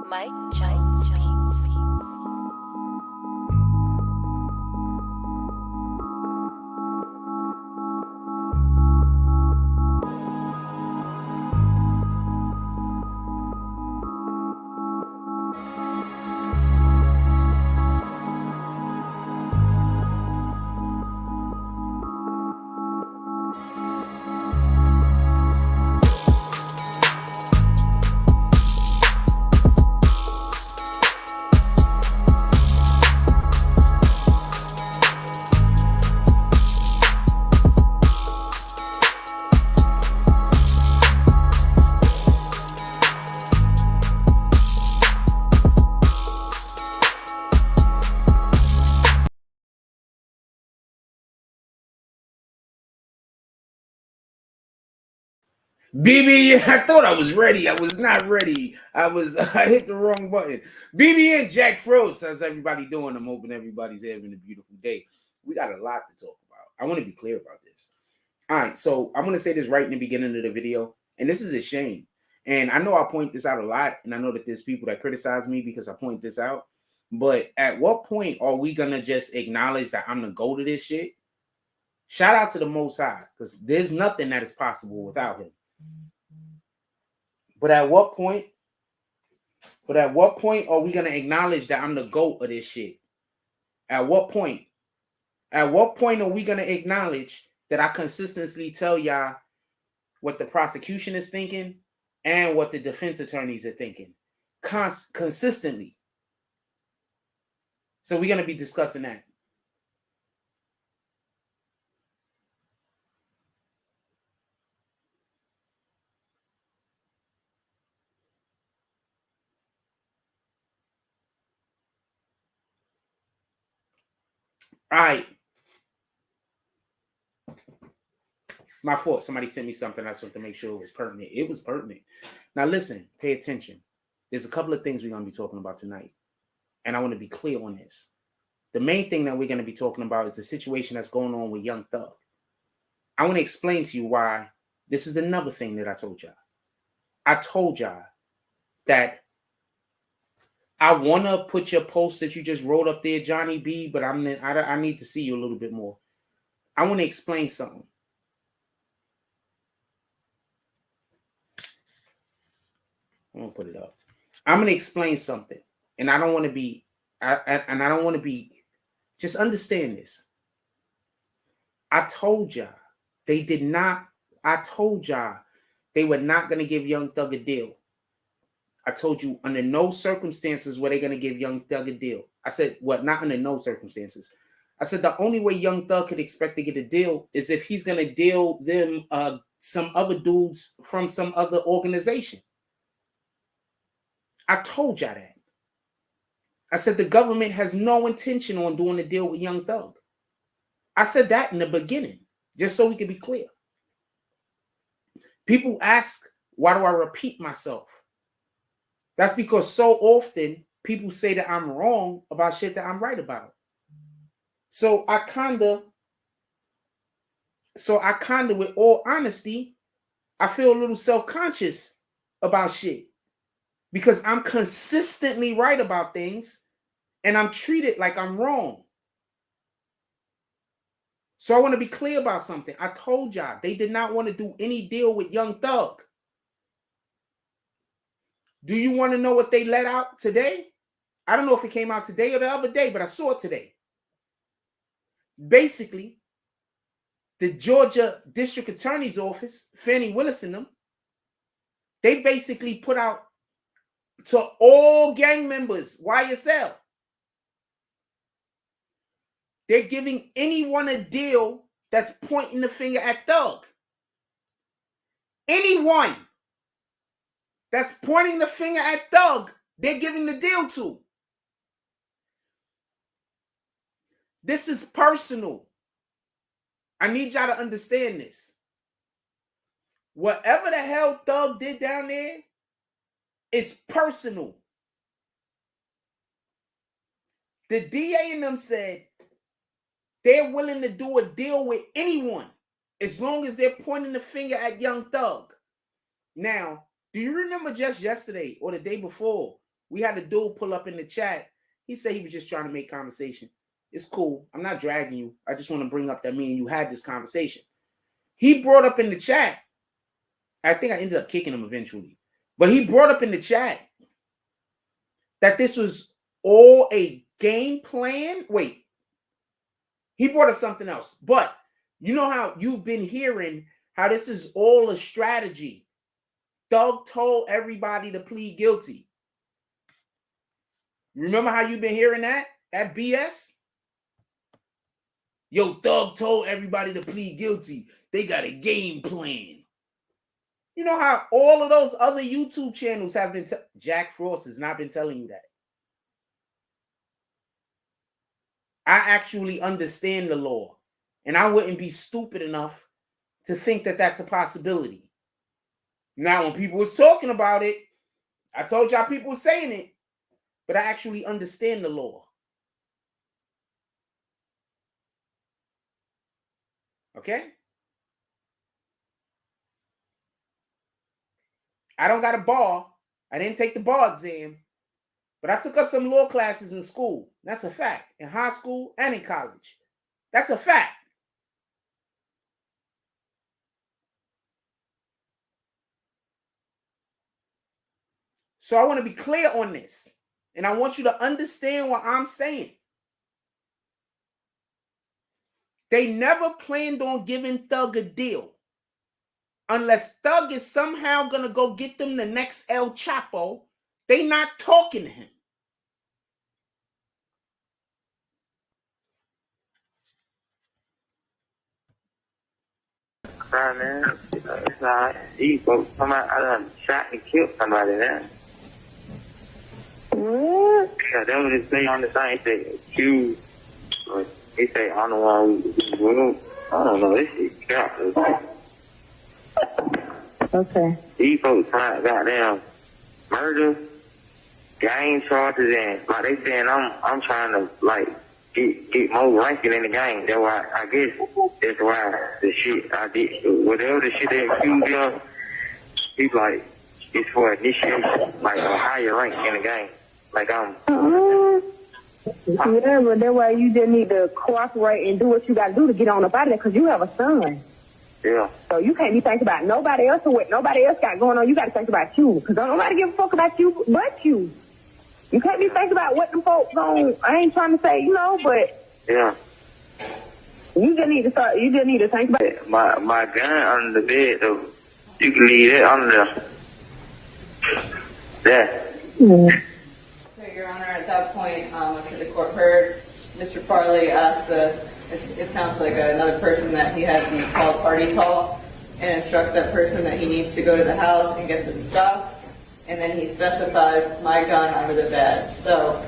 Mike Jones Beats. I thought I was ready. I was not ready. I hit the wrong button. BBN Jack Frost, how's everybody doing? I'm hoping everybody's having a beautiful day. We got a lot to talk about. I want to be clear about this. All right, so I'm going to say this right in the beginning of the video, and this is a shame. And I know I point this out a lot, and I know that there's people that criticize me because I point this out. But at what point are we going to just acknowledge that I'm the GOAT of this shit? Shout out to the Most High, because there's nothing that is possible without him. But at what point are we gonna acknowledge that I'm the GOAT of this shit? At what point? At what point are we gonna acknowledge that I consistently tell y'all what the prosecution is thinking and what the defense attorneys are thinking? Consistently. So we're gonna be discussing that. All right. My fault. Somebody sent me something. I just wanted to make sure it was pertinent. It was pertinent. Now listen, pay attention. There's a couple of things we're going to be talking about tonight. And I want to be clear on this. The main thing that we're going to be talking about is the situation that's going on with Young Thug. I want to explain to you why this is another thing that I told y'all. I told y'all that I want to put your post that you just wrote up there, Johnny B, but I need to see you a little bit more. I want to explain something. I'm going to put it up. I'm going to explain something. And I don't want to be, just understand this. I told y'all they were not going to give Young Thug a deal. I told you under no circumstances were they going to give Young Thug a deal. I said, well, not under no circumstances. I said the only way Young Thug could expect to get a deal is if he's going to deal them some other dudes from some other organization. I told y'all that. I said the government has no intention on doing a deal with Young Thug. I said that in the beginning, just so we can be clear. People ask, why do I repeat myself? That's because so often people say that I'm wrong about shit that I'm right about. So I kind of, with all honesty, I feel a little self-conscious about shit because I'm consistently right about things and I'm treated like I'm wrong. So I want to be clear about something. I told y'all they did not want to do any deal with Young Thug. Do you want to know what they let out today? I don't know if it came out today or the other day, but I saw it today. Basically, the Georgia District Attorney's Office, Fannie Willis and them, they basically put out to all gang members, YSL, they're giving anyone a deal that's pointing the finger at Thug. Anyone that's pointing the finger at Thug, they're giving the deal to. This is personal. I need y'all to understand this. Whatever the hell Thug did down there is personal. The DA and them said they're willing to do a deal with anyone as long as they're pointing the finger at Young Thug. Now, do you remember just yesterday or the day before We had a dude pull up in the chat. He said he was just trying to make conversation. It's cool. I'm not dragging you. I just want to bring up that me and you had this conversation. He brought up in the chat. I think I ended up kicking him eventually. But he brought up in the chat that this was all a game plan. Wait. He brought up something else. But you know how you've been hearing how this is all a strategy. Thug told everybody to plead guilty. Remember how you've been hearing that? That BS? Yo, Thug told everybody to plead guilty. They got a game plan. You know how all of those other YouTube channels have been... Jack Frost has not been telling you that. I actually understand the law. And I wouldn't be stupid enough to think that that's a possibility. Now, when people was talking about it, I told y'all people were saying it, but I actually understand the law. Okay? I don't got a bar. I didn't take the bar exam, but I took up some law classes in school. That's a fact. In high school and in college. That's a fact. So I want to be clear on this. And I want you to understand what I'm saying. They never planned on giving Thug a deal. Unless Thug is somehow going to go get them the next El Chapo, they not talking to him. Man, it's not. These folks come out, I done shot and killed somebody now. What? Yeah, that was his thing on the thing. He said, accused. He said, I'm the one who, I don't know, this shit crap. Okay. These folks trying goddamn murder, gang charges, and like they saying I'm trying to like get more ranking in the game. That's why I guess that's why the shit I did, whatever the shit they accused him, he's like it's for initiation, like a higher rank in the game. Like I'm. Yeah, but that's why you just need to cooperate and do what you got to do to get on up out of there, because you have a son. Yeah. So you can't be thinking about nobody else or what nobody else got going on. You got to think about you, because don't nobody give a fuck about you but you. You can't be thinking about what them folks on. I ain't trying to say, but yeah. You just need to start. You just need to think about it. My gun under the bed, though. You can leave it under there. Mm. So, Your Honor, at that point, after the court heard, Mr. Farley asked it sounds like another person that he had the called party call, and instructs that person that he needs to go to the house and get the stuff, and then he specifies my gun under the bed. So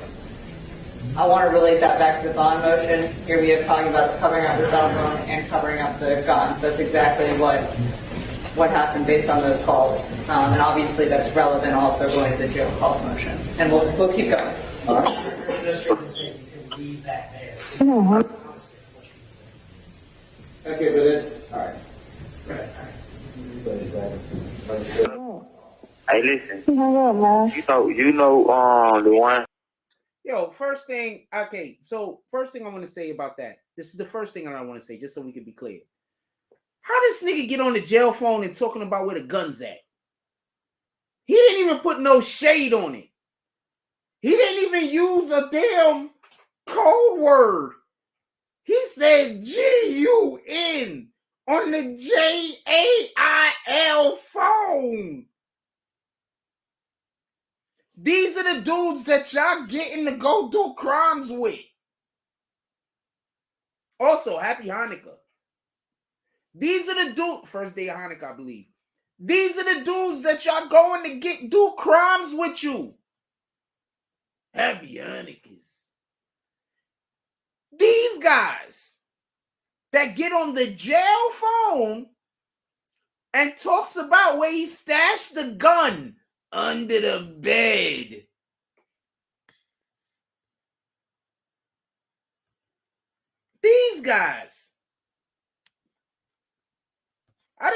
I want to relate that back to the bond motion. Here we are talking about covering up the cell phone and covering up the gun. That's exactly what happened based on those calls. And obviously that's relevant also going to the jail calls motion. And we'll keep going. All right. District said you can leave that there. Mm-hmm. Okay, but it's all right. Hey, listen. Mm-hmm. You know the one. Yo, first thing I want to say about that. This is the first thing I want to say, just so we can be clear. How this nigga get on the jail phone and talking about where the gun's at? He didn't even put no shade on it. He didn't even use a damn code word. He said G-U-N on the J-A-I-L phone. These are the dudes that y'all getting to go do crimes with. Also, happy Hanukkah. These are the dudes, first day of Hanukkah, I believe. These are the dudes that y'all going to do crimes with you. Happy Hanukkahs. These guys that get on the jail phone and talks about where he stashed the gun under the bed. These guys. I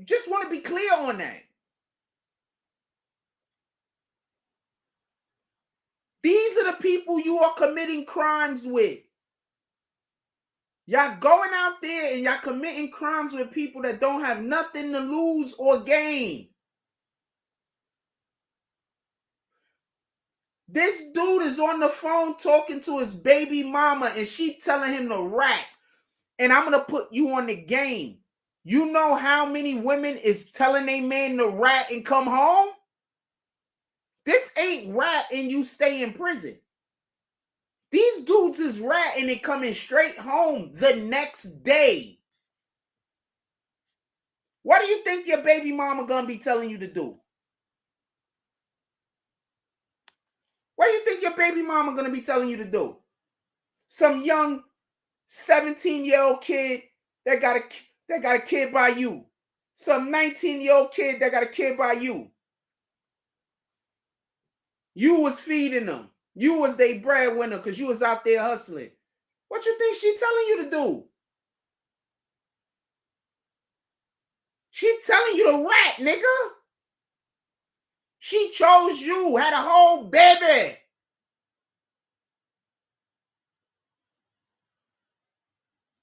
just want to be clear on that. These are the people you are committing crimes with. Y'all going out there and y'all committing crimes with people that don't have nothing to lose or gain. This dude is on the phone talking to his baby mama and she telling him to rap. And I'm going to put you on the game. You know how many women is telling a man to rat and come home? This ain't rat and you stay in prison. These dudes is ratting and coming straight home the next day. What do you think your baby mama gonna be telling you to do? What do you think your baby mama gonna be telling you to do? Some young 17-year-old kid that got a kid by you. Some 19-year-old kid that got a kid by you. You was feeding them. You was their breadwinner because you was out there hustling. What you think she telling you to do? She telling you to rat, nigga. She chose you, had a whole baby.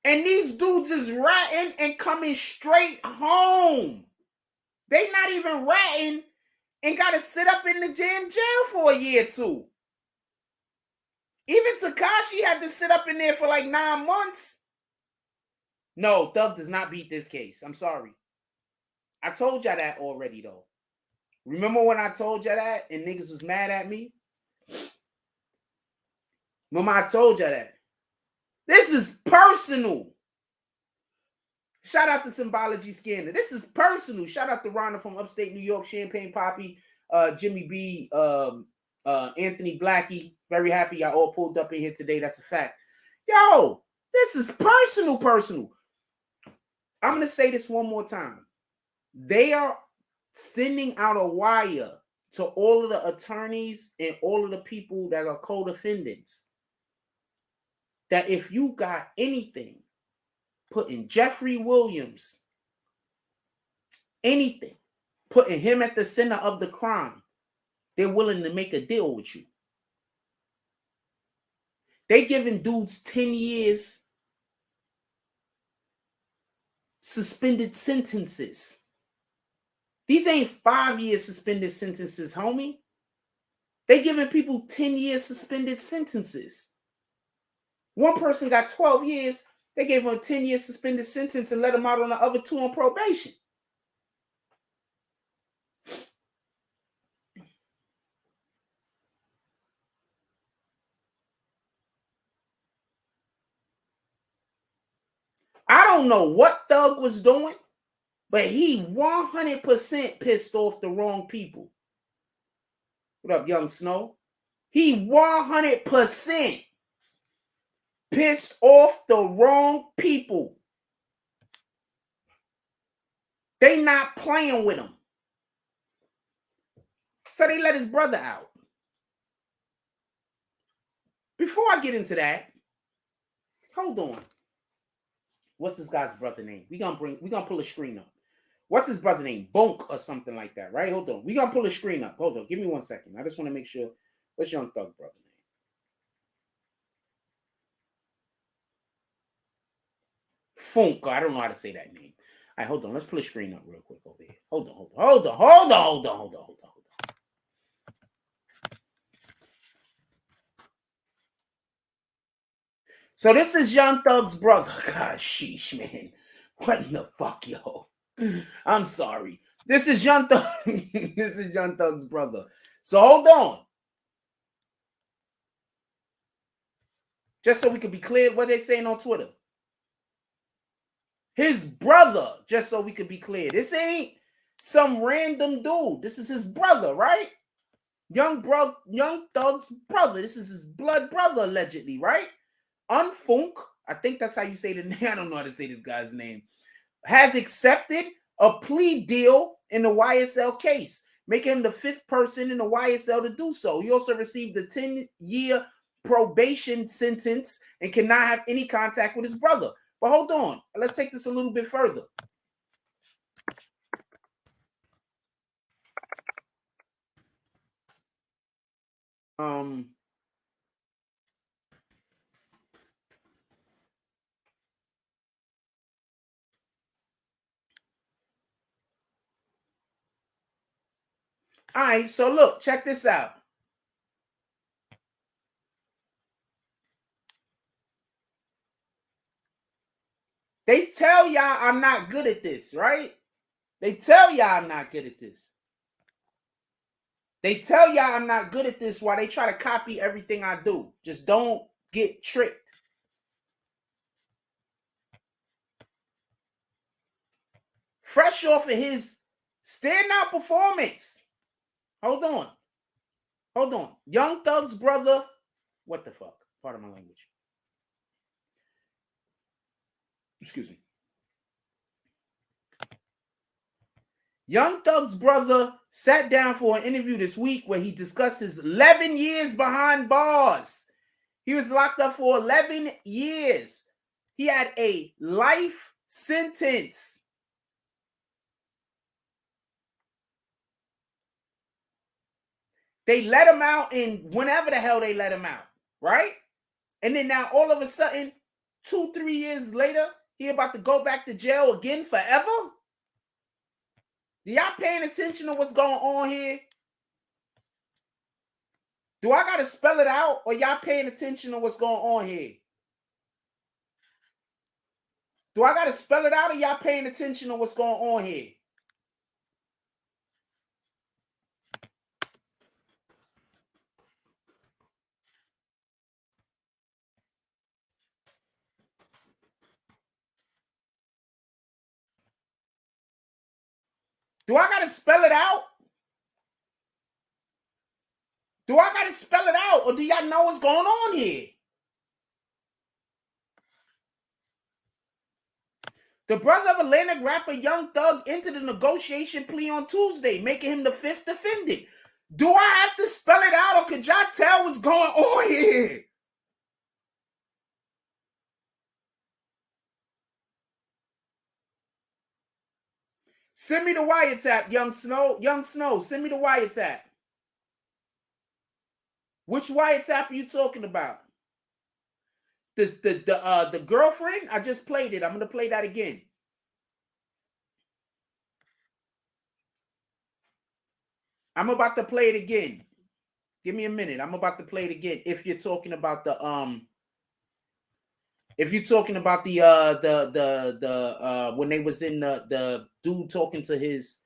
And these dudes is ratting and coming straight home. They not even ratting and got to sit up in the jail for a year or two. Even Tekashi had to sit up in there for like 9 months. No, Thug does not beat this case. I'm sorry. I told y'all that already, though. Remember when I told y'all that and niggas was mad at me? Remember I told y'all that? This is personal. Shout out to Symbology Scanner. This is personal. Shout out to Rhonda from upstate New York, Champagne Poppy, Jimmy B, Anthony Blackie. Very happy y'all all pulled up in here today. That's a fact. Yo, this is personal. I'm going to say this one more time. They are sending out a wire to all of the attorneys and all of the people that are co-defendants that if you got anything, putting Jeffrey Williams, anything, putting him at the center of the crime, they're willing to make a deal with you. They giving dudes 10 years suspended sentences. These ain't 5 years suspended sentences, homie. They giving people 10 years suspended sentences. One person got 12 years. They gave him a 10-year suspended sentence and let him out on the other 2 on probation. I don't know what Thug was doing, but he 100% pissed off the wrong people. What up, Young Snow? He 100% pissed off the wrong people. They not playing with him. So they let his brother out. Before I get into that, hold on. What's this guy's brother name? We gonna pull a screen up. What's his brother name? Bonk or something like that, right? Hold on. We gonna pull a screen up. Hold on. Give me 1 second. I just want to make sure. What's Young Thug brother name? Funk. I don't know how to say that name. All right, hold on. Let's pull a screen up real quick over here. Hold on. So this is Young Thug's brother. God, sheesh, man. What in the fuck, yo? I'm sorry. This is Young Thug. This is Young Thug's brother. So hold on. Just so we can be clear what they're saying on Twitter. His brother, just so we could be clear. This ain't some random dude. This is his brother, right? Young Thug's brother. This is his blood brother, allegedly, right? Unfunk, I think that's how you say the name. I don't know how to say this guy's name. Has accepted a plea deal in the YSL case, making him the 5th person in the YSL to do so. He also received a 10-year probation sentence and cannot have any contact with his brother. But hold on. Let's take this a little bit further. All right, so look, check this out. They tell y'all I'm not good at this, right? They tell y'all I'm not good at this. They tell y'all I'm not good at this while they try to copy everything I do. Just don't get tricked. Fresh off of his standout performance. Hold on. Young Thug's brother. What the fuck? Pardon my language. Excuse me. Young Thug's brother sat down for an interview this week where he discussed his 11 years behind bars. He was locked up for 11 years. He had a life sentence. They let him out in whenever the hell they let him out, right? And then now all of a sudden, 2-3 years later, he about to go back to jail again forever? Do y'all paying attention to what's going on here? Do I gotta spell it out, or y'all paying attention to what's going on here? Do I gotta spell it out, or y'all paying attention to what's going on here? Do I gotta spell it out? Do I gotta spell it out, or do y'all know what's going on here? The brother of Atlantic rapper Young Thug entered a negotiation plea on Tuesday, making him the 5th defendant. Do I have to spell it out, or could y'all tell what's going on here? Send me the wiretap, Young Snow. Young Snow, send me the wiretap. Which wiretap are you talking about? The girlfriend? I just played it. I'm gonna play that again. I'm about to play it again. Give me a minute. I'm about to play it again. If you're talking about the when they was in the dude talking to his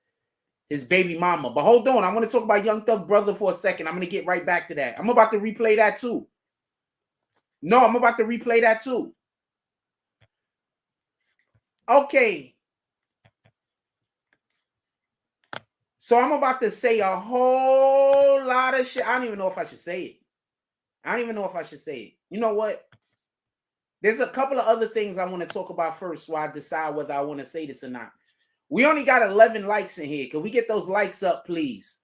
baby mama. But hold on, I want to talk about Young Thug brother for a second. I'm gonna get right back to that. I'm about to replay that too. No, I'm about to replay that too. Okay. So I'm about to say a whole lot of shit. I don't even know if I should say it. You know what? There's a couple of other things I want to talk about first while I decide whether I want to say this or not. We only got 11 likes in here. Can we get those likes up, please?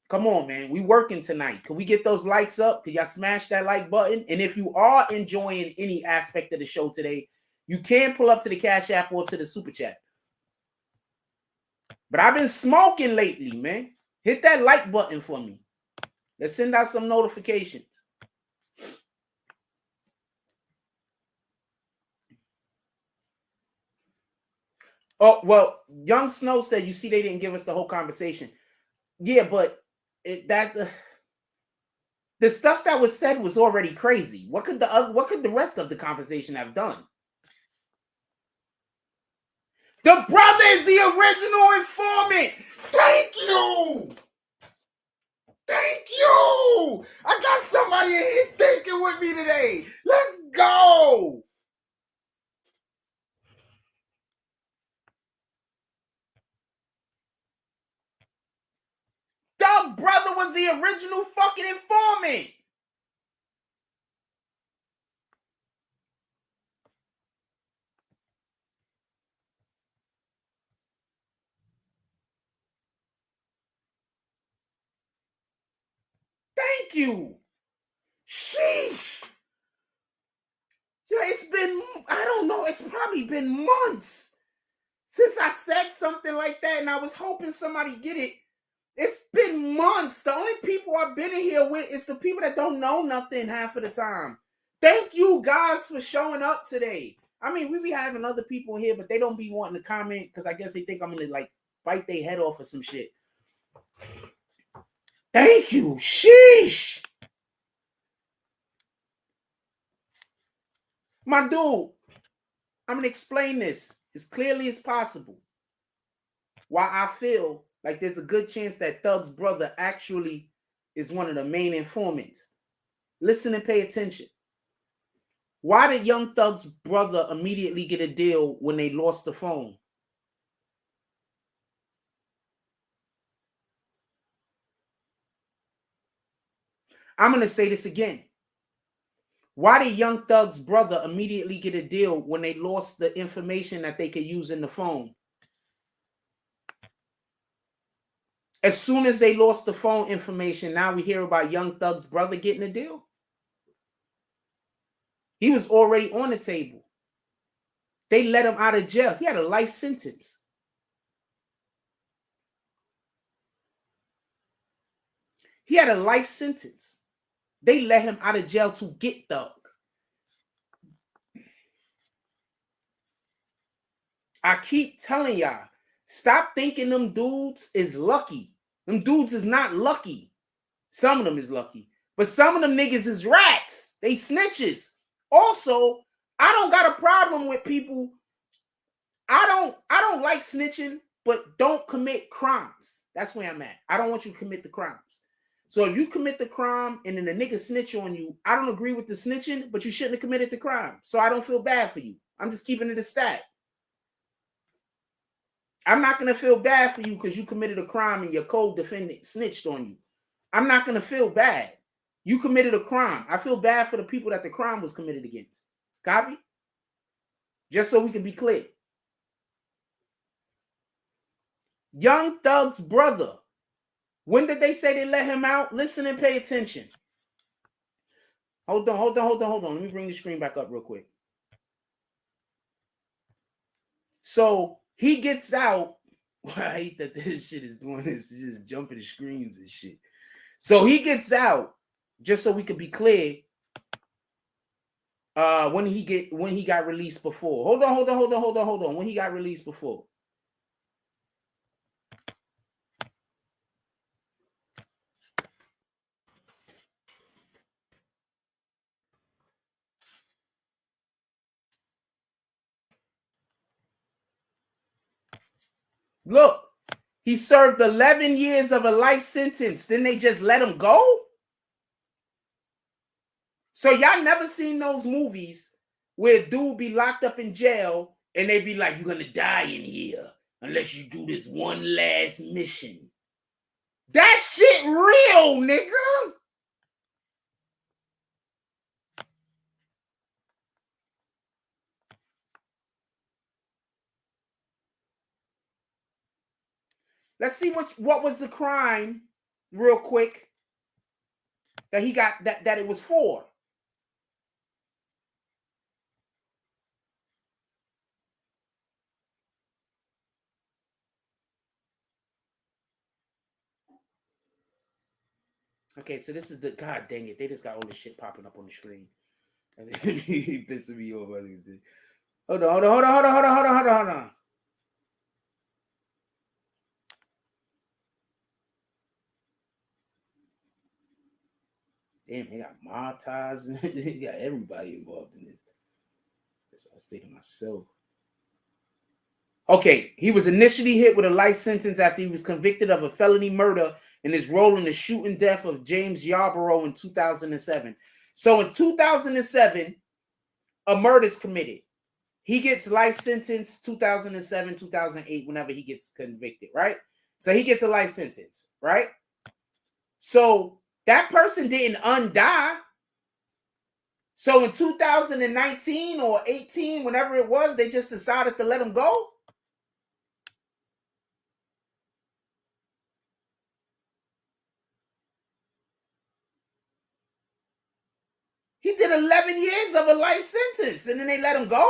Come on, man. We working tonight. Can we get those likes up? Can y'all smash that like button? And if you are enjoying any aspect of the show today, you can pull up to the Cash App or to the Super Chat. But I've been smoking lately, man. Hit that like button for me. Let's send out some notifications. Oh, well, Young Snow said, you see, they didn't give us the whole conversation. Yeah, but the stuff that was said was already crazy. What could the rest of the conversation have done? The brother is the original informant. Thank you. I got somebody in here thinking with me today. Let's go. Doug brother was the original fucking informant. Thank you. Sheesh. Yeah, it's been, I don't know, it's probably been months since I said something like that, and I was hoping somebody get it. It's been months. The only people I've been in here with is the people that don't know nothing half of the time. Thank you guys for showing up today. I mean, we be having other people here, but they don't be wanting to comment because I guess they think I'm gonna like bite their head off or some shit. Thank you. Sheesh. My dude, I'm going to explain this as clearly as possible. Why I feel like there's a good chance that Thug's brother actually is one of the main informants. Listen and pay attention. Why did Young Thug's brother immediately get a deal when they lost the phone? I'm going to say this again. Why did Young Thug's brother immediately get a deal when they lost the information that they could use in the phone? As soon as they lost the phone information, now we hear about Young Thug's brother getting a deal. He was already on the table. They let him out of jail. He had a life sentence. He had a life sentence. They let him out of jail to get Thug. I keep telling y'all, stop thinking them dudes is lucky. Them dudes is not lucky. Some of them is lucky. But some of them niggas is rats. They snitches. Also, I don't got a problem with people. I don't like snitching, but don't commit crimes. That's where I'm at. I don't want you to commit the crimes. So if you commit the crime and then the nigga snitch on you, I don't agree with the snitching, but you shouldn't have committed the crime. So I don't feel bad for you. I'm just keeping it a stat. I'm not going to feel bad for you because you committed a crime and your co-defendant snitched on you. I'm not going to feel bad. You committed a crime. I feel bad for the people that the crime was committed against. Copy? Just so we can be clear. Young Thug's brother. When did they say they let him out? Listen and pay attention. Hold on. Let me bring the screen back up real quick. So he gets out. I hate that this shit is doing this. It's just jumping the screens and shit. So he gets out, just so we can be clear. When he got released before. Hold on. When he got released before. Look, he served 11 years of a life sentence. Then they just let him go? So y'all never seen those movies where a dude be locked up in jail and they be like, you're going to die in here unless you do this one last mission. That shit real, nigga. Let's see what was the crime real quick that he got that it was for. Okay, so this is the god dang it. They just got all this shit popping up on the screen. He pissing me off. Hold on. Damn, they got Martaz. They got everybody involved in this. I stay to myself. Okay, he was initially hit with a life sentence after he was convicted of a felony murder in his role in the shooting death of James Yarborough in 2007. So in 2007, a murder is committed. He gets life sentence 2007, 2008, whenever he gets convicted, right? So he gets a life sentence, right? So that person didn't undie. So in 2019 or 18, whenever it was, they just decided to let him go. He did 11 years of a life sentence and then they let him go.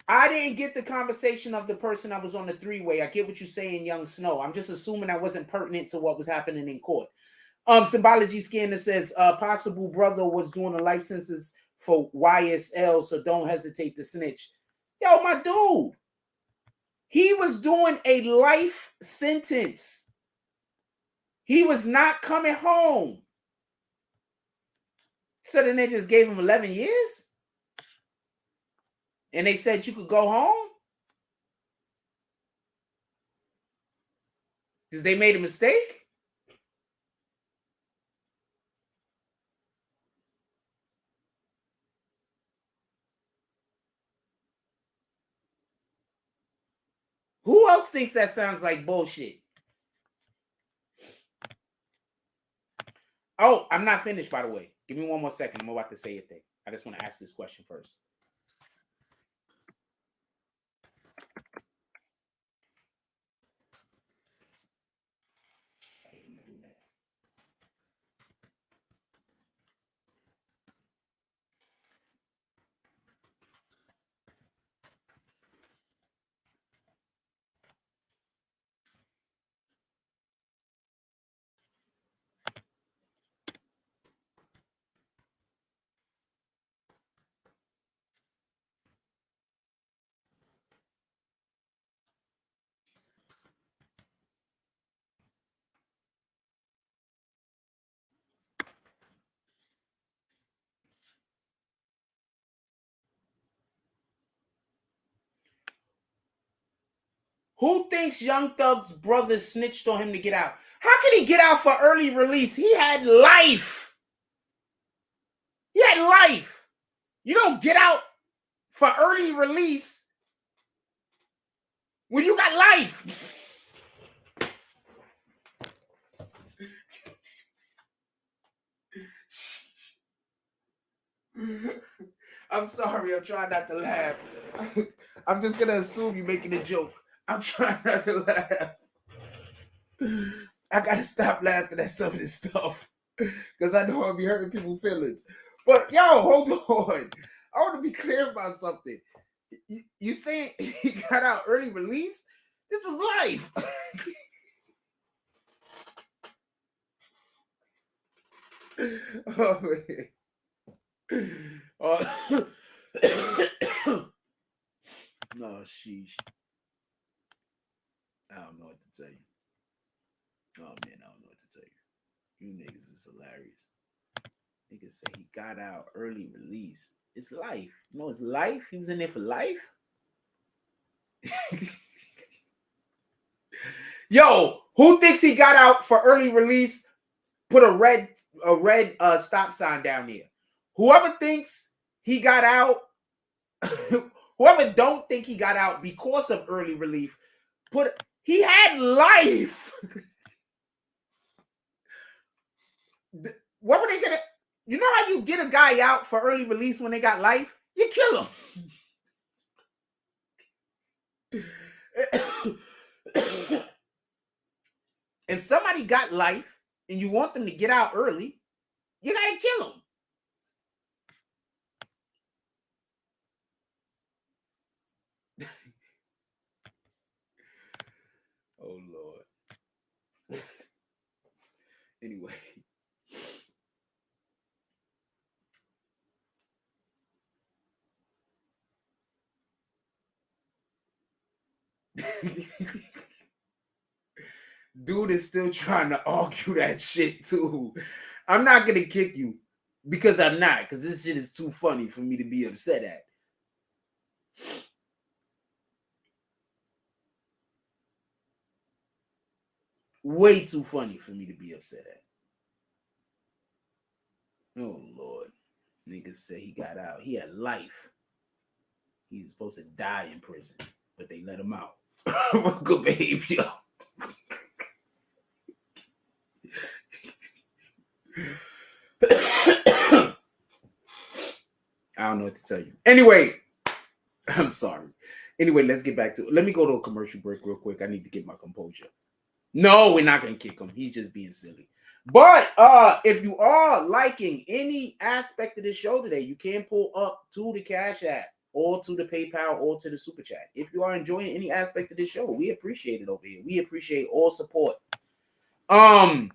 I didn't get the conversation of the person that was on the three-way. I get what you're saying, Young Snow. I'm just assuming that wasn't pertinent to what was happening in court. Symbology Scanner says possible brother was doing a life sentence for YSL, so don't hesitate to snitch. Yo, my dude, he was doing a life sentence. He was not coming home. So then they just gave him 11 years? And they said you could go home? Because they made a mistake? Who else thinks that sounds like bullshit? Oh, I'm not finished, by the way. Give me one more second. I'm about to say a thing. I just want to ask this question first. Who thinks Young Thug's brother snitched on him to get out? How can he get out for early release? He had life. He had life. You don't get out for early release when you got life. I'm sorry. I'm trying not to laugh. I'm just going to assume you're making a joke. I'm trying not to laugh. I got to stop laughing at some of this stuff because I know I'll be hurting people's feelings. But, yo, hold on. I want to be clear about something. You saying he got out early release? This was life. Oh, man. No, sheesh. I don't know what to tell you. Oh, man, I don't know what to tell you. You niggas is hilarious. Niggas say he got out early release. It's life. You know, it's life. He was in there for life. Yo, who thinks he got out for early release? Put a red stop sign down there. Whoever thinks he got out, whoever don't think he got out because of early relief, he had life. What were they gonna? You know how you get a guy out for early release when they got life? You kill him. If somebody got life and you want them to get out early, you gotta kill them. Oh Lord. Anyway. Dude is still trying to argue that shit too. I'm not gonna kick you because I'm not, because this shit is too funny for me to be upset at. Way too funny for me to be upset at. Oh Lord. Niggas say he got out. He had life. He was supposed to die in prison, but they let him out. Good behavior. I don't know what to tell you. Anyway, I'm sorry. Anyway, let's get back to it. Let me go to a commercial break real quick. I need to get my composure. No, we're not going to kick him. He's just being silly. But if you are liking any aspect of this show today, you can pull up to the Cash App or to the PayPal or to the Super Chat. If you are enjoying any aspect of this show, we appreciate it over here. We appreciate all support. We're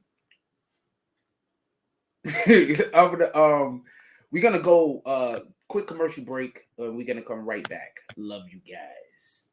gonna go quick commercial break. We're gonna come right back. Love you guys.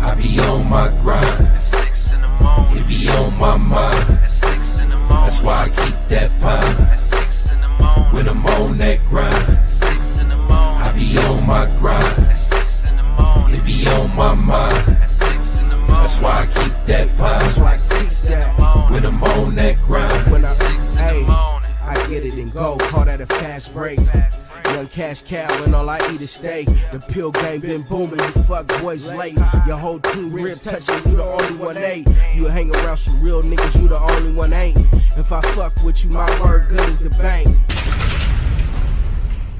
I be on my grind. At 6 in the morning. It be on my mind. At 6 in the morning. That's why I keep that pine. At 6 in the morning. When I'm on that grind. At 6 in the morning. I be on my grind. At 6 in the morning. It be on my mind. At 6 in the morning. That's why I keep that pine. That's why I keep that. When I'm on that grind. When I 6 in the morning. I get it and go. Call that a fast break. Young cash cow and all I eat is steak. The pill game been booming, you fuck boys late. Your whole team rib touching, you the only one ain't. You hang around some real niggas, you the only one ain't. If I fuck with you, my word good as the bank.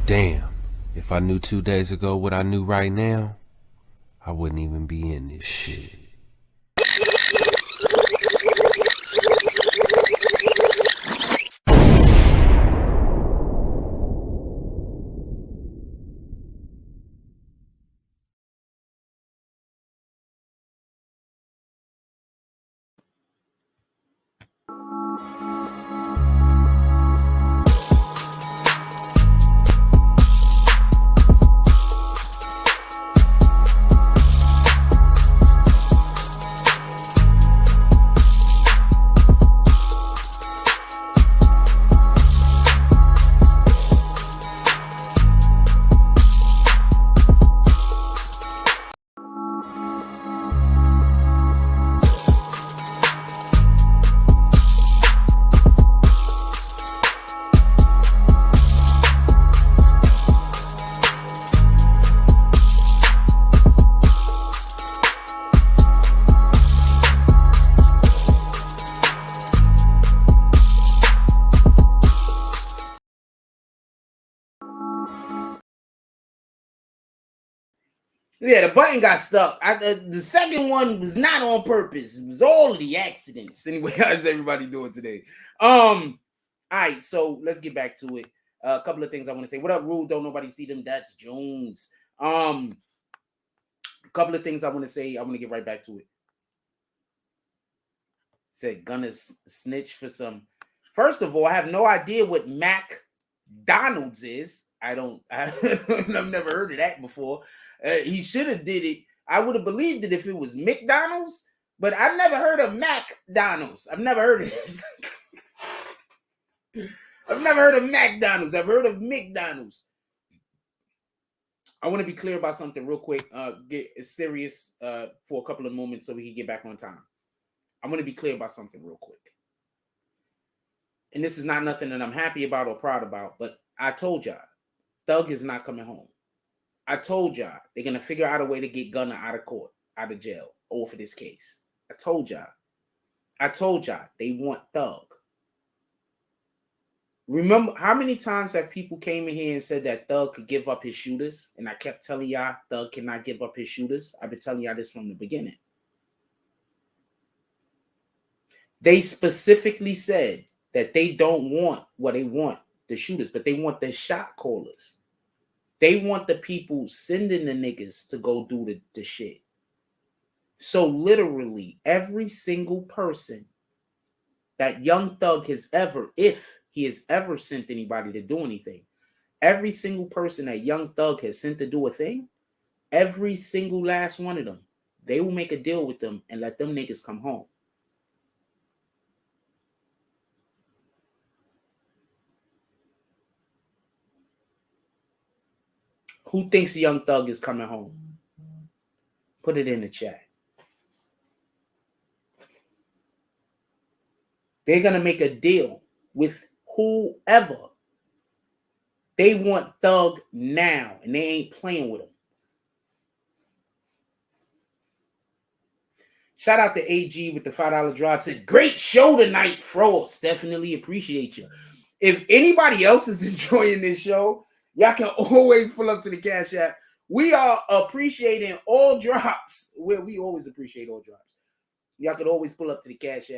Damn, if I knew 2 days ago what I knew right now, I wouldn't even be in this shit. Yeah, the button got stuck. The second one was not on purpose. It was all of the accidents. Anyway, how's everybody doing today? All right, so let's get back to it. A couple of things I want to say. What up, Rule? Don't nobody see them? That's Jones. A couple of things I want to say. I want to get right back to it. Said Gunna snitch for some. First of all, I have no idea what McDonald's is. I've never heard of that before. He should have did it. I would have believed it if it was McDonald's, but I've never heard of McDonald's. I've never heard of this. I've never heard of McDonald's. I've heard of McDonald's. I want to be clear about something real quick. Get serious for a couple of moments so we can get back on time. I want to be clear about something real quick. And this is not nothing that I'm happy about or proud about, but I told y'all, Thug is not coming home. I told y'all they're going to figure out a way to get Gunna out of court, out of jail, over this case. I told y'all they want Thug. Remember, how many times have people came in here and said that Thug could give up his shooters? And I kept telling y'all Thug cannot give up his shooters. I've been telling y'all this from the beginning. They specifically said that they don't want what they want, the shooters, but they want the shot callers. They want the people sending the niggas to go do the shit. So literally every single person that Young Thug has ever, if he has ever sent anybody to do anything, every single person that Young Thug has sent to do a thing, every single last one of them, they will make a deal with them and let them niggas come home. Who thinks Young Thug is coming home? Put it in the chat. They're going to make a deal with whoever. They want Thug now, and they ain't playing with him. Shout out to AG with the $5 drop. Said, great show tonight, Frost. Definitely appreciate you. If anybody else is enjoying this show, y'all can always pull up to the Cash App. We are appreciating all drops. We always appreciate all drops. Y'all can always pull up to the Cash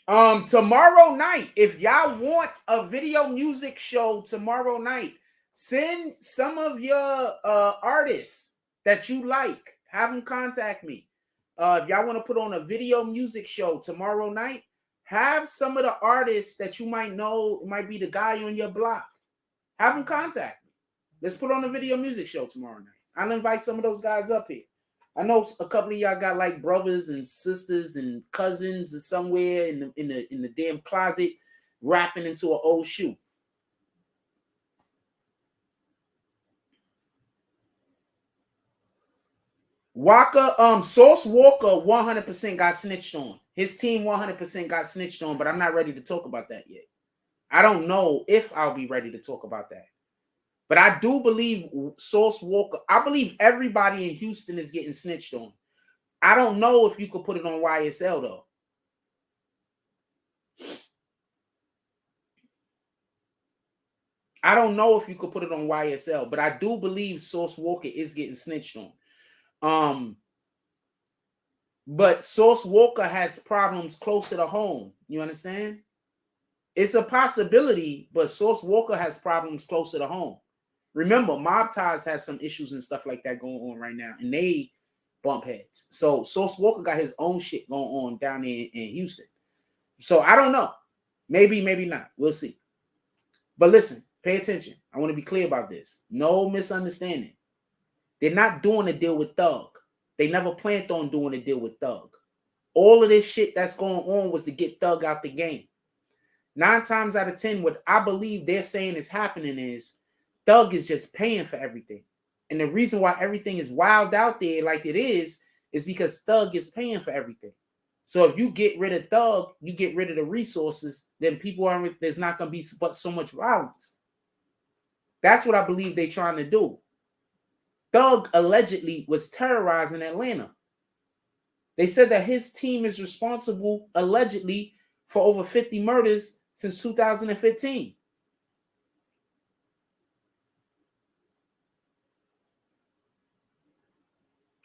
App. Tomorrow night, if y'all want a video music show tomorrow night, send some of your artists that you like. Have them contact me. If y'all want to put on a video music show tomorrow night, have some of the artists that you might know, it might be the guy on your block. Have them contact me. Let's put on a video music show tomorrow night. I'll invite some of those guys up here. I know a couple of y'all got like brothers and sisters and cousins or somewhere in the damn closet rapping into an old shoe. Sauce Walker 100% got snitched on. His team 100% got snitched on, but I'm not ready to talk about that yet. I don't know if I'll be ready to talk about that. But I do believe Sauce Walker, I believe everybody in Houston is getting snitched on. I don't know if you could put it on YSL, though. I don't know if you could put it on YSL, but I do believe Sauce Walker is getting snitched on. But Sauce Walker has problems closer to home. You understand? It's a possibility, but Sauce Walker has problems closer to home. Remember, Mob Ties has some issues and stuff like that going on right now, and they bump heads. So Sauce Walker got his own shit going on down in Houston. So I don't know. Maybe, maybe not. We'll see. But listen, pay attention. I want to be clear about this. No misunderstanding. They're not doing a deal with Thug. They never planned on doing a deal with Thug. All of this shit that's going on was to get Thug out the game. 9 times out of 10, what I believe they're saying is happening is Thug is just paying for everything. And the reason why everything is wild out there like it is because Thug is paying for everything. So if you get rid of Thug, you get rid of the resources, then there's not going to be but so much violence. That's what I believe they're trying to do. Thug allegedly was terrorizing Atlanta. They said that his team is responsible, allegedly, for over 50 murders since 2015.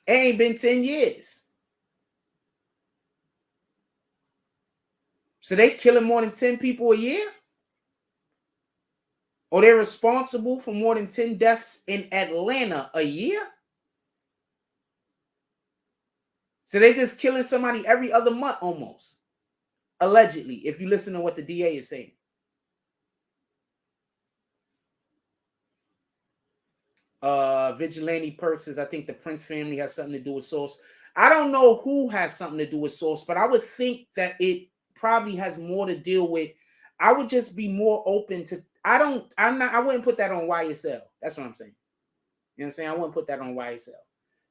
It ain't been 10 years. So they killing more than 10 people a year? Or they're responsible for more than 10 deaths in Atlanta a year? So they just killing somebody every other month almost. Allegedly, if you listen to what the DA is saying. Vigilante Perks says, I think the Prince family has something to do with Sauce. I don't know who has something to do with Sauce, but I would think that it probably has more to deal with. I would just be more open to, I wouldn't put that on YSL. That's what I'm saying. You know what I'm saying? I wouldn't put that on YSL.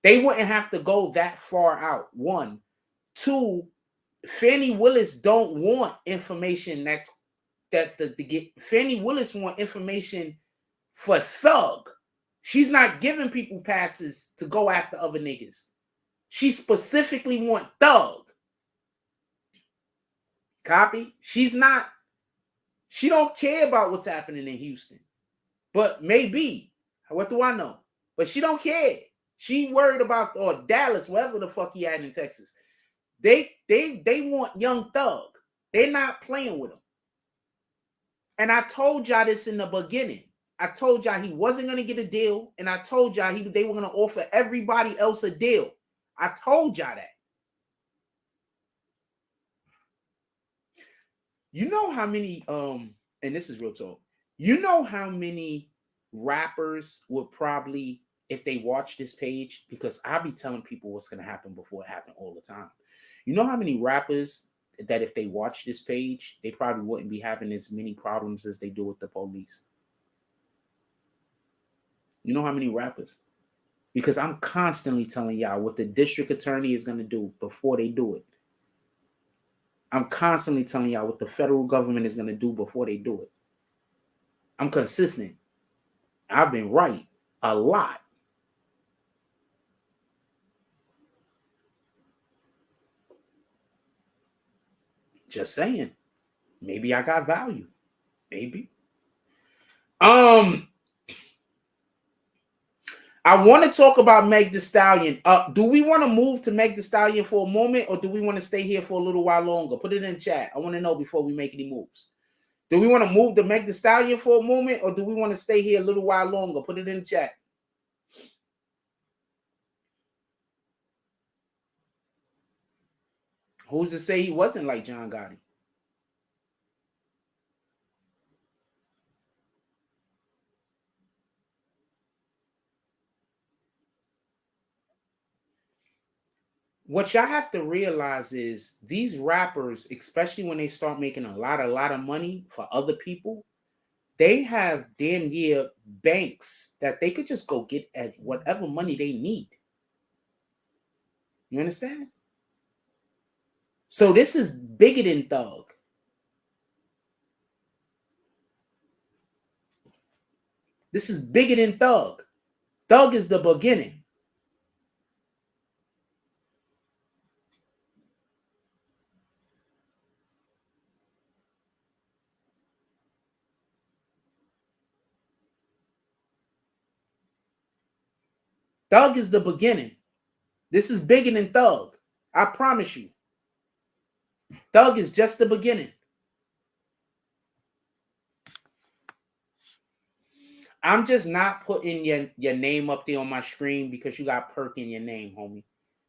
They wouldn't have to go that far out. 1. 2, Fannie Willis don't want information Fannie Willis want information for Thug. She's not giving people passes to go after other niggas. She specifically want Thug. Copy? She don't care about what's happening in Houston. But maybe. What do I know? But she don't care. She worried about, or Dallas, wherever the fuck he at in Texas. They want Young Thug. They're not playing with him. And I told y'all this in the beginning. I told y'all he wasn't going to get a deal. And I told y'all they were going to offer everybody else a deal. I told y'all that. You know how many, and this is real talk. You know how many rappers would probably, if they watch this page, because I be telling people what's going to happen before it happens all the time. You know how many rappers that if they watch this page, they probably wouldn't be having as many problems as they do with the police? You know how many rappers? Because I'm constantly telling y'all what the district attorney is going to do before they do it. I'm constantly telling y'all what the federal government is going to do before they do it. I'm consistent. I've been right a lot. Just saying. Maybe I got value. Maybe. I want to talk about Meg Thee Stallion. Do we want to move to Meg Thee Stallion for a moment, or do we want to stay here for a little while longer? Put it in chat. I want to know before we make any moves. Do we want to move to Meg Thee Stallion for a moment, or do we want to stay here a little while longer? Put it in chat. Who's to say he wasn't like John Gotti? What y'all have to realize is these rappers, especially when they start making a lot of money for other people, they have damn near banks that they could just go get as whatever money they need. You understand? So this is bigger than Thug. This is bigger than Thug. Thug is the beginning. Thug is the beginning. This is bigger than Thug. I promise you. Thug is just the beginning. I'm just not putting your name up there on my screen because you got Perk in your name, homie.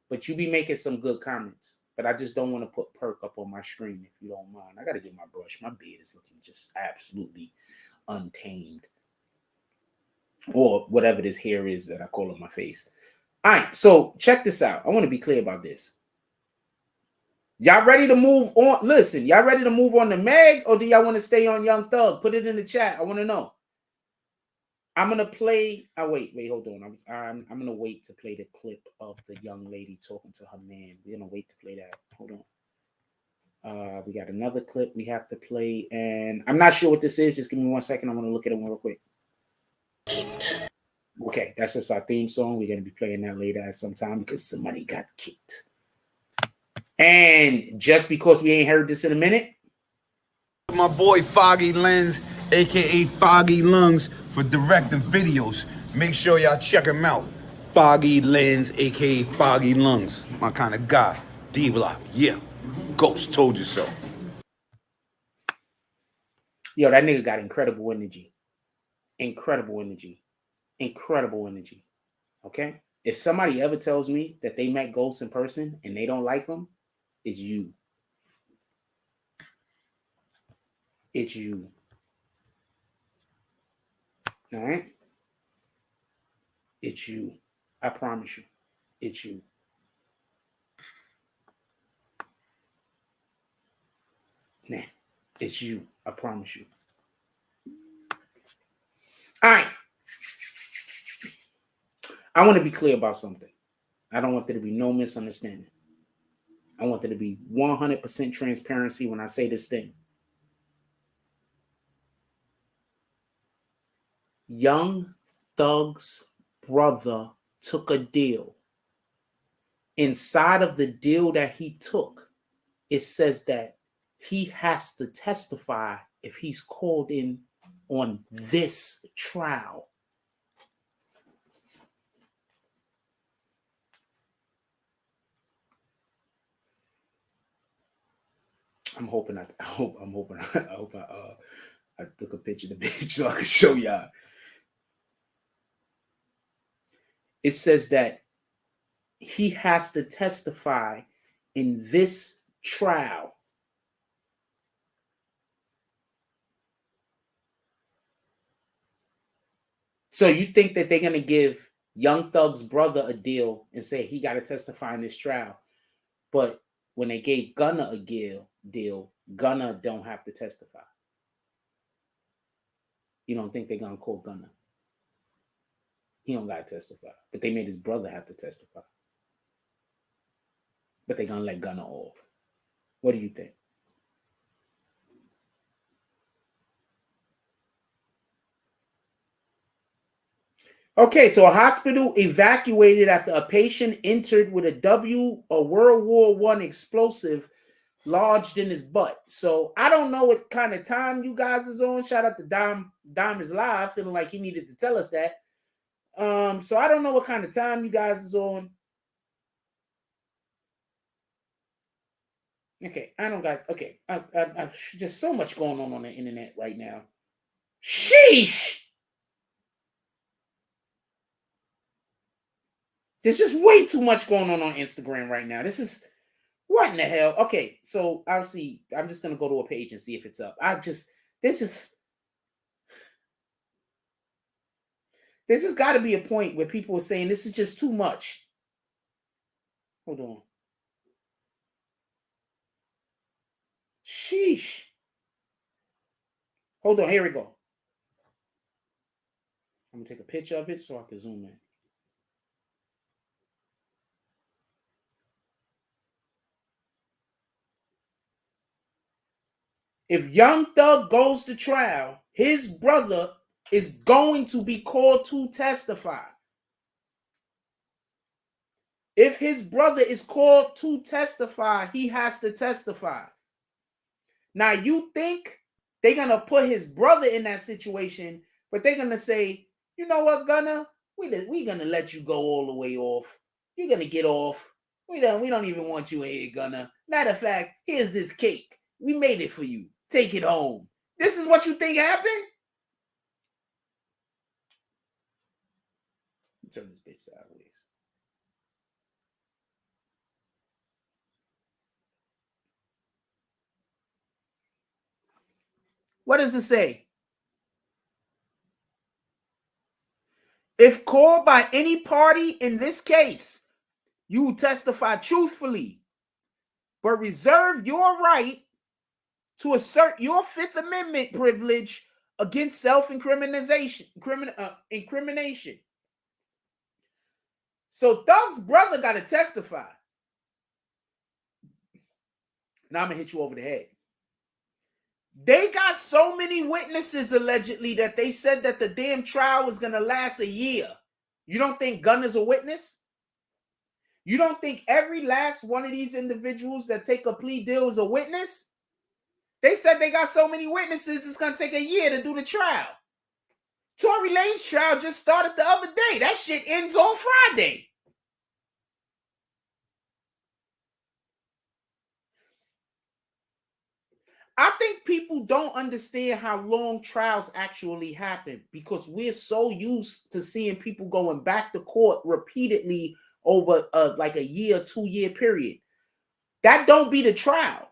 But you be making some good comments. But I just don't want to put Perk up on my screen if you don't mind. I got to get my brush. My beard is looking just absolutely untamed. Or whatever this hair is that I call on my face. All right, so check this out. I want to be clear about this. Y'all ready to move on? Listen, y'all ready to move on to Meg, or do y'all want to stay on Young Thug? Put it in the chat. I want to know. I'm gonna play. Wait, hold on. I'm gonna wait to play the clip of the young lady talking to her man. We're gonna wait to play that. Hold on. We got another clip we have to play, and I'm not sure what this is. Just give me 1 second. I'm gonna look at it real quick. Okay, that's just our theme song. We're gonna be playing that later at some time because somebody got kicked. And just because we ain't heard this in a minute, my boy Foggy Lens, aka Foggy Lungs, for directing videos. Make sure y'all check him out. Foggy Lens, aka Foggy Lungs. My kind of guy. D-Block, yeah. Ghost told you so. Yo, that nigga got incredible energy. Incredible energy. Incredible energy. Okay? If somebody ever tells me that they met Ghost in person and they don't like him, it's you. It's you. All right? It's you. I promise you. It's you. Nah, it's you. I promise you. All right. I want to be clear about something. I don't want there to be no misunderstanding. I want there to be 100% transparency when I say this thing. Young Thug's brother took a deal. Inside of the deal that he took, it says that he has to testify if he's called in on this trial. I took a picture of the bitch so I could show y'all. It says that he has to testify in this trial. So you think that they're going to give Young Thug's brother a deal and say he got to testify in this trial, but when they gave Gunna a deal, Gunna don't have to testify? You don't think they're going to call Gunna? He don't got to testify. But they made his brother have to testify. But they're going to let Gunna off. What do you think? Okay, so a hospital evacuated after a patient entered with a World War I explosive lodged in his butt. So I don't know what kind of time you guys is on. Shout out to Dom. Dom is live, feeling like he needed to tell us that. So I don't know what kind of time you guys is on. Okay, I don't got. Okay, I just so much going on the internet right now. Sheesh. There's just way too much going on Instagram right now. This is what in the hell? Okay, so I'll see. I'm just gonna go to a page and see if it's up. This has got to be a point where people are saying this is just too much. Hold on. Sheesh. Hold on. Here we go. I'm gonna take a picture of it so I can zoom in. If Young Thug goes to trial, his brother is going to be called to testify. If his brother is called to testify, he has to testify. Now, you think they're going to put his brother in that situation, but they're going to say, you know what, Gunner? We're going to let you go all the way off. You're going to get off. We don't even want you in here, Gunner. Matter of fact, here's this cake. We made it for you. Take it home. This is what you think happened? Turn this bitch sideways. What does it say? If called by any party in this case, you testify truthfully, but reserve your right to assert your Fifth Amendment privilege against self-incrimination. Incrimination. So Thug's brother got to testify. Now I'm going to hit you over the head. They got so many witnesses, allegedly, that they said that the damn trial was going to last a year. You don't think Gunner's a witness? You don't think every last one of these individuals that take a plea deal is a witness? They said they got so many witnesses, it's going to take a year to do the trial. Tory Lanez trial just started the other day. That shit ends on Friday. I think people don't understand how long trials actually happen because we're so used to seeing people going back to court repeatedly over like a year, 2-year period. That don't be the trial.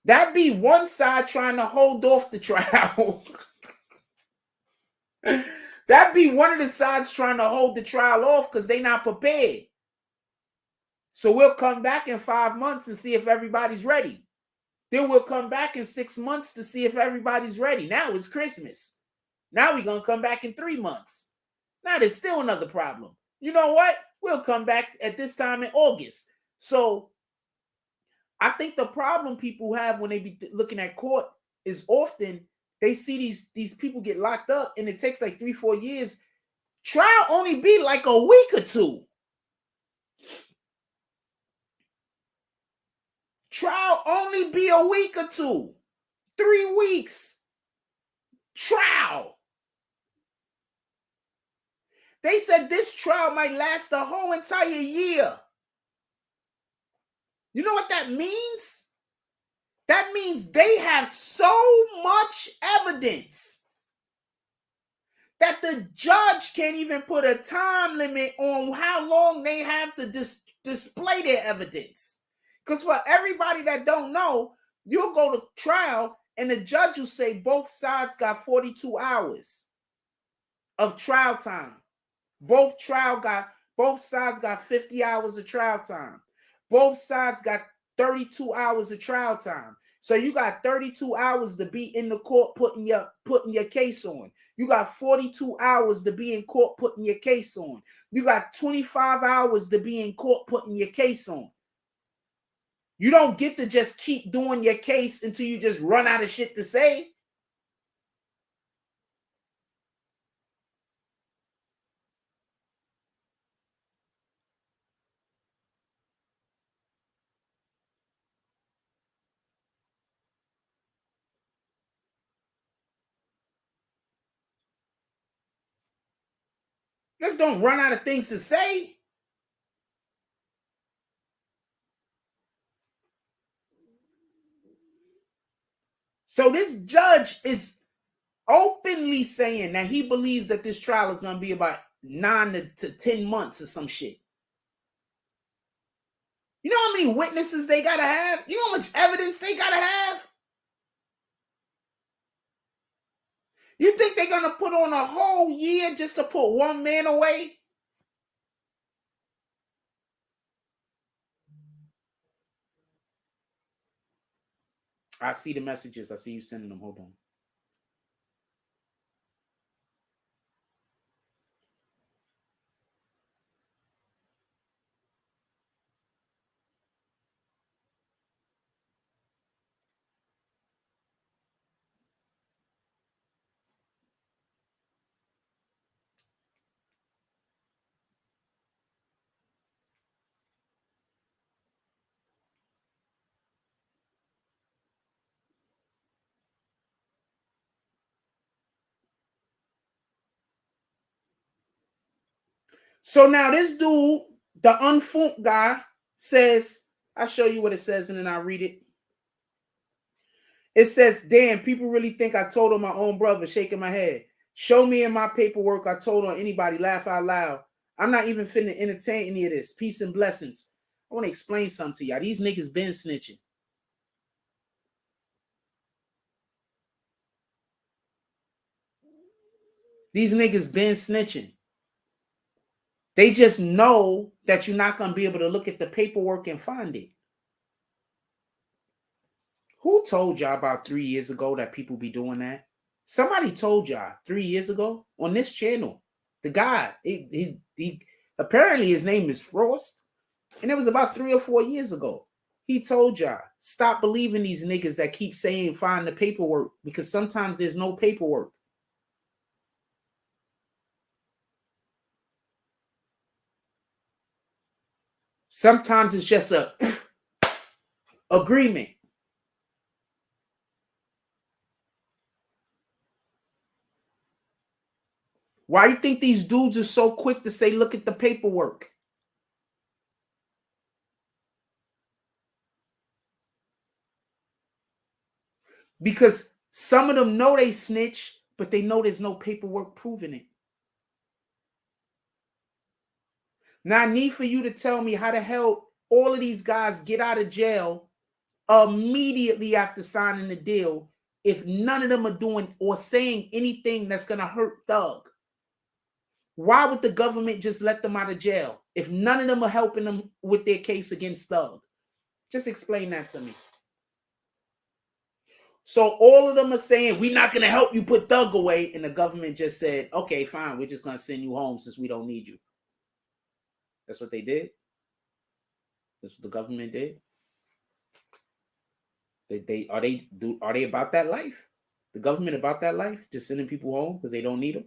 That be one side trying to hold off the trial. That be one of the sides trying to hold the trial off because they not prepared. So we'll come back in 5 months and see if everybody's ready. Then we'll come back in 6 months to see if everybody's ready. Now it's Christmas. Now we're going to come back in 3 months. Now there's still another problem. You know what? We'll come back at this time in August. So I think the problem people have when they be looking at court is often they see these people get locked up and it takes like 3-4 years. Trial only be like a week or two. Trial only be a week or two. 3 weeks. Trial. They said this trial might last the whole entire year. You know what that means? That means they have so much evidence that the judge can't even put a time limit on how long they have to display their evidence. Because for everybody that don't know, you'll go to trial and the judge will say both sides got 42 hours of trial time. Both sides got 50 hours of trial time. Both sides got 32 hours of trial time. So you got 32 hours to be in the court putting your case on. You got 42 hours to be in court putting your case on. You got 25 hours to be in court putting your case on. You don't get to just keep doing your case until you just run out of shit to say. Just don't run out of things to say. So this judge is openly saying that he believes that this trial is going to be about 9 to 10 months or some shit. You know how many witnesses they got to have? You know how much evidence they got to have? You think they're going to put on a whole year just to put one man away? I see the messages. I see you sending them. Hold on. So now this dude, the unfunk guy, says, I'll show you what it says and then I'll read it. It says, damn, people really think I told on my own brother, shaking my head. Show me in my paperwork I told on anybody, laugh out loud. I'm not even finna entertain any of this. Peace and blessings. I want to explain something to y'all. These niggas been snitching. These niggas been snitching. They just know that you're not going to be able to look at the paperwork and find it. Who told y'all about 3 years ago that people be doing that? Somebody told y'all 3 years ago on this channel. The guy, he apparently his name is Frost, and it was about 3 or 4 years ago. He told y'all, stop believing these niggas that keep saying find the paperwork, because sometimes there's no paperwork. Sometimes it's just a agreement. Why you think these dudes are so quick to say, look at the paperwork? Because some of them know they snitch, but they know there's no paperwork proving it. Now I need for you to tell me how the hell all of these guys get out of jail immediately after signing the deal if none of them are doing or saying anything that's going to hurt Thug. Why would the government just let them out of jail if none of them are helping them with their case against Thug? Just explain that to me. So all of them are saying, we're not going to help you put Thug away. And the government just said, okay, fine. We're just going to send you home since we don't need you. That's what they did. That's what the government did. Are they about that life? The government about that life? Just sending people home because they don't need them?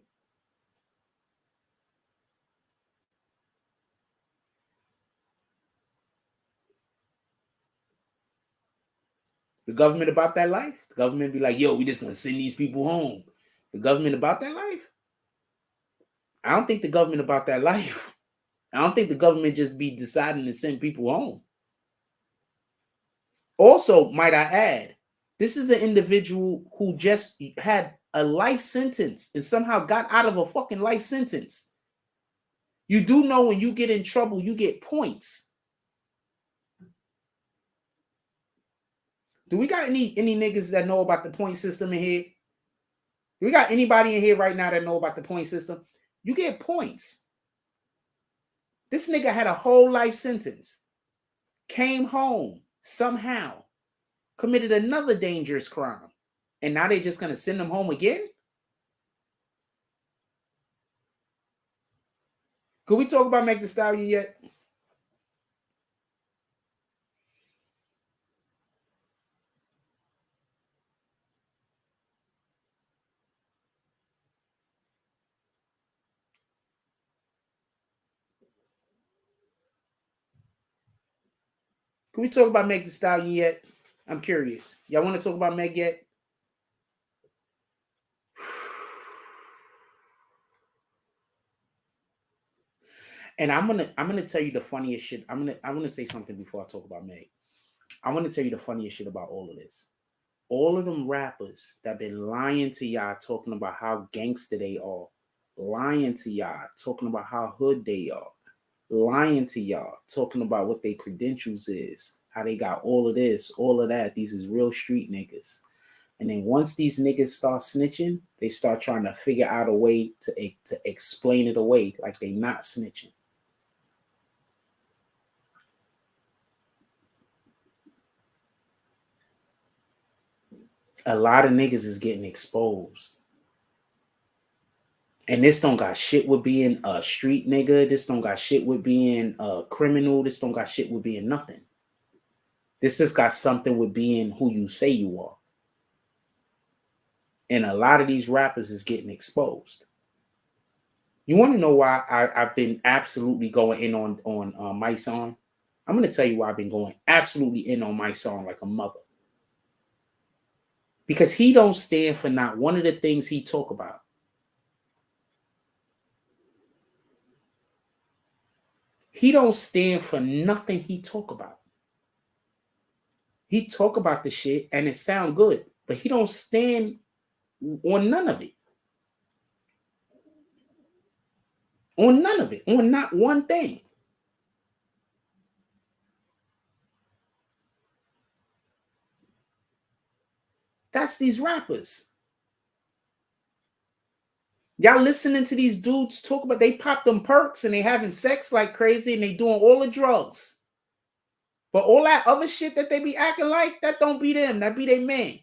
The government about that life? The government be like, yo, we just gonna send these people home. The government about that life? I don't think the government about that life. I don't think the government just be deciding to send people home. Also, might I add, this is an individual who just had a life sentence and somehow got out of a fucking life sentence. You do know when you get in trouble, you get points. Do we got any niggas that know about the point system in here? Do we got anybody in here right now that know about the point system? You get points. This nigga had a whole life sentence, came home somehow, committed another dangerous crime, and now they're just going to send him home again? Could we talk about Meg Thee Stallion yet? Can we talk about Meg Thee Stallion yet? I'm curious. Y'all want to talk about Meg yet? And I'm gonna tell you the funniest shit. I'm gonna say something before I talk about Meg. I want to tell you the funniest shit about all of this. All of them rappers that been lying to y'all, talking about how gangster they are, lying to y'all, talking about how hood they are, lying to y'all, talking about what their credentials is, how they got all of this, all of that. These is real street niggas. And then once these niggas start snitching, they start trying to figure out a way to explain it away like they not snitching. A lot of niggas is getting exposed. And this don't got shit with being a street nigga. This don't got shit with being a criminal. This don't got shit with being nothing. This just got something with being who you say you are. And a lot of these rappers is getting exposed. You want to know why I've been absolutely going in on my song? I'm going to tell you why I've been going absolutely in on my song like a mother. Because he don't stand for not one of the things he talk about. He don't stand for nothing he talk about. He talk about the shit and it sound good, but he don't stand on none of it. On none of it. On not one thing. That's these rappers. Y'all listening to these dudes talk about they pop them perks and they having sex like crazy and they doing all the drugs. But all that other shit that they be acting like, that don't be them. That be they man.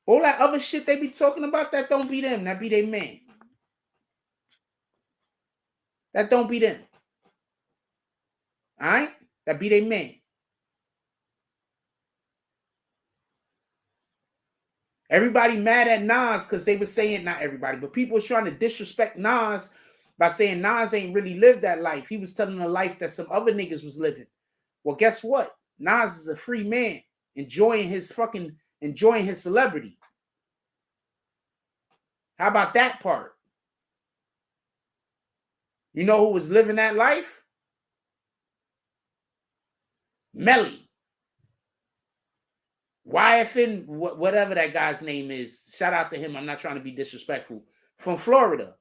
All that other shit they be talking about, that don't be them. That be they man. That don't be them. All right? That be they man. Everybody mad at Nas because they were saying, not everybody, but people was trying to disrespect Nas by saying Nas ain't really lived that life. He was telling a life that some other niggas was living. Well, guess what? Nas is a free man, enjoying his celebrity. How about that part? You know who was living that life? Melly. YFN, whatever that guy's name is. Shout out to him. I'm not trying to be disrespectful. From Florida.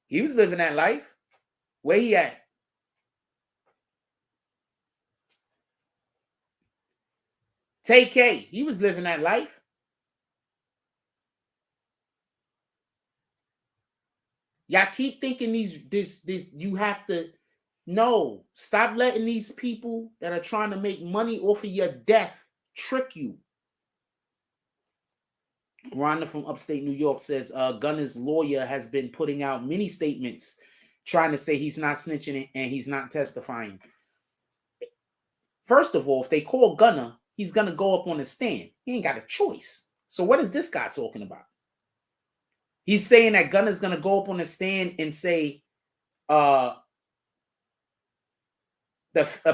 He was living that life. Where he at? TK. He was living that life. Y'all keep thinking this you have to. No, stop letting these people that are trying to make money off of your death trick you. Rhonda from upstate New York says Gunna's lawyer has been putting out many statements trying to say he's not snitching and he's not testifying. First of all, if they call Gunna, he's going to go up on the stand. He ain't got a choice. So what is this guy talking about? He's saying that Gunna's going to go up on the stand and say,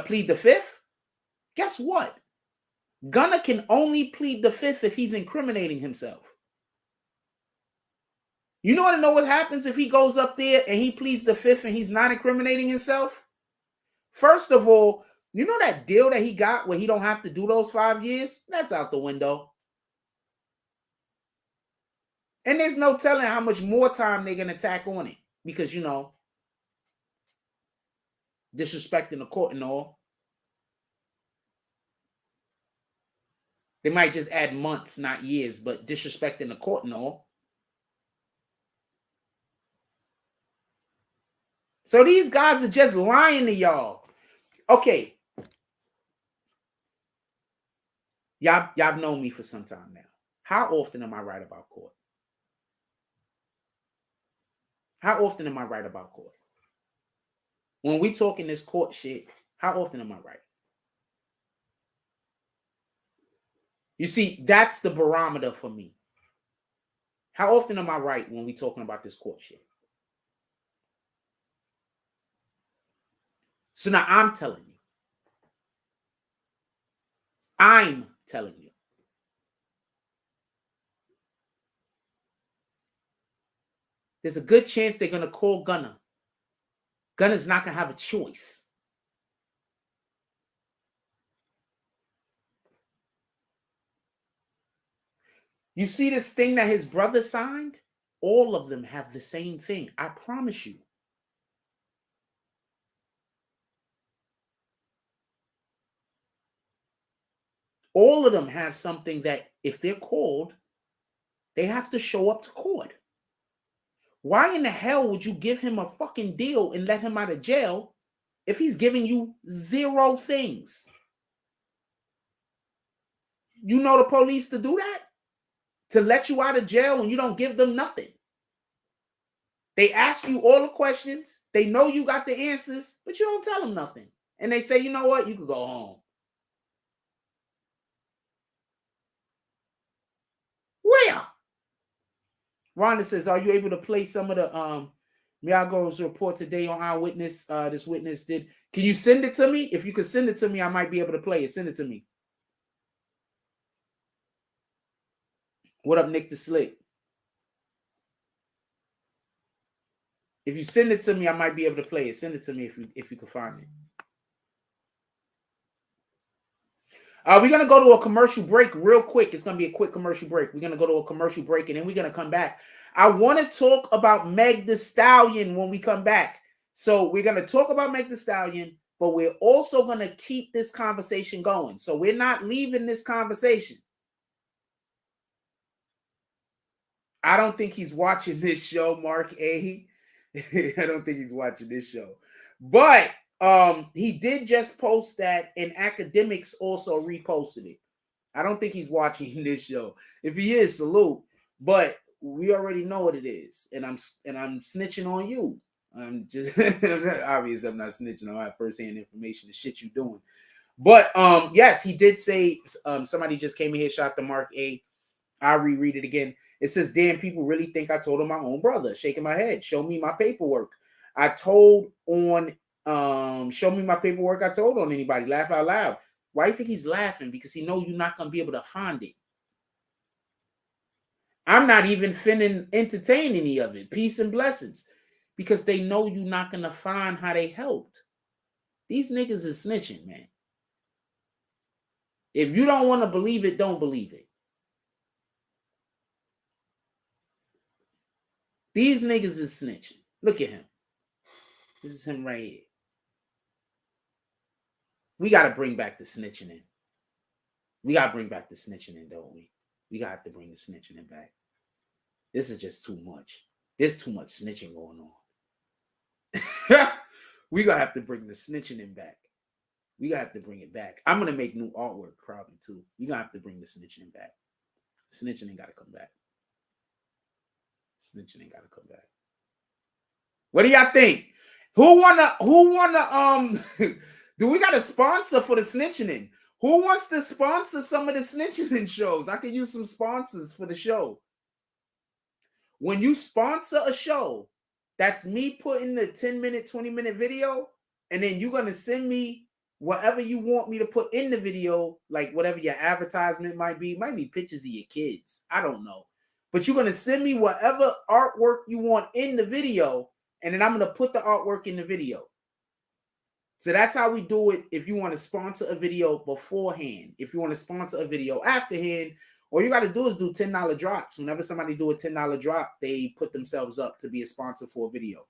plead the fifth. Guess what? Gunna can only plead the fifth if he's incriminating himself. You want to know what happens if he goes up there and he pleads the fifth and he's not incriminating himself? First of all, you know that deal that he got where he don't have to do those 5 years? That's out the window. And there's no telling how much more time they're going to tack on it because, disrespecting the court and all. They might just add months, not years, but disrespecting the court and all. So these guys are just lying to y'all. Okay. Y'all known me for some time now. How often am I right about court? How often am I right about court? When we talking this court shit, how often am I right? You see, that's the barometer for me. How often am I right when we talking about this court shit? So now I'm telling you. I'm telling you. there's a good chance they're going to call Gunner. Gunner's not going to have a choice. You see this thing that his brother signed? All of them have the same thing. I promise you. All of them have something that if they're called, they have to show up to court. Why in the hell would you give him a fucking deal and let him out of jail if he's giving you 0 things? You know the police to do that? To let you out of jail and you don't give them nothing. They ask you all the questions. They know you got the answers, but you don't tell them nothing. And they say, you know what? You could go home. Where? Rhonda says, are you able to play some of the Miago's report today on Eyewitness? This witness did. Can you send it to me? If you could send it to me, I might be able to play it. Send it to me. What up, Nick the Slick? If you send it to me, I might be able to play it. Send it to me if you can find it. We're going to go to a commercial break real quick. It's going to be a quick commercial break. We're going to go to a commercial break, and then we're going to come back. I want to talk about Meg Thee Stallion when we come back. So we're going to talk about Meg Thee Stallion, but we're also going to keep this conversation going. So we're not leaving this conversation. I don't think he's watching this show, Mark A. I don't think he's watching this show. But he did just post that, and Academics also reposted it. I don't think he's watching this show. If he is, salute. But we already know what it is, and I'm snitching on you. I'm just obvious. I'm not snitching on my first-hand information. The shit you doing. But yes, he did say somebody just came in here, shot the Mark A. I'll reread it again. It says, damn, people really think I told on my own brother. Shaking my head. Show me my paperwork. I told on, show me my paperwork. I told on anybody. Laugh out loud. Why do you think he's laughing? Because he know you're not going to be able to find it. I'm not even finna entertain any of it. Peace and blessings. Because they know you're not going to find how they helped. These niggas is snitching, man. If you don't want to believe it, don't believe it. These niggas is snitching. Look at him. This is him right here. We got to bring back the snitching in. We got to bring back the snitching in, don't we? We got to bring the snitching in back. This is just too much. There's too much snitching going on. We going to have to bring the snitching in back. We got to have to bring it back. I'm going to make new artwork probably too. We going to have to bring the snitching in back. Snitching ain't got to come back. Snitching ain't got to come back. What do y'all think? Who wanna do we got a sponsor for the snitching in? Who wants to sponsor some of the snitching in shows? I could use some sponsors for the show. When you sponsor a show, that's me putting the 10-minute, 20-minute video, and then you're gonna send me whatever you want me to put in the video, like whatever your advertisement might be. It might be pictures of your kids. I don't know. But you're gonna send me whatever artwork you want in the video, and then I'm gonna put the artwork in the video. So that's how we do it if you want to sponsor a video beforehand. If you want to sponsor a video afterhand, all you got to do is do $10 drops. Whenever somebody do a $10 drop, they put themselves up to be a sponsor for a video.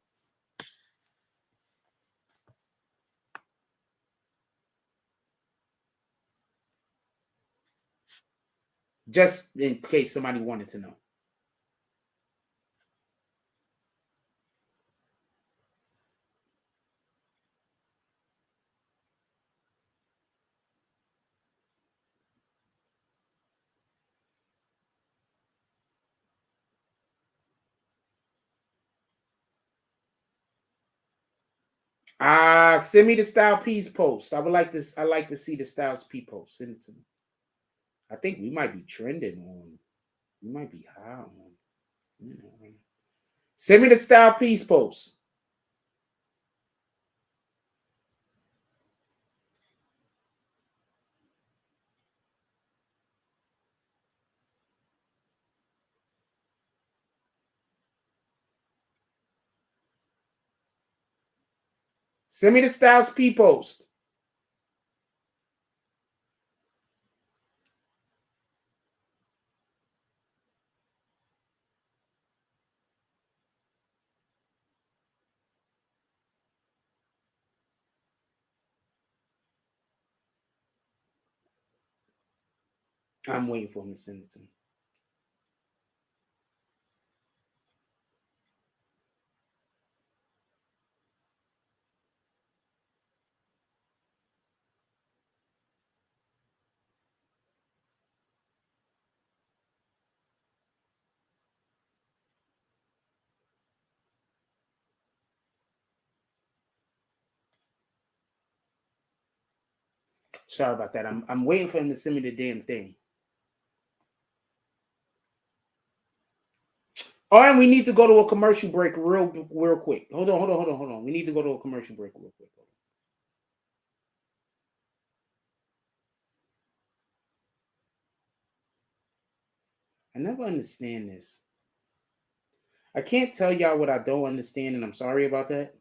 Just in case somebody wanted to know. Send me the Style P's post. I like to see the Styles P post. Send it to me. I think we might be trending on. We might be high on. You know. Send me the Style P's post. Send me the Styles P post. I'm waiting for him to send it to me. Sorry about that. I'm waiting for him to send me the damn thing. Oh, and we need to go to a commercial break real quick. Hold on. We need to go to a commercial break real quick. I never understand this. I can't tell y'all what I don't understand, and I'm sorry about that.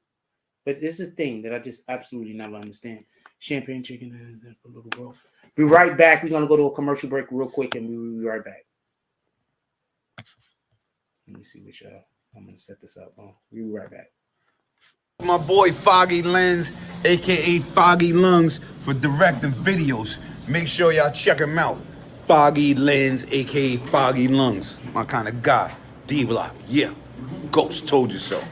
But this is a thing that I just absolutely never understand. Champagne chicken, a little world. Be right back. We're gonna go to a commercial break real quick, and we'll be right back. Let me see what y'all. I'm gonna set this up. We'll be right back. My boy Foggy Lens, aka Foggy Lungs, for directing videos. Make sure y'all check him out. Foggy Lens, aka Foggy Lungs. My kind of guy. D-Block, yeah. Ghost told you so.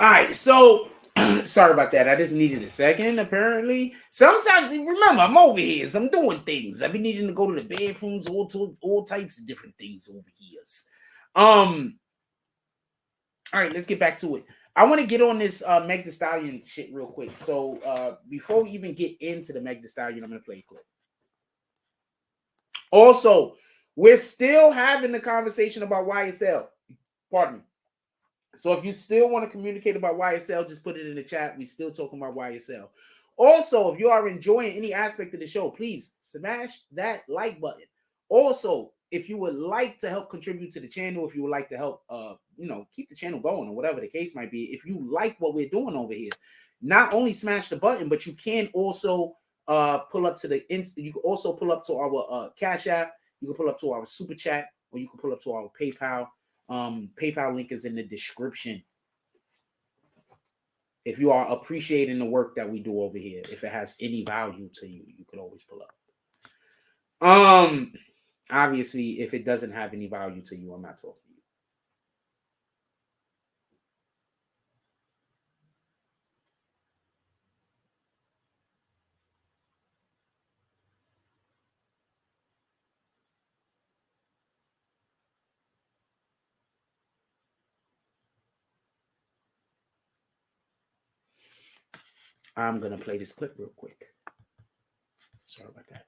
All right, so sorry about that. I just needed a second, apparently. Sometimes, remember, I'm over here. So I'm doing things. I've been needing to go to the bathrooms, all types of different things over here. All right, let's get back to it. I want to get on this Meg Thee Stallion shit real quick. So before we even get into the Meg Thee Stallion, I'm going to play a clip. Also, we're still having the conversation about YSL. Pardon me. So if you still want to communicate about YSL, just put it in the chat. We're still talking about YSL. Also, if you are enjoying any aspect of the show, please smash that like button. Also, if you would like to help contribute to the channel, if you would like to help, keep the channel going or whatever the case might be, if you like what we're doing over here, not only smash the button, but you can also pull up to the you can also pull up to our Cash App. You can pull up to our Super Chat, or you can pull up to our PayPal. PayPal link is in the description. If you are appreciating the work that we do over here, if it has any value to you, you could always pull up. Obviously, if it doesn't have any value to you, I'm not talking to you. I'm going to play this clip real quick. Sorry about that.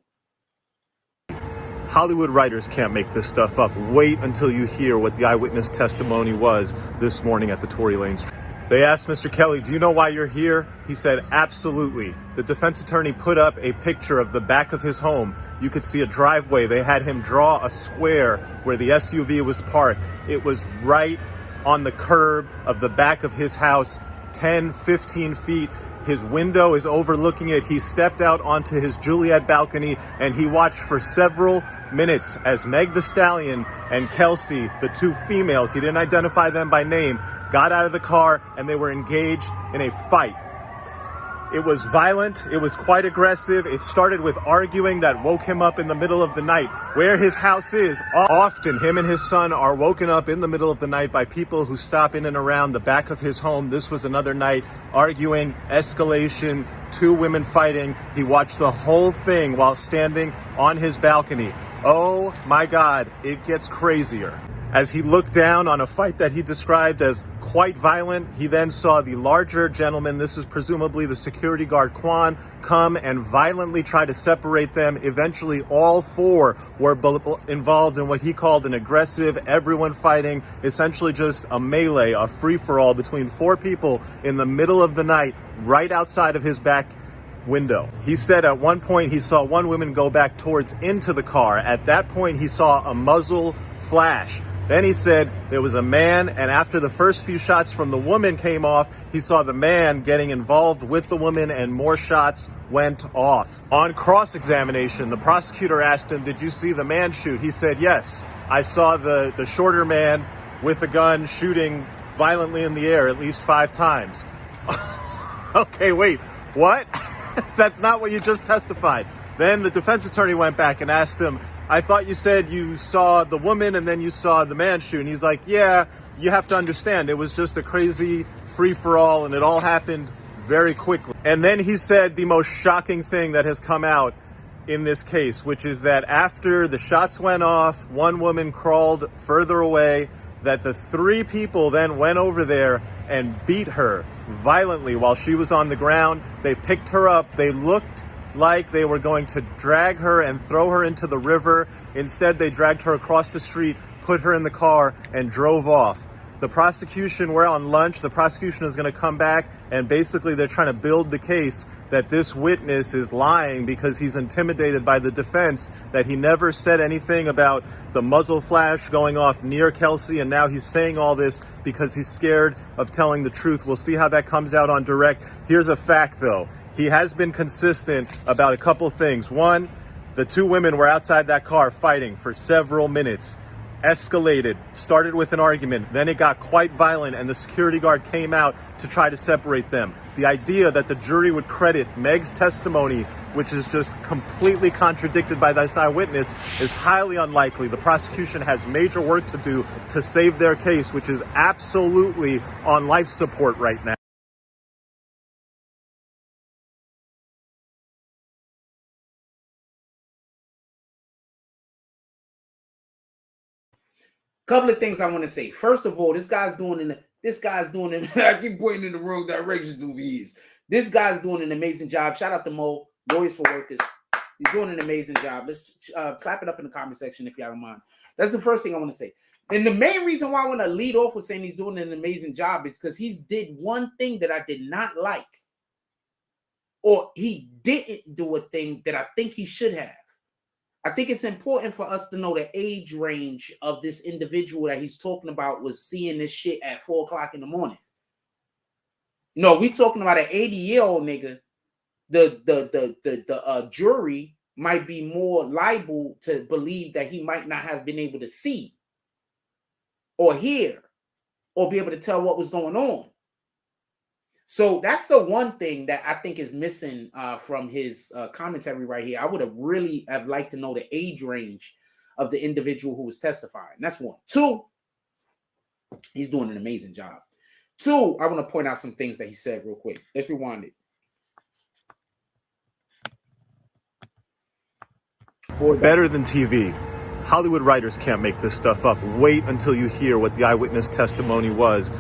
Hollywood writers can't make this stuff up. Wait until you hear what the eyewitness testimony was this morning at the Tory Lanez. They asked Mr. Kelly, do you know why you're here? He said, absolutely. The defense attorney put up a picture of the back of his home. You could see a driveway. They had him draw a square where the SUV was parked. It was right on the curb of the back of his house, 10, 15 feet. His window is overlooking it. He stepped out onto his Juliet balcony and he watched for several minutes as Meg Thee Stallion and Kelsey, the two females, he didn't identify them by name, got out of the car and they were engaged in a fight. It was violent. It was quite aggressive. It started with arguing that woke him up in the middle of the night. Where his house is, often him and his son are woken up in the middle of the night by people who stop in and around the back of his home. This was another night, arguing, escalation, two women fighting. He watched the whole thing while standing on his balcony. Oh my God, it gets crazier. As he looked down on a fight that he described as quite violent, he then saw the larger gentleman, this is presumably the security guard Quan, come and violently try to separate them. Eventually, all four were involved in what he called an aggressive, everyone fighting, essentially just a melee, a free-for-all between four people in the middle of the night, right outside of his back window. He said at one point he saw one woman go back towards into the car. At that point, he saw a muzzle flash. Then he said there was a man, and after the first few shots from the woman came off, he saw the man getting involved with the woman and more shots went off. On cross-examination, the prosecutor asked him, did you see the man shoot? He said, yes, I saw the shorter man with a gun shooting violently in the air at least 5 times. Okay, wait, what? That's not what you just testified. Then the defense attorney went back and asked him, I thought you said you saw the woman and then you saw the man shoot. And he's like, yeah, you have to understand, it was just a crazy free-for-all and it all happened very quickly. And then he said the most shocking thing that has come out in this case, which is that after the shots went off, one woman crawled further away, that the 3 people then went over there and beat her violently while she was on the ground. They picked her up. They looked like they were going to drag her and throw her into the river. Instead, they dragged her across the street, put her in the car, and drove off. The prosecution, we're on lunch, the prosecution is going to come back, and basically they're trying to build the case that this witness is lying because he's intimidated by the defense, that he never said anything about the muzzle flash going off near Kelsey, and now he's saying all this because he's scared of telling the truth. We'll see how that comes out on direct. Here's a fact, though. He has been consistent about a couple things. One, the 2 women were outside that car fighting for several minutes. Escalated, started with an argument, then it got quite violent and the security guard came out to try to separate them. The idea that the jury would credit Meg's testimony, which is just completely contradicted by this eyewitness, is highly unlikely. The prosecution has major work to do to save their case, which is absolutely on life support right now. Couple of things I want to say. First of all, this guy's doing I keep pointing in the wrong direction to these. This guy's doing an amazing job. Shout out to Mo, Lawyers for Workers. He's doing an amazing job. Let's clap it up in the comment section if y'all don't mind. That's the first thing I want to say. And the main reason why I want to lead off with saying he's doing an amazing job is because he's did one thing that I did not like. Or he didn't do a thing that I think he should have. I think it's important for us to know the age range of this individual that he's talking about was seeing this shit at 4 o'clock in the morning. No, we talking about an 80-year-old nigga. The jury might be more liable to believe that he might not have been able to see or hear or be able to tell what was going on. So that's the one thing that I think is missing from his commentary right here. I would have really liked to know the age range of the individual who was testifying. That's one. 2, he's doing an amazing job. 2, I want to point out some things that he said real quick. Let's rewind it. Better than TV. Hollywood writers can't make this stuff up. Wait until you hear what the eyewitness testimony was.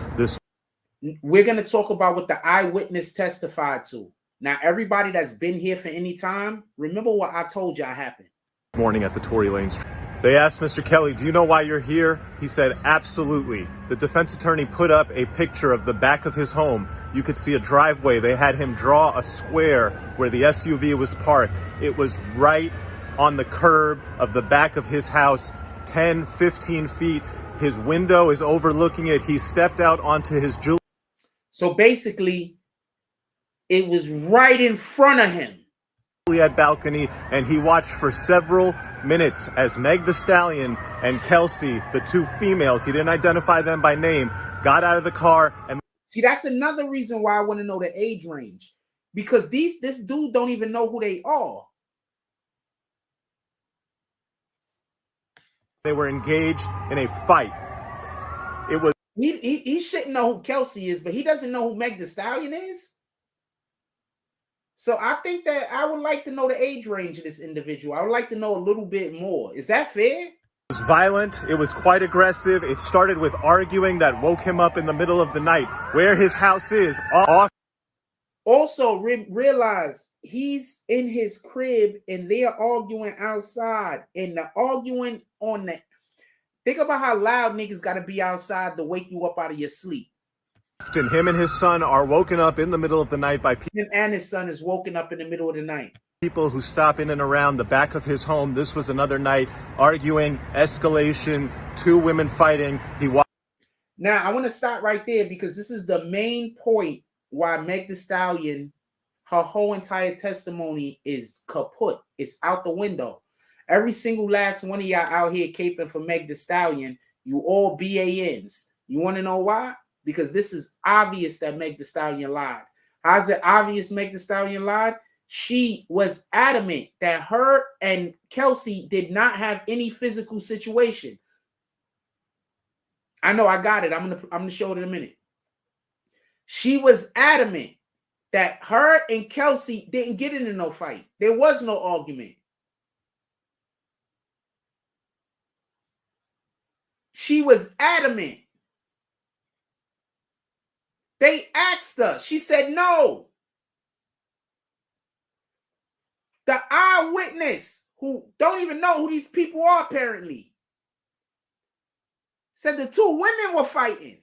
We're going to talk about what the eyewitness testified to. Now, everybody that's been here for any time, remember what I told y'all happened. Morning at the Tory Lanez. They asked Mr. Kelly, do you know why you're here? He said, absolutely. The defense attorney put up a picture of the back of his home. You could see a driveway. They had him draw a square where the SUV was parked. It was right on the curb of the back of his house, 10, 15 feet. His window is overlooking it. He stepped out onto his jewelry. So basically, it was right in front of him. At balcony, and he watched for several minutes as Meg the Stallion and Kelsey, the two females, he didn't identify them by name, got out of the car. And see, that's another reason why I want to know the age range, because this dude don't even know who they are. they were engaged in a fight. It was he shouldn't know who Kelsey is, but he doesn't know who Meg the Stallion is. So I think that I would like to know the age range of this individual. I would like to know a little bit more. Is that fair? It was violent. It was quite aggressive. It started with arguing that woke him up in the middle of the night where his house is. Also, realize he's in his crib and they're arguing outside, and the arguing on the... Think about how loud niggas got to be outside to wake you up out of your sleep. And him and his son are woken up in the middle of the night by people. Him and his son is woken up in the middle of the night. People who stop in and around the back of his home. This was another night, arguing, escalation, two women fighting. Now, I want to stop right there because this is the main point why Meg the Stallion, her whole entire testimony is kaput. It's out the window. Every single last one of y'all out here caping for Meg the Stallion, you all BANs. You want to know why? Because this is obvious that Meg the Stallion lied. How's it obvious Meg the Stallion lied? She was adamant that her and Kelsey did not have any physical situation. I know, I got it. I'm gonna show it in a minute. She was adamant that her and Kelsey didn't get into no fight. There was no argument. She was adamant. They asked her. She said no. The eyewitness, who don't even know who these people are apparently, said the two women were fighting.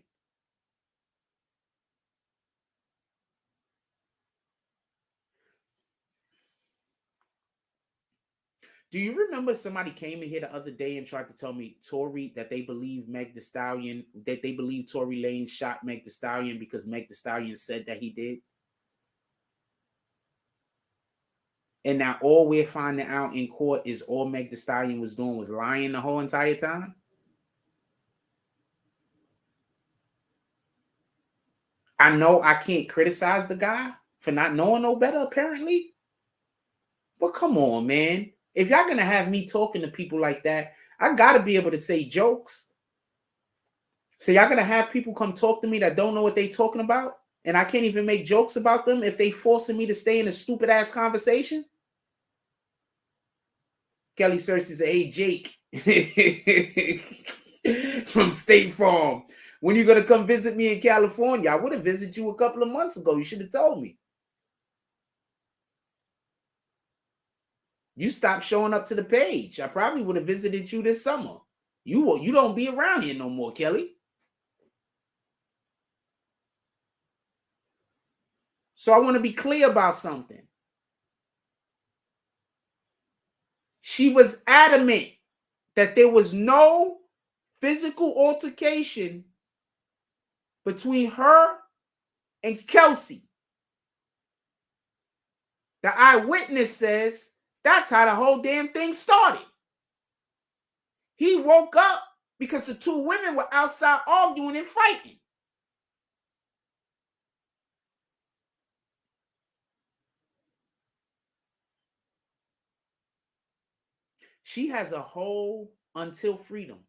Do you remember somebody came in here the other day and tried to tell me, Tory, that they believe Meg the Stallion, that they believe Tory Lanez shot Meg the Stallion because Meg the Stallion said that he did? And now all we're finding out in court is all Meg the Stallion was doing was lying the whole entire time? I know I can't criticize the guy for not knowing no better, apparently. But come on, man. If y'all gonna have me talking to people like that, I gotta be able to say jokes. So y'all gonna have people come talk to me that don't know what they talking about, and I can't even make jokes about them if they forcing me to stay in a stupid ass conversation? Kelly Cersei said, "Hey Jake," from State Farm, "when you gonna come visit me in California? I would have visited you a couple of months ago. You should have told me. You stopped showing up to the page. I probably would have visited you this summer. You don't be around here no more, Kelly." So I want to be clear about something. She was adamant that there was no physical altercation between her and Kelsey. The eyewitness says that's how the whole damn thing started. He woke up because the two women were outside arguing and fighting. She has a whole, Until Freedom,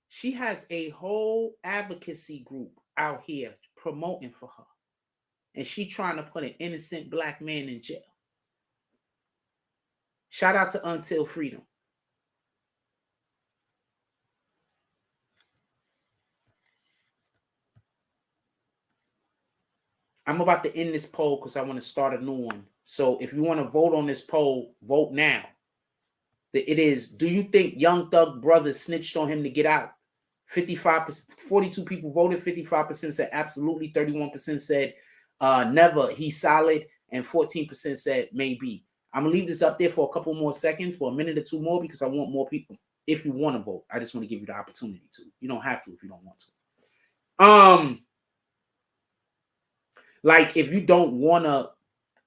she has a whole advocacy group out here promoting for her. And she trying to put an innocent black man in jail. Shout out to Until Freedom. I'm about to end this poll because I want to start a new one. So if you want to vote on this poll, vote now. It is, do you think Young Thug brother snitched on him to get out? 55%, 42 people voted, 55% said absolutely, 31% said never, he's solid, and 14% said maybe. I'm gonna leave this up there for a couple more seconds, for a minute or two more, because I want more people. If you want to vote, I just want to give you the opportunity to. You don't have to if you don't want to. Like if you don't want to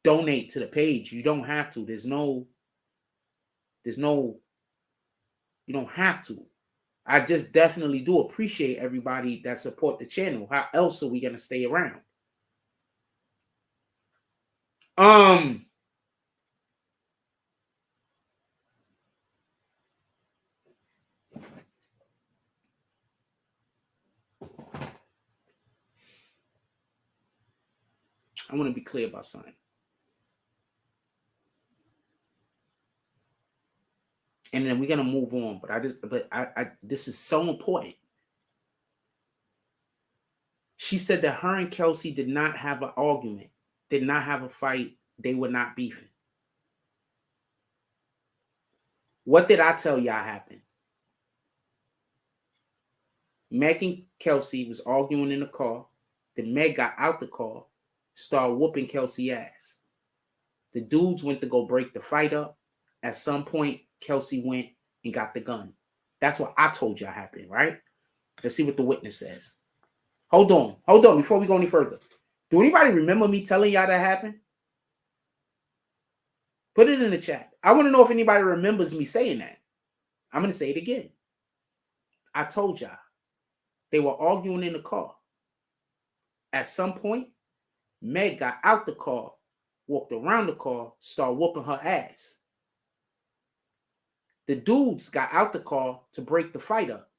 donate to the page, you don't have to. There's no, you don't have to. I just definitely do appreciate everybody that support the channel. How else are we gonna stay around? I want to be clear about something. And then we're gonna move on. But I this is so important. She said that her and Kelsey did not have an argument, did not have a fight, they were not beefing. What did I tell y'all happened? Meg and Kelsey was arguing in the car. Then Meg got out the car, started whooping Kelsey ass. The dudes went to go break the fight up. At some point, Kelsey went and got the gun. That's what I told y'all happened, right? Let's see what the witness says. Hold on, before we go any further. Do anybody remember me telling y'all that happened? Put it in the chat. I want to know if anybody remembers me saying that. I'm going to say it again. I told y'all. They were arguing in the car. At some point, Meg got out the car, walked around the car, started whooping her ass. The dudes got out the car to break the fight up.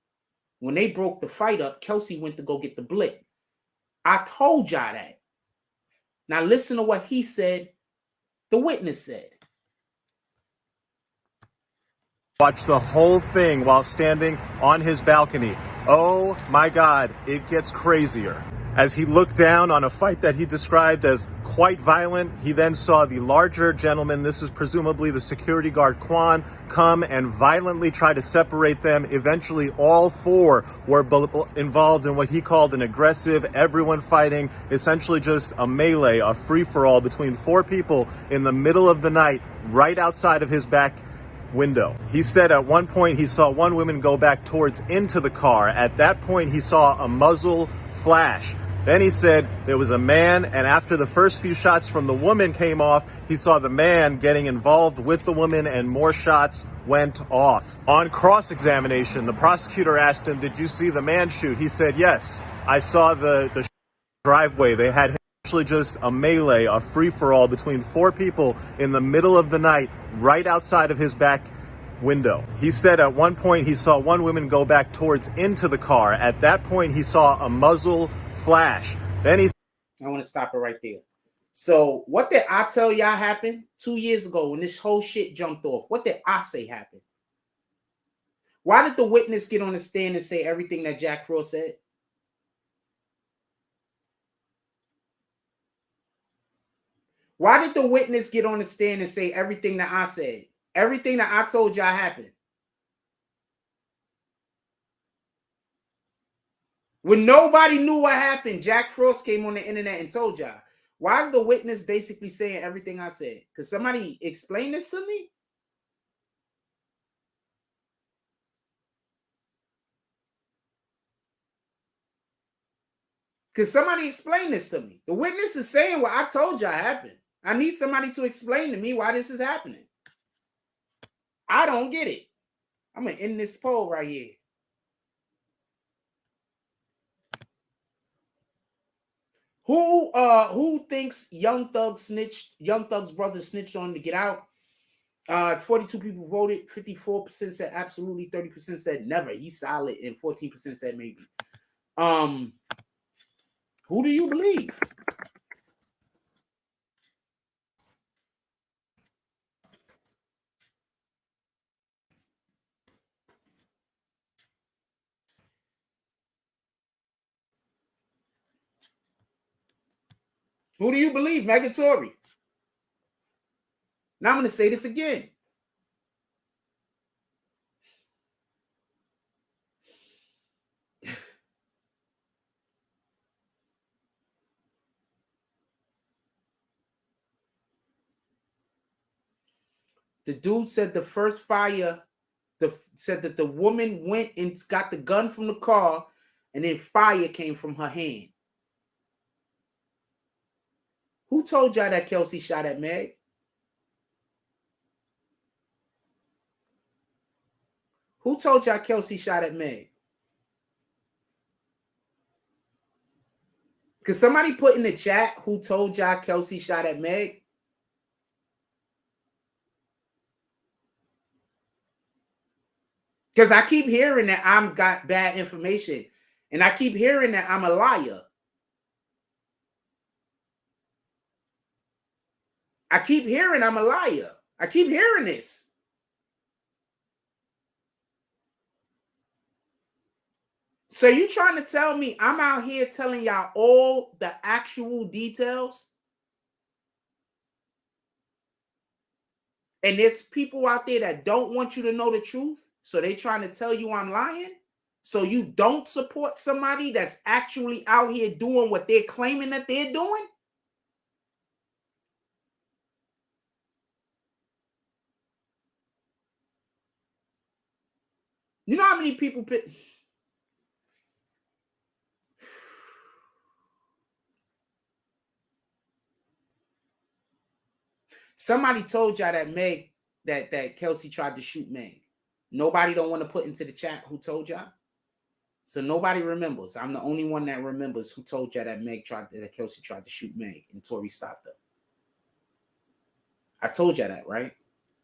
When they broke the fight up, Kelsey went to go get the blick. I told y'all that. Now listen to what he said, the witness said. Watch the whole thing while standing on his balcony. Oh my God, it gets crazier. As he looked down on a fight that he described as quite violent, he then saw the larger gentleman, this is presumably the security guard Quan, come and violently try to separate them. Eventually, all four were involved in what he called an aggressive, everyone fighting, essentially just a melee, a free-for-all between four people in the middle of the night, right outside of his back window. He said at one point he saw one woman go back towards into the car. At that point, he saw a muzzle flash. Then he said there was a man, and after the first few shots from the woman came off, he saw the man getting involved with the woman and more shots went off. On cross-examination, the prosecutor asked him, did you see the man shoot? He said, yes, I saw the driveway. They had actually just a melee, a free-for-all between four people in the middle of the night, right outside of his back window. He said at one point he saw one woman go back towards into the car. At that point, he saw a muzzle flash. Then he... I want to stop it right there. So what did I tell y'all happened 2 years ago when this whole shit jumped off? What did I say happened? Why did the witness get on the stand and say everything that Jack Frost said? Why did the witness get on the stand and say everything that I said? Everything that I told y'all happened. When nobody knew what happened, Jack Frost came on the internet and told y'all. Why is the witness basically saying everything I said? Could somebody explain this to me? Could somebody explain this to me? The witness is saying what I told y'all happened. I need somebody to explain to me why this is happening. I don't get it. I'm going to end this poll right here. Who thinks Young Thug's brother snitched on him to get out? 42 people voted, 54% said absolutely, 30% said never, he's solid, and 14% said maybe. Who do you believe? Who do you believe, Megatory? Now I'm going to say this again. The dude said the first fire, said that the woman went and got the gun from the car, and then fire came from her hand. Who told y'all that Kelsey shot at Meg? Who told y'all Kelsey shot at Meg? Could somebody put in the chat who told y'all Kelsey shot at Meg? Because I keep hearing that I'm got bad information. And I keep hearing that I'm a liar. I keep hearing I'm a liar. I keep hearing this. So you trying to tell me I'm out here telling y'all all the actual details? And there's people out there that don't want you to know the truth. So they trying to tell you I'm lying. So you don't support somebody that's actually out here doing what they're claiming that they're doing? You know how many people somebody told y'all that Meg, that Kelsey tried to shoot Meg. Nobody don't want to put into the chat who told y'all. So nobody remembers. I'm the only one that remembers who told y'all that that Kelsey tried to shoot Meg and Tory stopped her. I told y'all that, right?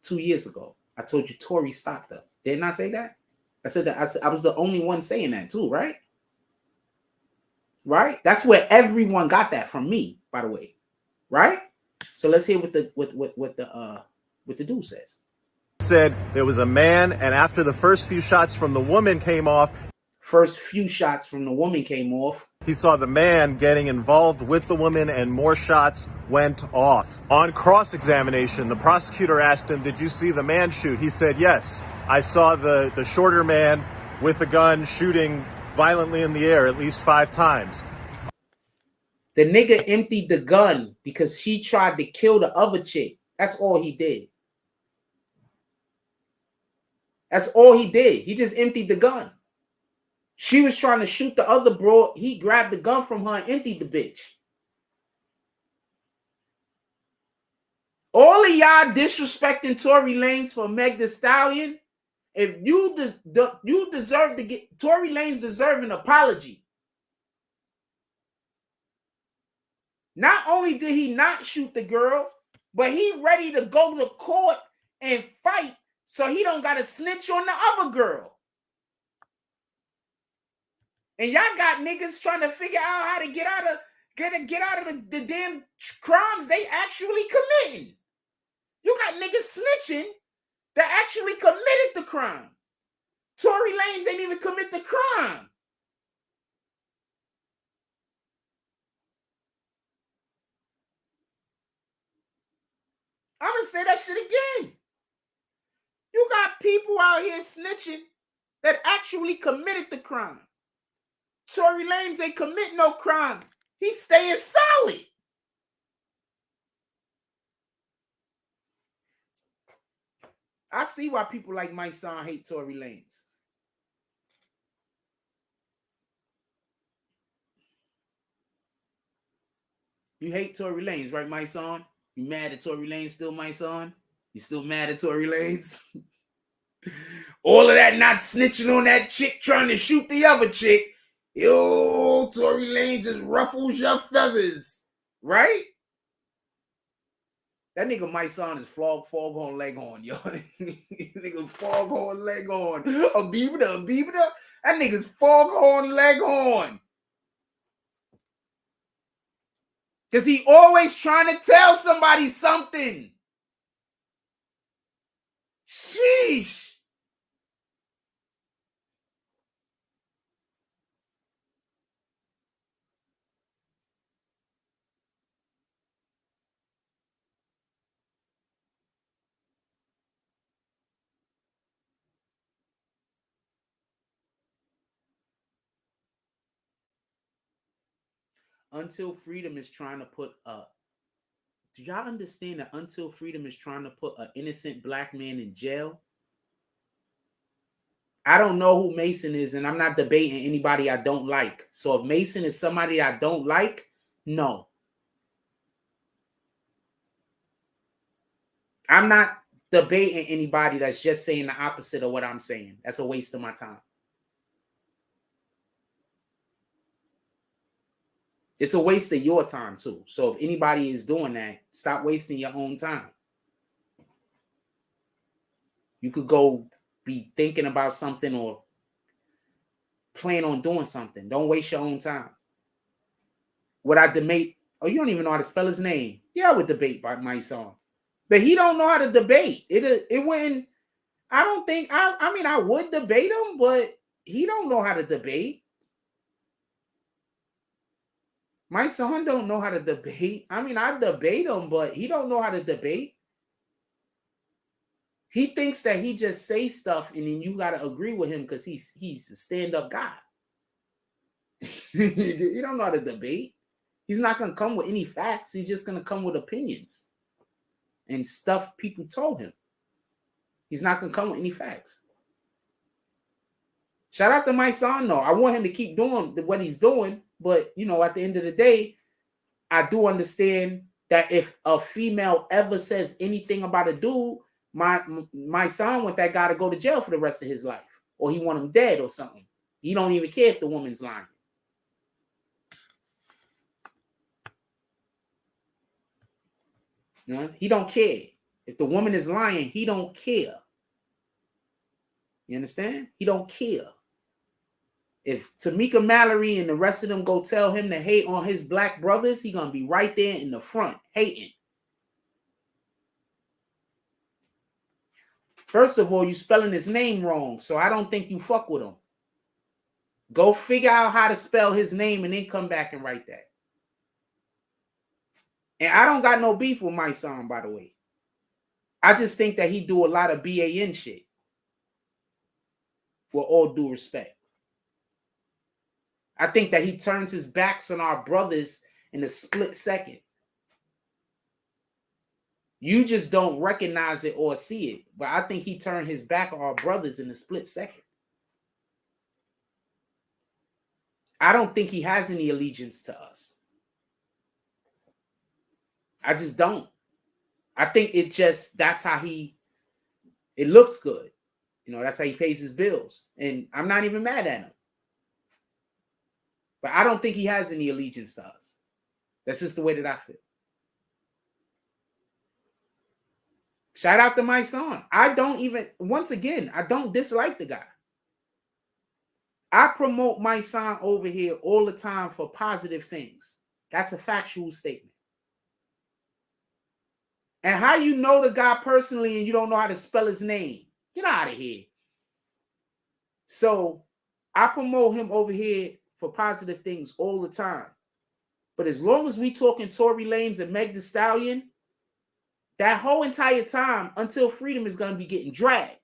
2 years ago. I told you Tory stopped her. Didn't I say that? I said that I was the only one saying that too, right? Right? That's where everyone got that from me, by the way. Right? So let's hear what the dude says. Said there was a man, and after the first few shots from the woman came off, he saw the man getting involved with the woman and more shots went off. On cross-examination, the prosecutor asked him, did you see the man shoot? He said, yes, I saw the shorter man with a gun shooting violently in the air at least 5 times. The nigga emptied the gun because he tried to kill the other chick. That's all he did. That's all he did. He just emptied the gun. She was trying to shoot the other bro. He grabbed the gun from her and emptied the bitch. All of y'all disrespecting Tory Lanez for Meg Thee Stallion. If you deserve to get Tory Lanez deserve an apology. Not only did he not shoot the girl, but he ready to go to court and fight so he don't got to snitch on the other girl. And y'all got niggas trying to figure out how to get out of the damn crimes they actually committing. You got niggas snitching that actually committed the crime. Tory Lanez ain't even commit the crime. I'm gonna say that shit again. You got people out here snitching that actually committed the crime. Tory Lanez ain't commit no crime. He's staying solid. I see why people like my son hate Tory Lanez. You hate Tory Lanez, right, my son? You mad at Tory Lanez still, my son? You still mad at Tory Lanez? All of that not snitching on that chick trying to shoot the other chick. Yo, Tory Lanez just ruffles your feathers, right? That nigga my son is foghorn leg on, yo. Nigga foghorn leg on. A beaver. That nigga's foghorn leg on. Because he always trying to tell somebody something. Sheesh. Until Freedom is trying to put a Do y'all understand that Until Freedom is trying to put an innocent black man in jail? I don't know who Mason is, and I'm not debating anybody I don't like. So if Mason is somebody I don't like, no. I'm not debating anybody that's just saying the opposite of what I'm saying. That's a waste of my time. It's a waste of your time too. So if anybody is doing that, stop wasting your own time. You could go be thinking about something or plan on doing something. Don't waste your own time. Would I debate? Oh, you don't even know how to spell his name. Yeah, I would debate by my song. But he don't know how to debate. It wouldn't. I don't think. I mean, I would debate him, but he don't know how to debate. My son don't know how to debate. I mean, I debate him, but he don't know how to debate. He thinks that he just say stuff and then you gotta agree with him because he's a stand-up guy. He don't know how to debate. He's not gonna come with any facts. He's just gonna come with opinions and stuff people told him. He's not gonna come with any facts. Shout out to my son, though. I want him to keep doing what he's doing, but you know, at the end of the day, I do understand that if a female ever says anything about a dude, my son want that guy to go to jail for the rest of his life, or he want him dead or something. He don't even care if the woman's lying. You know, he don't care. If the woman is lying, he don't care. You understand? He don't care. If Tamika Mallory and the rest of them go tell him to hate on his black brothers, he gonna be right there in the front hating. First of all, you spelling his name wrong, so I don't think you fuck with him. Go figure out how to spell his name and then come back and write that. And I don't got no beef with my son, by the way. I just think that he do a lot of BAN shit. With all due respect. I think that he turns his backs on our brothers in a split second. You just don't recognize it or see it. But I think he turned his back on our brothers in a split second. I don't think he has any allegiance to us. I just don't. I think that's how it looks good. You know, that's how he pays his bills. And I'm not even mad at him. But I don't think he has any allegiance to us. That's just the way that I feel. Shout out to my son. Once again, I don't dislike the guy. I promote my son over here all the time for positive things. That's a factual statement. And how you know the guy personally and you don't know how to spell his name? Get out of here. So I promote him over here for positive things all the time. But as long as we talking Tory Lanez and Meg Thee Stallion, that whole entire time, Until Freedom is going to be getting dragged.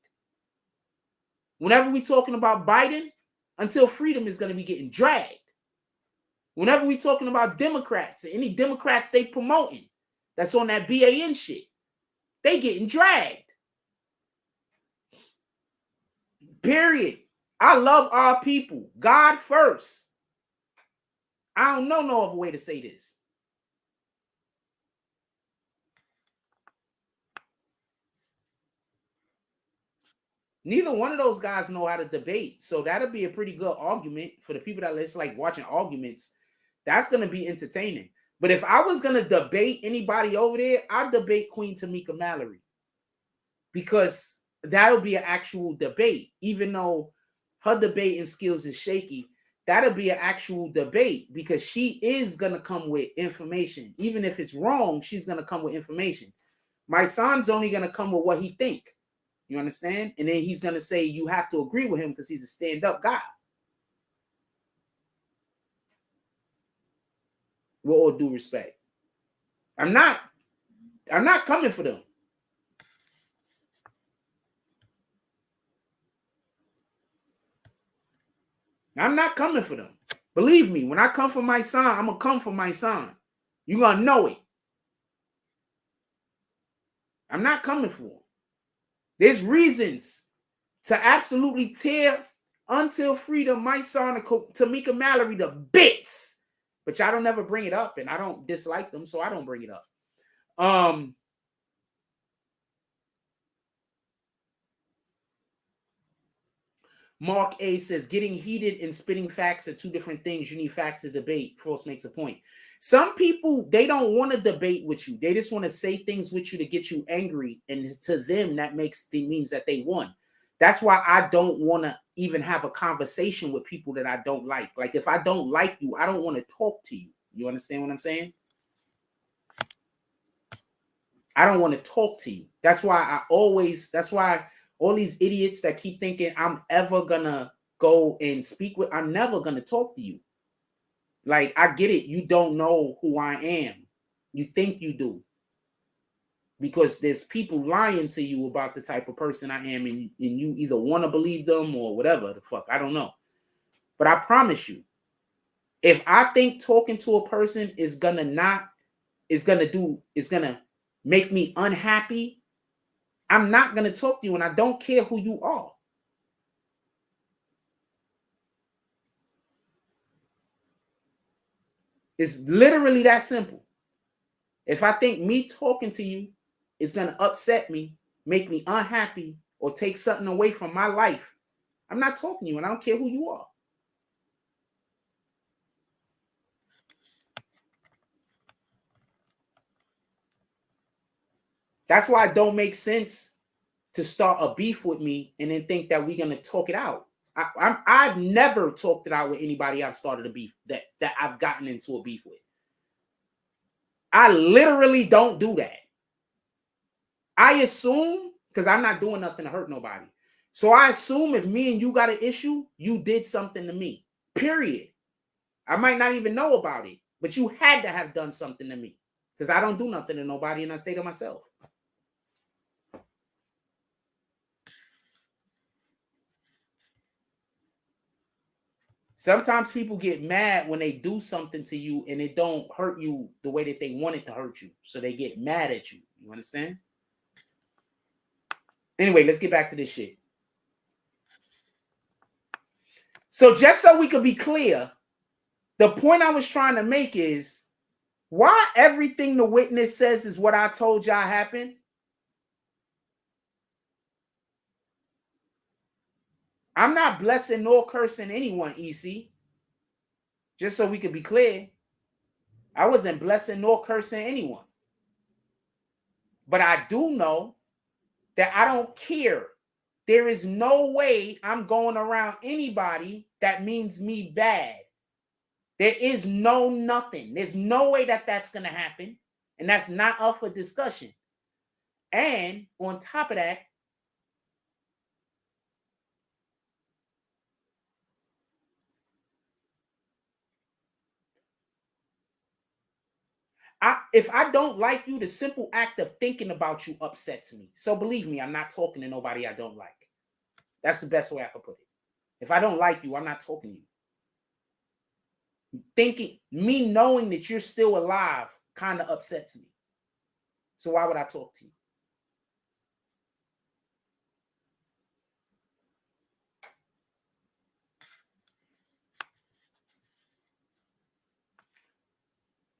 Whenever we talking about Biden, Until Freedom is going to be getting dragged. Whenever we talking about Democrats, any Democrats they promoting, that's on that BAN shit, they getting dragged. Period. I love our people. God first. I don't know no other way to say this. Neither one of those guys know how to debate. So that'll be a pretty good argument for the people that just like watching arguments. That's going to be entertaining. But if I was going to debate anybody over there, I'd debate Queen Tamika Mallory. Because that'll be an actual debate. Even though her debating skills is shaky, that'll be an actual debate because she is going to come with information. Even if it's wrong, she's going to come with information. My son's only going to come with what he think. You understand? And then he's going to say you have to agree with him because he's a stand-up guy. With all due respect. I'm not coming for them. I'm not coming for them. Believe me, when I come for my son, I'm going to come for my son. You're going to know it. I'm not coming for him. There's reasons to absolutely tear Until Freedom, my son, Tamika Mallory, the Beatz. But y'all don't ever bring it up, and I don't dislike them, so I don't bring it up. Mark A says, getting heated and spitting facts are two different things. You need facts to debate. Frost makes a point. Some people, they don't want to debate with you. They just want to say things with you to get you angry. And to them, that means that they won. That's why I don't want to even have a conversation with people that I don't like. Like, if I don't like you, I don't want to talk to you. You understand what I'm saying? I don't want to talk to you. That's why all these idiots that keep thinking I'm ever gonna go and speak with, I'm never gonna talk to you. Like, I get it. You don't know who I am. You think you do. Because there's people lying to you about the type of person I am, and you either want to believe them or whatever the fuck. I don't know. But I promise you, if I think talking to a person is gonna make me unhappy, I'm not going to talk to you, and I don't care who you are. It's literally that simple. If I think me talking to you is going to upset me, make me unhappy, or take something away from my life, I'm not talking to you, and I don't care who you are. That's why it don't make sense to start a beef with me and then think that we're going to talk it out. I've never talked it out with anybody I've started a beef that I've gotten into a beef with. I literally don't do that. I assume, because I'm not doing nothing to hurt nobody. So I assume if me and you got an issue, you did something to me. Period. I might not even know about it, but you had to have done something to me, because I don't do nothing to nobody and I stay to myself. Sometimes people get mad when they do something to you and it don't hurt you the way that they want it to hurt you. So they get mad at you. You understand? Anyway, let's get back to this shit. So just so we could be clear, the point I was trying to make is, why everything the witness says is what I told y'all happened? I'm not blessing nor cursing anyone, EC. Just so we could be clear, I wasn't blessing nor cursing anyone. But I do know that I don't care. There is no way I'm going around anybody that means me bad. There is nothing. There's no way that that's going to happen. And that's not up for discussion. And on top of that, if I don't like you, the simple act of thinking about you upsets me. So believe me, I'm not talking to nobody I don't like. That's the best way I could put it. If I don't like you, I'm not talking to you. Me knowing that you're still alive kind of upsets me. So why would I talk to you?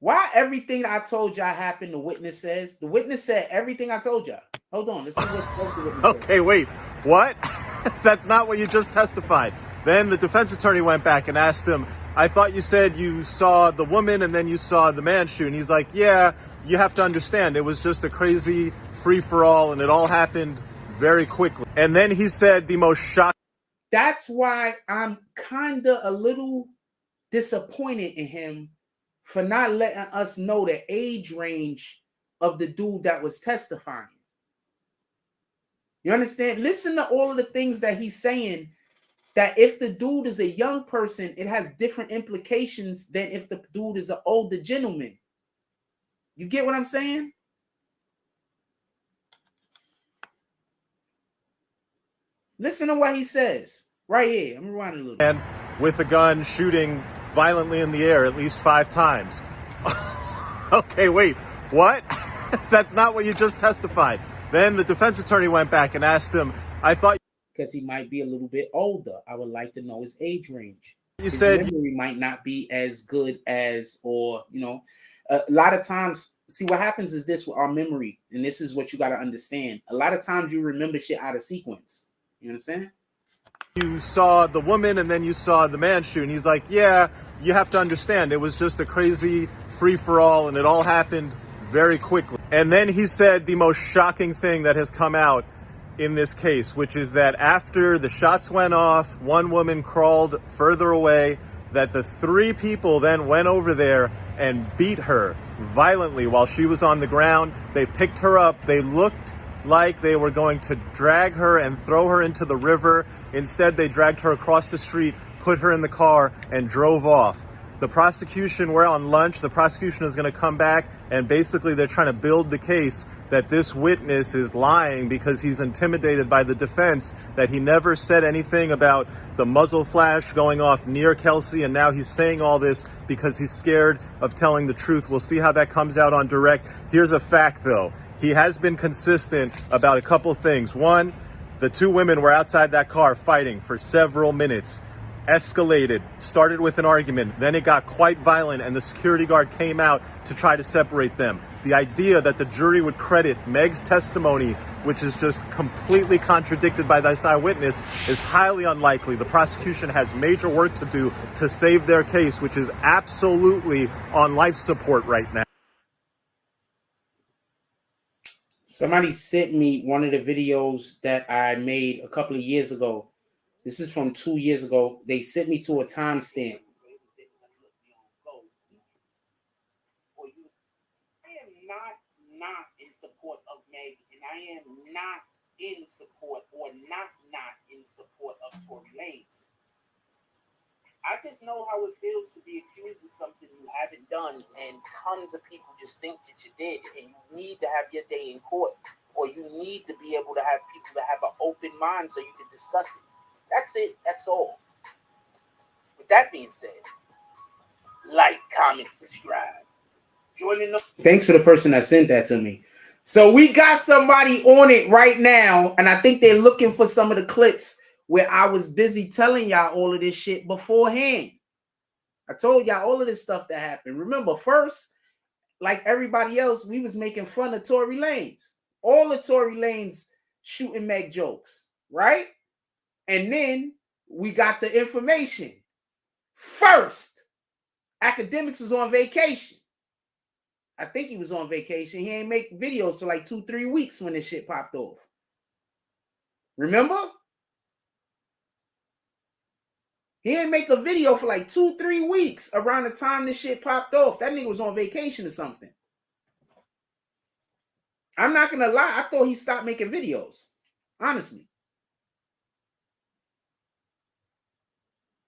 Why everything I told y'all happened, the witness says? The witness said everything I told y'all. Hold on, let's see what the witness said. Okay, wait, what? That's not what you just testified. Then the defense attorney went back and asked him, I thought you said you saw the woman and then you saw the man shoot. And he's like, yeah, you have to understand, it was just a crazy free-for-all and it all happened very quickly. And then he said the most shocking. That's why I'm kind of a little disappointed in him for not letting us know the age range of the dude that was testifying. You understand? Listen to all of the things that he's saying, that if the dude is a young person, it has different implications than if the dude is an older gentleman. You get what I'm saying? Listen to what he says right here. I'm rewinding a little bit. And with a gun shooting violently in the air at least 5 times. Okay, wait, what? That's not what you just testified. Then the defense attorney went back and asked him, I thought because he might be a little bit older. I would like to know his age range. his memory might not be as good as, or, you know, a lot of times, see what happens is this with our memory, and this is what you got to understand. A lot of times you remember shit out of sequence. You understand? You saw the woman and then you saw the man shoot. And he's like, yeah, you have to understand, it was just a crazy free-for-all and it all happened very quickly. And then he said the most shocking thing that has come out in this case, which is that after the shots went off, one woman crawled further away, that the three people then went over there and beat her violently while she was on the ground. They picked her up. They looked like they were going to drag her and throw her into the river. Instead, they dragged her across the street, put her in the car, and drove off. The prosecution, we're on lunch, the prosecution is going to come back, and basically they're trying to build the case that this witness is lying because he's intimidated by the defense, that he never said anything about the muzzle flash going off near Kelsey, and now he's saying all this because he's scared of telling the truth. We'll see how that comes out on direct. Here's a fact, though. He has been consistent about a couple things. One, the two women were outside that car fighting for several minutes. Escalated, started with an argument, then it got quite violent and the security guard came out to try to separate them. The idea that the jury would credit Meg's testimony, which is just completely contradicted by this eyewitness, is highly unlikely. The prosecution has major work to do to save their case, which is absolutely on life support right now. Somebody sent me one of the videos that I made a couple of years ago. This is from 2 years ago. They sent me to a timestamp. I am not in support of Meg, and I am not in support or not in support of Tory Lanez. I just know how it feels to be accused of something you haven't done, and tons of people just think that you did, and you need to have your day in court, or you need to be able to have people that have an open mind so you can discuss it. That's it. That's all. With that being said, like, comment, subscribe. Joining us. Thanks for the person that sent that to me. So we got somebody on it right now, and I think they're looking for some of the clips where I was busy telling y'all all of this shit beforehand. I told y'all all of this stuff that happened. Remember, first, like everybody else, we was making fun of Tory Lanez. All the Tory Lanez shooting Meg jokes, right? And then we got the information. First, Academics was on vacation. I think he was on vacation. He ain't make videos for like 2-3 weeks when this shit popped off. Remember? He ain't make a video for like 2-3 weeks around the time this shit popped off. That nigga was on vacation or something. I'm not gonna lie. I thought he stopped making videos. Honestly.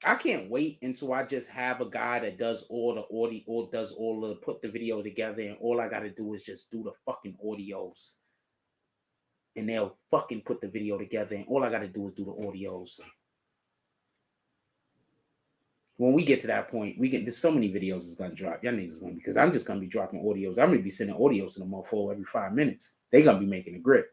I can't wait until I just have a guy that does all the audio, or does all the put the video together, and all I gotta do is just do the fucking audios. And they'll fucking put the video together, and all I gotta do is do the audios. When we get to that point, there's so many videos is gonna drop. Y'all niggas is gonna, because I'm just gonna be dropping audios. I'm gonna be sending audios to the mofo every 5 minutes. They gonna be making a grip.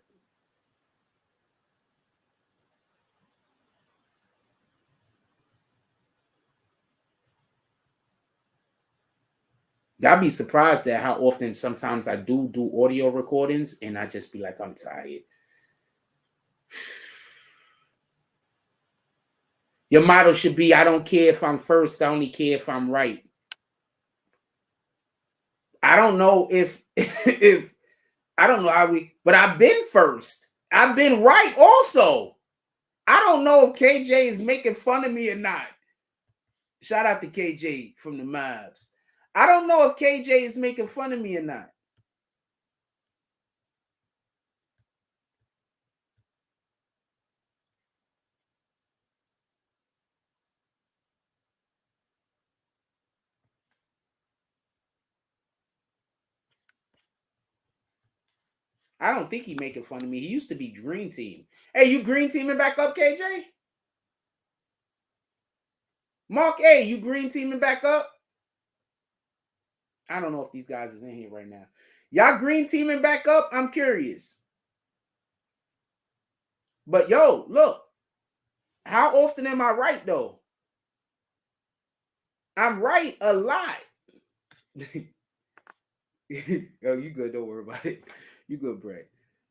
Y'all be surprised at how often sometimes I do audio recordings and I just be like, I'm tired. Your motto should be, I don't care if I'm first, I only care if I'm right. I don't know if I don't know how but I've been first. I've been right also. I don't know if KJ is making fun of me or not. Shout out to KJ from the Mavs. I don't know if KJ is making fun of me or not. I don't think he's making fun of me. He used to be green team. Hey, you green teaming back up, KJ? Mark A, you green teaming back up? I don't know if these guys is in here right now. Y'all green teaming back up? I'm curious. But yo, look, how often am I right though? I'm right a lot. Oh, you good? Don't worry about it. You good, Brad.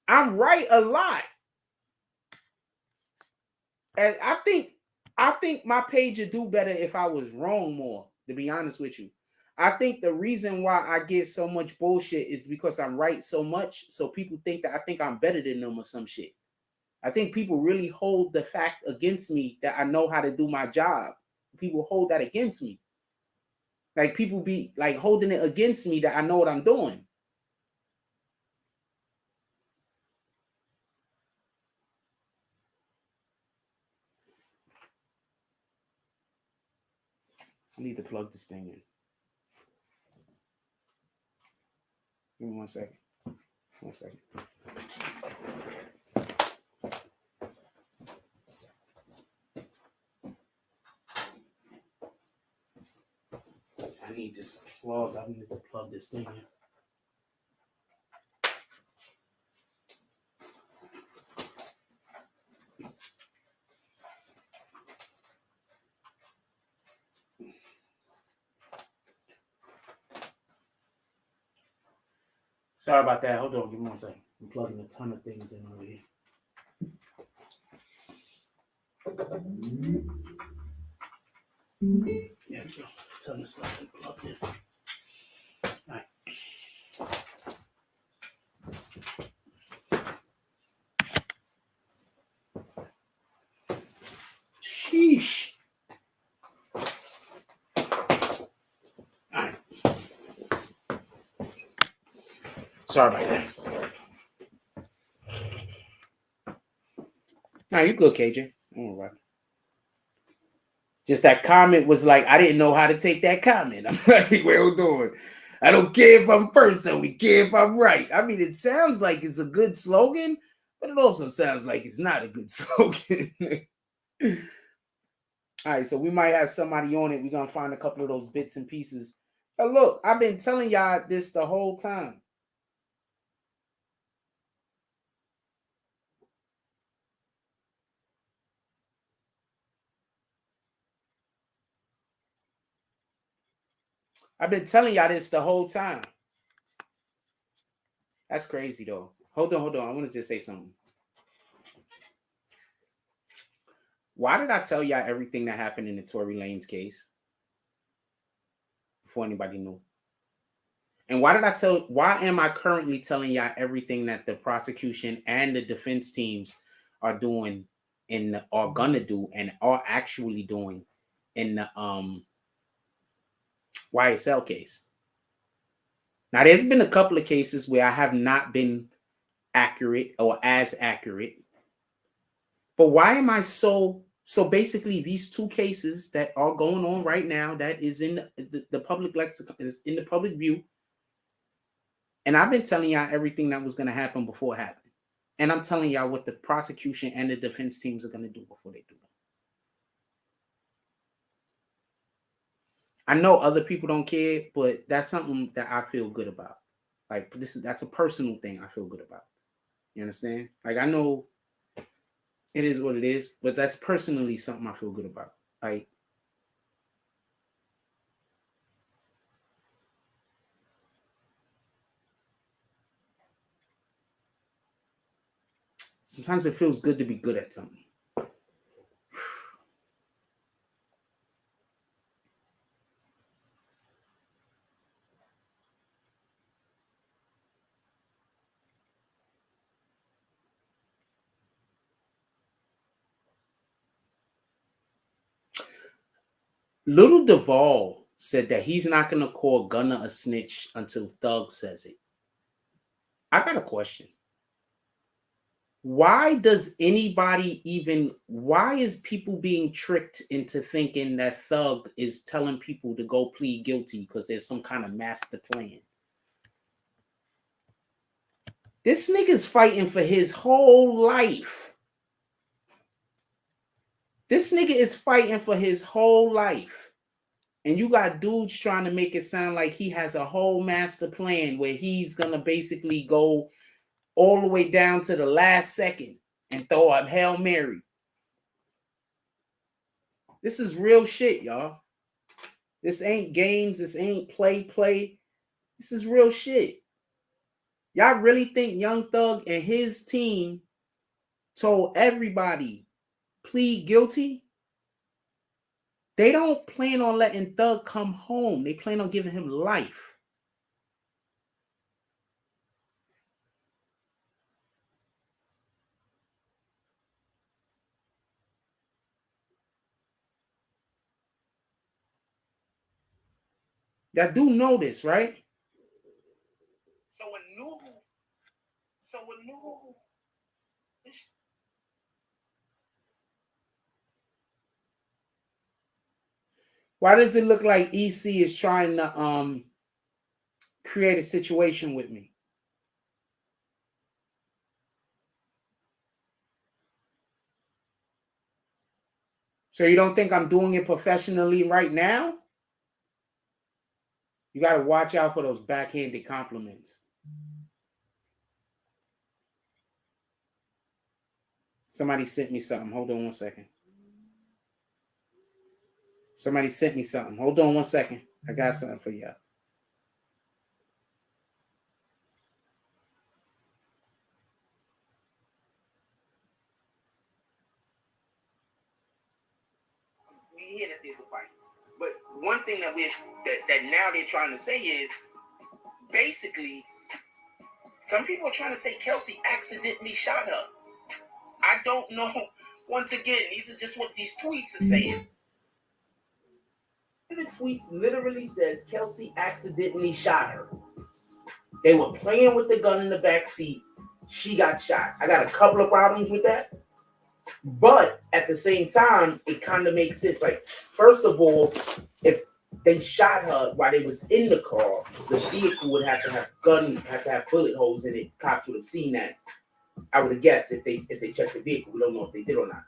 I'm right a lot, and I think my page would do better if I was wrong more. To be honest with you, I think the reason why I get so much bullshit is because I'm right so much, so people think that I think I'm better than them or some shit. I think people really hold the fact against me that I know how to do my job. People hold that against me. Like people be like holding it against me that I know what I'm doing. I need to plug this thing in. Give me 1 second. 1 second. I need this plug. I need to plug this thing in. Sorry about that. Hold on. Give me 1 second. I'm plugging a ton of things in over here. There we go. A ton of stuff plugged in. All right. Sheesh. All right. Sorry about that. Nah, you good, KJ. All right. Just that comment was like, I didn't know how to take that comment. I'm like, what are we doing? I don't care if I'm first, I only care if I'm right. I mean, it sounds like it's a good slogan, but it also sounds like it's not a good slogan. All right, so we might have somebody on it. We're going to find a couple of those bits and pieces. But look, I've been telling y'all this the whole time. I've been telling y'all this the whole time. That's crazy, though. Hold on. I want to just say something. Why did I tell y'all everything that happened in the Tory Lanez case before anybody knew? And why am I currently telling y'all everything that the prosecution and the defense teams are doing are gonna do and are actually doing in the YSL case? Now, there's been a couple of cases where I have not been accurate or as accurate. But why am I so basically these two cases that are going on right now that is in the public lexicon, is in the public view. And I've been telling y'all everything that was going to happen before it happened. And I'm telling y'all what the prosecution and the defense teams are going to do before they do that. I know other people don't care, but that's something that I feel good about. Like that's a personal thing I feel good about. You understand? Like I know it is what it is, but that's personally something I feel good about. Like sometimes it feels good to be good at something. Little Duval said that he's not going to call Gunna a snitch until Thug says it. I got a question. Why is people being tricked into thinking that Thug is telling people to go plead guilty because there's some kind of master plan? This nigga's fighting for his whole life. This nigga is fighting for his whole life. And you got dudes trying to make it sound like he has a whole master plan where he's going to basically go all the way down to the last second and throw a Hail Mary. This is real shit, y'all. This ain't games. This ain't play. This is real shit. Y'all really think Young Thug and his team told everybody plead guilty? They don't plan on letting Thug come home. They plan on giving him life. Y'all do know this, right? So a new. Why does it look like EC is trying to create a situation with me? So you don't think I'm doing it professionally right now? You got to watch out for those backhanded compliments. Somebody sent me something. Hold on one second. Somebody sent me something. Hold on one second. I got something for y'all. We hear that there's a fight. But one thing that that now they're trying to say is basically some people are trying to say Kelsey accidentally shot her. I don't know. Once again, these are just what these tweets are saying. The tweets literally says Kelsey accidentally shot her. They were playing with the gun in the back seat. She got shot. I got a couple of problems with that. But at the same time, it kind of makes sense. Like, first of all, if they shot her while they was in the car, the vehicle would have to have bullet holes in it. Cops would have seen that. I would have guessed if they checked the vehicle. We don't know if they did or not.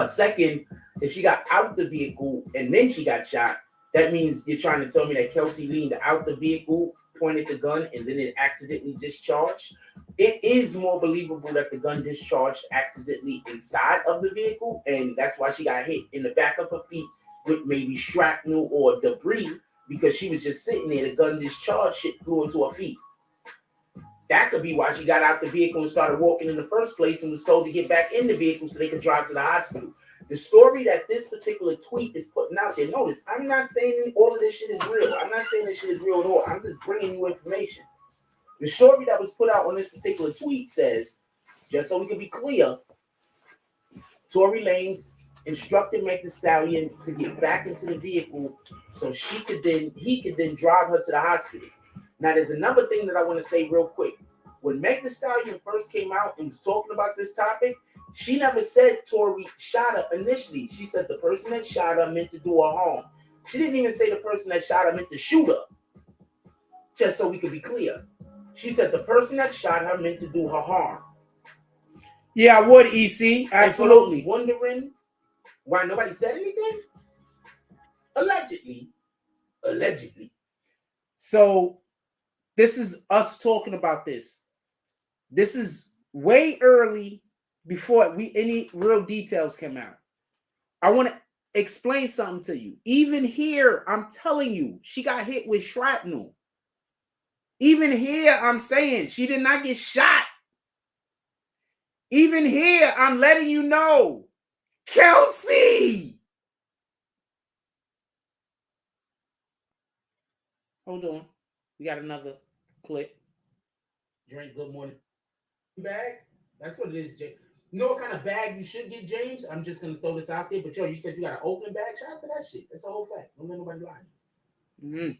Second, if she got out the vehicle and then she got shot, that means you're trying to tell me that Kelsey leaned out the vehicle, pointed the gun, and then it accidentally discharged. It is more believable that the gun discharged accidentally inside of the vehicle, and that's why she got hit in the back of her feet with maybe shrapnel or debris, because she was just sitting there. The gun discharged, shit flew into her feet. That could be why she got out the vehicle and started walking in the first place and was told to get back in the vehicle so they could drive to the hospital. The story that this particular tweet is putting out there, notice, I'm not saying all of this shit is real. I'm not saying this shit is real at all. I'm just bringing you information. The story that was put out on this particular tweet says, just so we can be clear, Tory Lanez instructed Meg Thee Stallion to get back into the vehicle so he could then drive her to the hospital. Now, there's another thing that I want to say real quick. When Meg Thee Stallion first came out and was talking about this topic, she never said Tory shot her initially. She said the person that shot her meant to do her harm. She didn't even say the person that shot her meant to shoot her. Just so we could be clear. She said the person that shot her meant to do her harm. Yeah, I would, EC. Absolutely. Wondering why nobody said anything? Allegedly. So this is us talking about this. This is way early before any real details came out. I want to explain something to you. Even here, I'm telling you, she got hit with shrapnel. Even here, I'm saying she did not get shot. Even here, I'm letting you know. Kelsey! Hold on. We got another clip. Drink good morning bag. That's what it is, James. You know what kind of bag you should get, James? I'm just going to throw this out there. But, yo, you said you got an open bag. Shout out to that shit. That's a whole fact. Don't let nobody lie. Mm-hmm.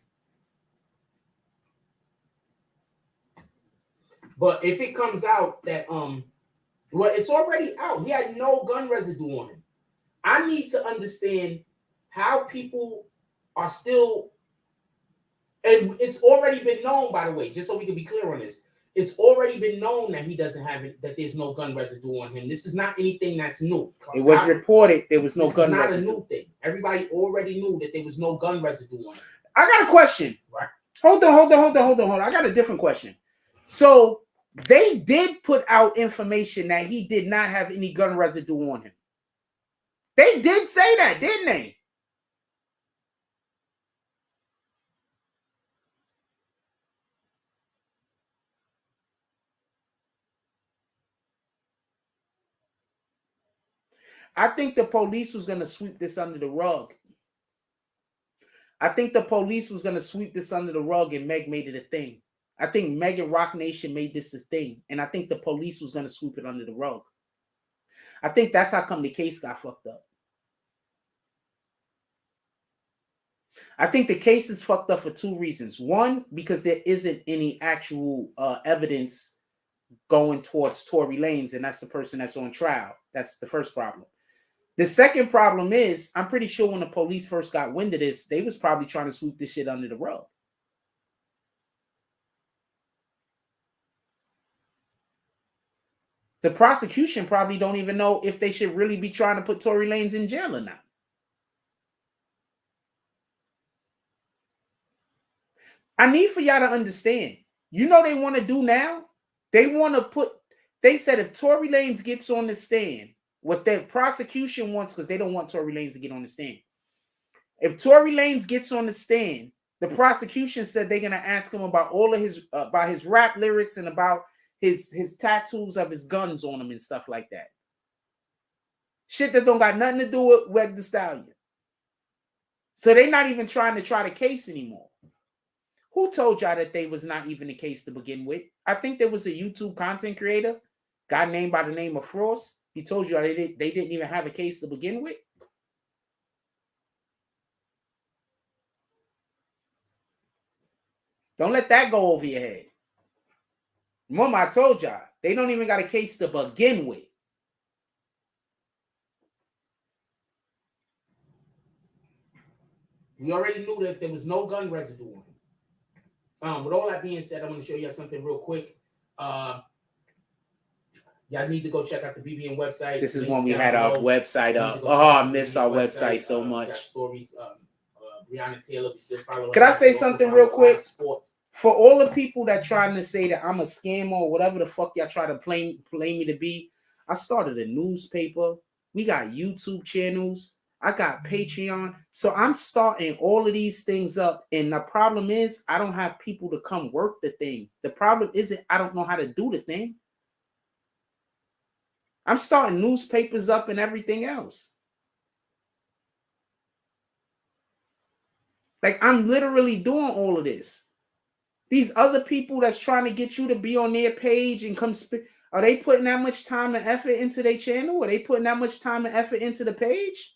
But if it comes out that, well, it's already out. He had no gun residue on him. I need to understand how people are still, and it's already been known, by the way, just so we can be clear on this. It's already been known that he doesn't have it, that there's no gun residue on him. This is not anything that's new. It was reported there was no gun residue. This is not a new thing. Everybody already knew that there was no gun residue on him. I got a question. Right. Hold on. I got a different question. So They did put out information that he did not have any gun residue on him. They did say that, didn't they? I think the police was going to sweep this under the rug. I think the police was going to sweep this under the rug, and Meg made it a thing. I think Meg and Rock Nation made this a thing, and I think the police was going to sweep it under the rug. I think that's how come the case got fucked up. I think the case is fucked up for two reasons. One, because there isn't any actual evidence going towards Tory Lanez, and that's the person that's on trial. That's the first problem. The second problem is, I'm pretty sure when the police first got wind of this, they was probably trying to sweep this shit under the rug. The prosecution probably don't even know if they should really be trying to put Tory Lanez in jail or not. I need for y'all to understand. You know they want to do now? They said if Tory Lanez gets on the stand, what the prosecution wants, because they don't want Tory Lanez to get on the stand. If Tory Lanez gets on the stand, the prosecution said they're going to ask him about all of his, about his rap lyrics and about his tattoos of his guns on him and stuff like that. Shit that don't got nothing to do with Meg Thee Stallion. So they're not even trying to try the case anymore. Who told y'all that they was not even the case to begin with? I think there was a YouTube content creator, guy named by the name of Frost. He told you they didn't even have a case to begin with. Don't let that go over your head. Remember, I told y'all, they don't even got a case to begin with. We already knew that there was no gun residue on him. With all that being said, I'm going to show you something real quick. Y'all need to go check out the BBN website. This is when we had our website up. Oh, I miss our website so much. Stories. Breonna Taylor, we still following. Can I say something real quick? For all the people that trying to say that I'm a scammer or whatever the fuck y'all try to play me to be, I started a newspaper. We got YouTube channels. I got Patreon. So I'm starting all of these things up. And the problem is I don't have people to come work the thing. The problem isn't I don't know how to do the thing. I'm starting newspapers up and everything else. Like, I'm literally doing all of this. These other people that's trying to get you to be on their page and come are they putting that much time and effort into their channel? Are they putting that much time and effort into the page?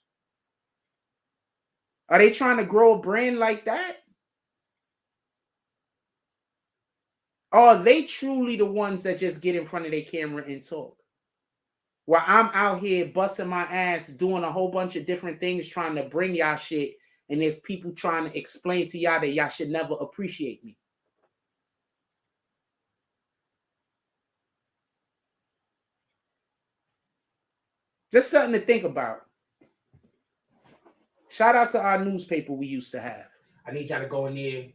Are they trying to grow a brand like that? Or are they truly the ones that just get in front of their camera and talk? While I'm out here busting my ass, doing a whole bunch of different things, trying to bring y'all shit, and there's people trying to explain to y'all that y'all should never appreciate me. Just something to think about. Shout out to our newspaper we used to have. I need y'all to go in there,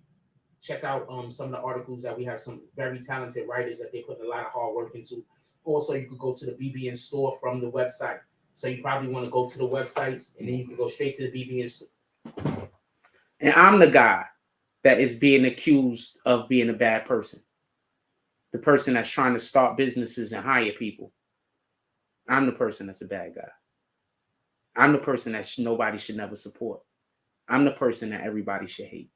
check out some of the articles that we have. Some very talented writers that they put a lot of hard work into. Also, you could go to the BBN store from the website. So you probably want to go to the websites, and then you can go straight to the BBN store. And I'm the guy that is being accused of being a bad person. The person that's trying to start businesses and hire people. I'm the person that's a bad guy. I'm the person that nobody should never support. I'm the person that everybody should hate.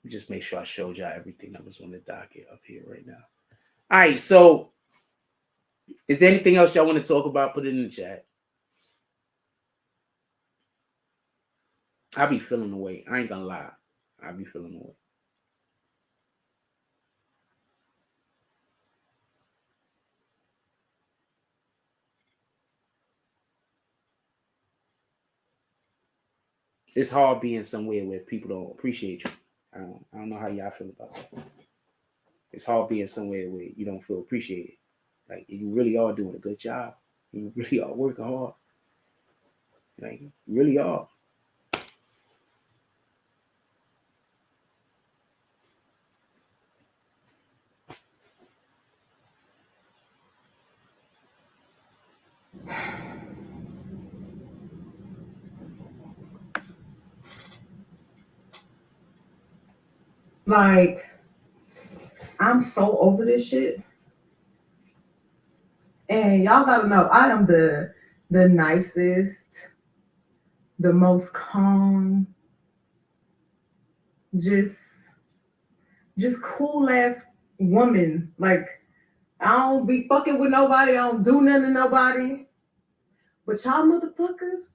Just make sure I showed y'all everything that was on the docket up here right now. All right, so is there anything else y'all want to talk about? Put it in the chat. I be feeling the way. I ain't gonna lie. I be feeling the way. it's hard being somewhere where people don't appreciate you. I don't know how y'all feel about that. It's hard being somewhere where you don't feel appreciated. Like you really are doing a good job. You really are working hard. Like you really are. Like, I'm so over this shit. And y'all gotta know, I am the nicest, the most calm, just cool ass woman. Like, I don't be fucking with nobody. I don't do nothing to nobody. But y'all motherfuckers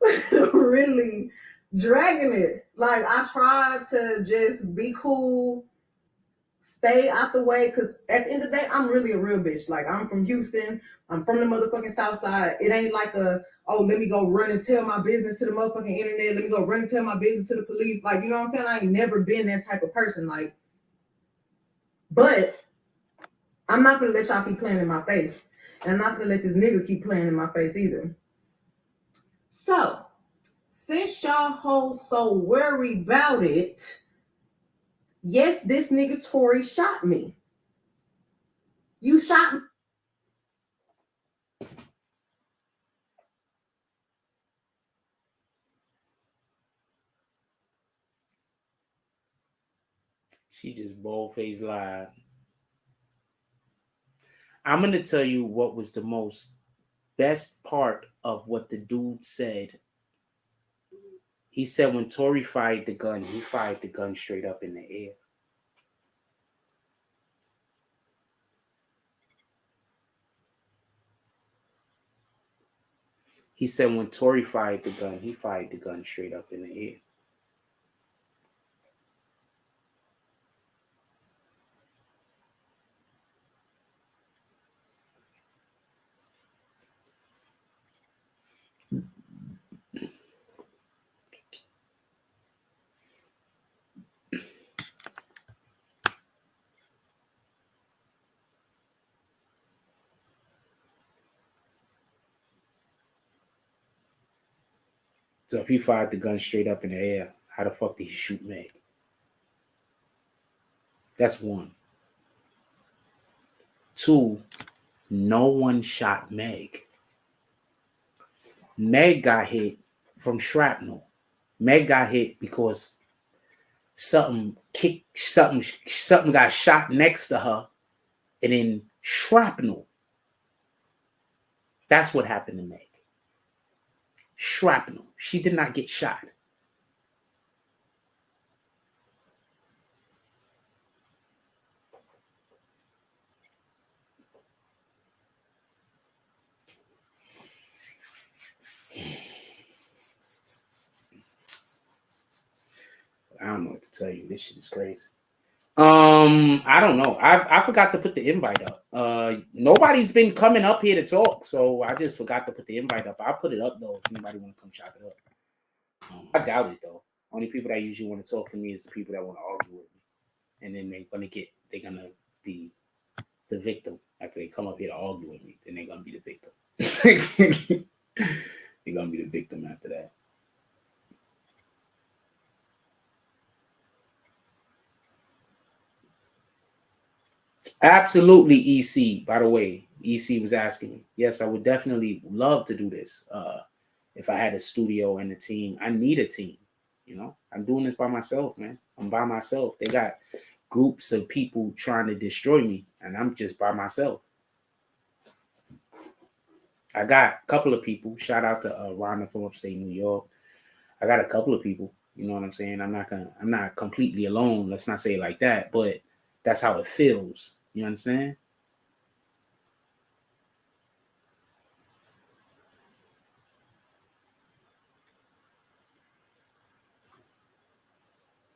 really dragging it. Like, I try to just be cool, stay out the way, because at the end of the day, I'm really a real bitch. Like, I'm from Houston. I'm from the motherfucking South Side. It ain't like let me go run and tell my business to the motherfucking internet. Let me go run and tell my business to the police. Like, you know what I'm saying? I ain't never been that type of person. Like, but I'm not gonna let y'all keep playing in my face. And I'm not gonna let this nigga keep playing in my face either. So, since y'all hoes so worried about it, yes, this nigga Tory shot me. You shot me. She just bold-faced lied. I'm going to tell you what was the most best part of what the dude said. He said when Tory fired the gun, he fired the gun straight up in the air. He said when Tory fired the gun, he fired the gun straight up in the air. So if he fired the gun straight up in the air, how the fuck did he shoot Meg? That's one. Two, no one shot Meg. Meg got hit from shrapnel. Meg got hit because something got shot next to her, and then shrapnel. That's what happened to Meg. Shrapnel. She did not get shot. I don't know what to tell you. This shit is crazy. I don't know. I forgot to put the invite up. Nobody's been coming up here to talk, so I just forgot to put the invite up. I'll put it up though if anybody want to come chop it up. I doubt it though. Only people that usually want to talk to me is the people that want to argue with me, and then they're gonna be the victim after they come up here to argue with me. Then they're gonna be the victim. They're gonna be the victim after that. Absolutely, EC. By the way, EC was asking me. Yes, I would definitely love to do this. If I had a studio and a team, I need a team. You know, I'm doing this by myself, man. I'm by myself. They got groups of people trying to destroy me, and I'm just by myself. I got a couple of people. Shout out to Rhonda from upstate New York. I got a couple of people. You know what I'm saying? I'm not completely alone. Let's not say it like that, but that's how it feels. You understand?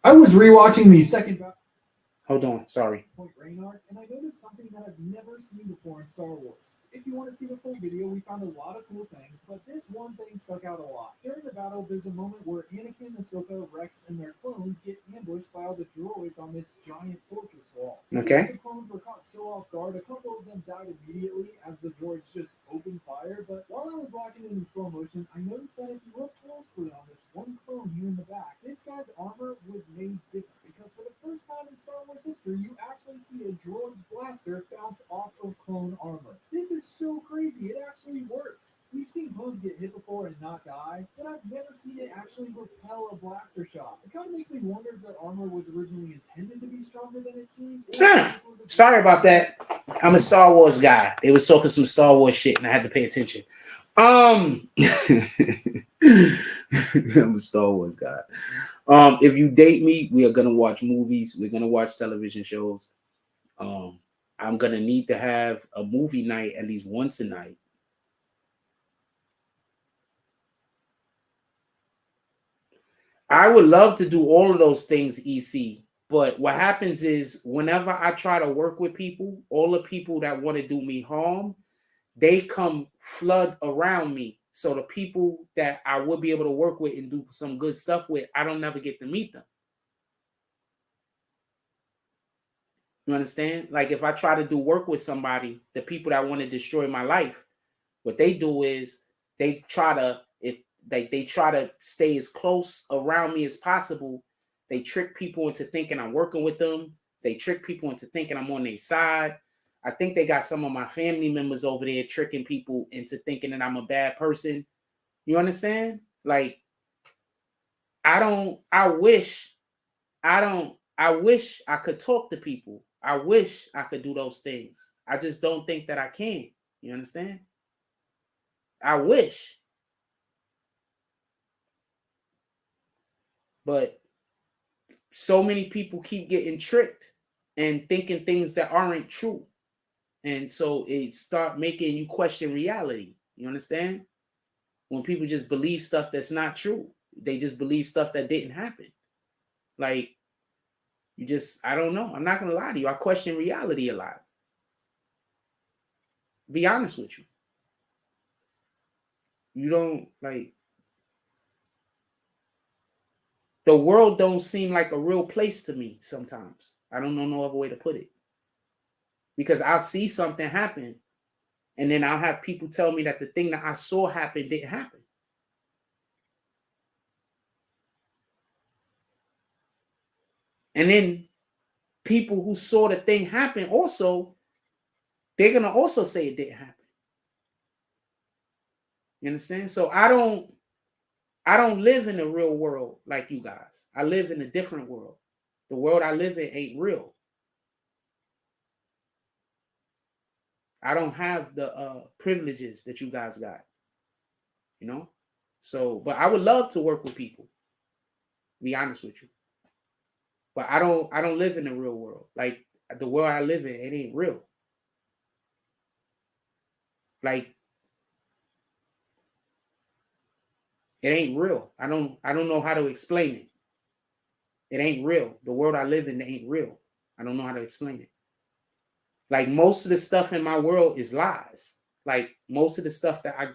I was rewatching the second. Hold on, sorry. Point Reynard, and I noticed something that I've never seen before in Star Wars. If you want to see the full video, we found a lot of cool things, but this one thing stuck out a lot. During the battle, there's a moment where Anakin, Ahsoka, Rex, and their clones get ambushed by all the droids on this giant fortress wall. Okay. Since the clones were caught so off guard, a couple of them died immediately as the droids just opened fire, but while I was watching it in slow motion, I noticed that if you look closely on this one clone here in the back, this guy's armor was made different, because for the first time in Star Wars history, you actually see a droid's blaster bounce off of clone armor. This is so crazy, it actually works. We've seen clones get hit before and not die, but I've never seen it actually repel a blaster shot. It kind of makes me wonder if their armor was originally intended to be stronger than it seems. Sorry about that. I'm a Star Wars guy. They was talking some Star Wars shit and I had to pay attention. I'm a Star Wars guy. If you date me, we are gonna watch movies. We're gonna watch television shows. I'm gonna need to have a movie night at least once a night. I would love to do all of those things, EC. But what happens is whenever I try to work with people, all the people that want to do me harm, they come flood around me. So the people that I would be able to work with and do some good stuff with, I don't never get to meet them. You understand? Like if I try to do work with somebody, the people that want to destroy my life, what they do is they try to, they try to stay as close around me as possible. They trick people into thinking I'm working with them. They trick people into thinking I'm on their side. I think they got some of my family members over there tricking people into thinking that I'm a bad person. You understand? Like, I wish I could talk to people. I wish I could do those things. I just don't think that I can. You understand? I wish. But so many people keep getting tricked and thinking things that aren't true. And so it start making you question reality. You understand? When people just believe stuff that's not true. They just believe stuff that didn't happen. Like, I don't know. I'm not going to lie to you. I question reality a lot. Be honest with you. You don't, like, the world don't seem like a real place to me sometimes. I don't know no other way to put it. Because I'll see something happen, and then I'll have people tell me that the thing that I saw happen didn't happen. And then people who saw the thing happen also, they're going to also say it didn't happen. You understand? So I don't live in the real world like you guys. I live in a different world. The world I live in ain't real. I don't have the privileges that you guys got. You know? So, but I would love to work with people. Be honest with you. But I don't live in the real world. Like the world I live in, it ain't real. Like it ain't real. I don't know how to explain it. It ain't real. The world I live in ain't real. I don't know how to explain it. Like most of the stuff in my world is lies. Like most of the stuff that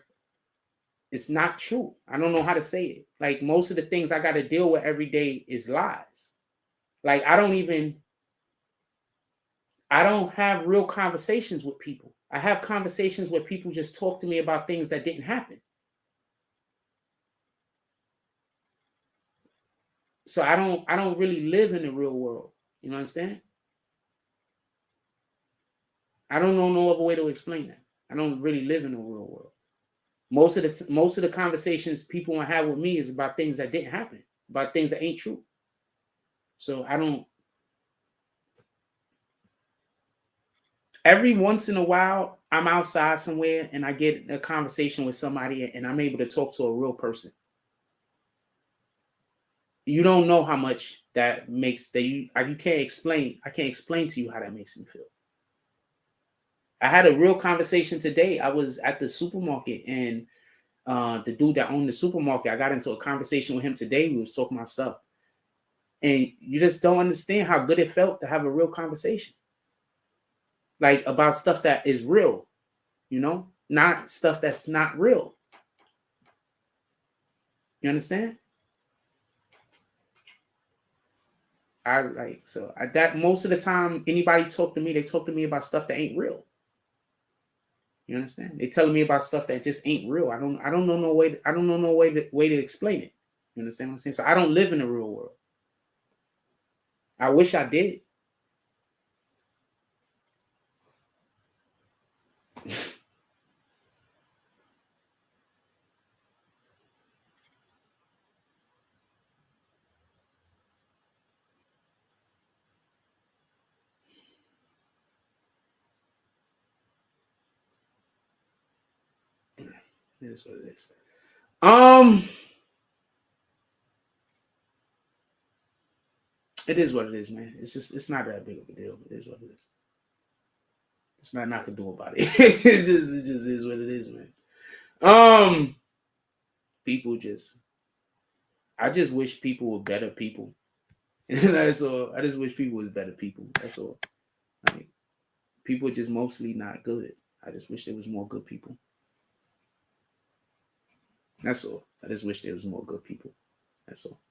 it's not true. I don't know how to say it. Like most of the things I got to deal with every day is lies. Like I don't have real conversations with people. I have conversations where people just talk to me about things that didn't happen. So I don't really live in the real world. You know what I'm saying? I don't know no other way to explain that. I don't really live in the real world. Most of the conversations people want to have with me is about things that didn't happen, about things that ain't true. So every once in a while, I'm outside somewhere and I get a conversation with somebody and I'm able to talk to a real person. You don't know how much that makes that you can't explain. I can't explain to you how that makes me feel. I had a real conversation today. I was at the supermarket and the dude that owned the supermarket, I got into a conversation with him today. We was talking about stuff. And you just don't understand how good it felt to have a real conversation. Like about stuff that is real. you know, not stuff that's not real. You understand? That most of the time anybody talk to me, they talk to me about stuff that ain't real. You understand? They telling me about stuff that just ain't real. I don't know no way to explain it. You understand what I'm saying? So I don't live in the real world. I wish I did. It is what it is. It is what it is, man. It's not that big of a deal. It is what it is. It's not to do about it. it just is what it is, man. I just wish people were better people. That's all. I just wish people was better people. That's all. I mean, people are just mostly not good. I just wish there was more good people. That's all. I just wish there was more good people. That's all.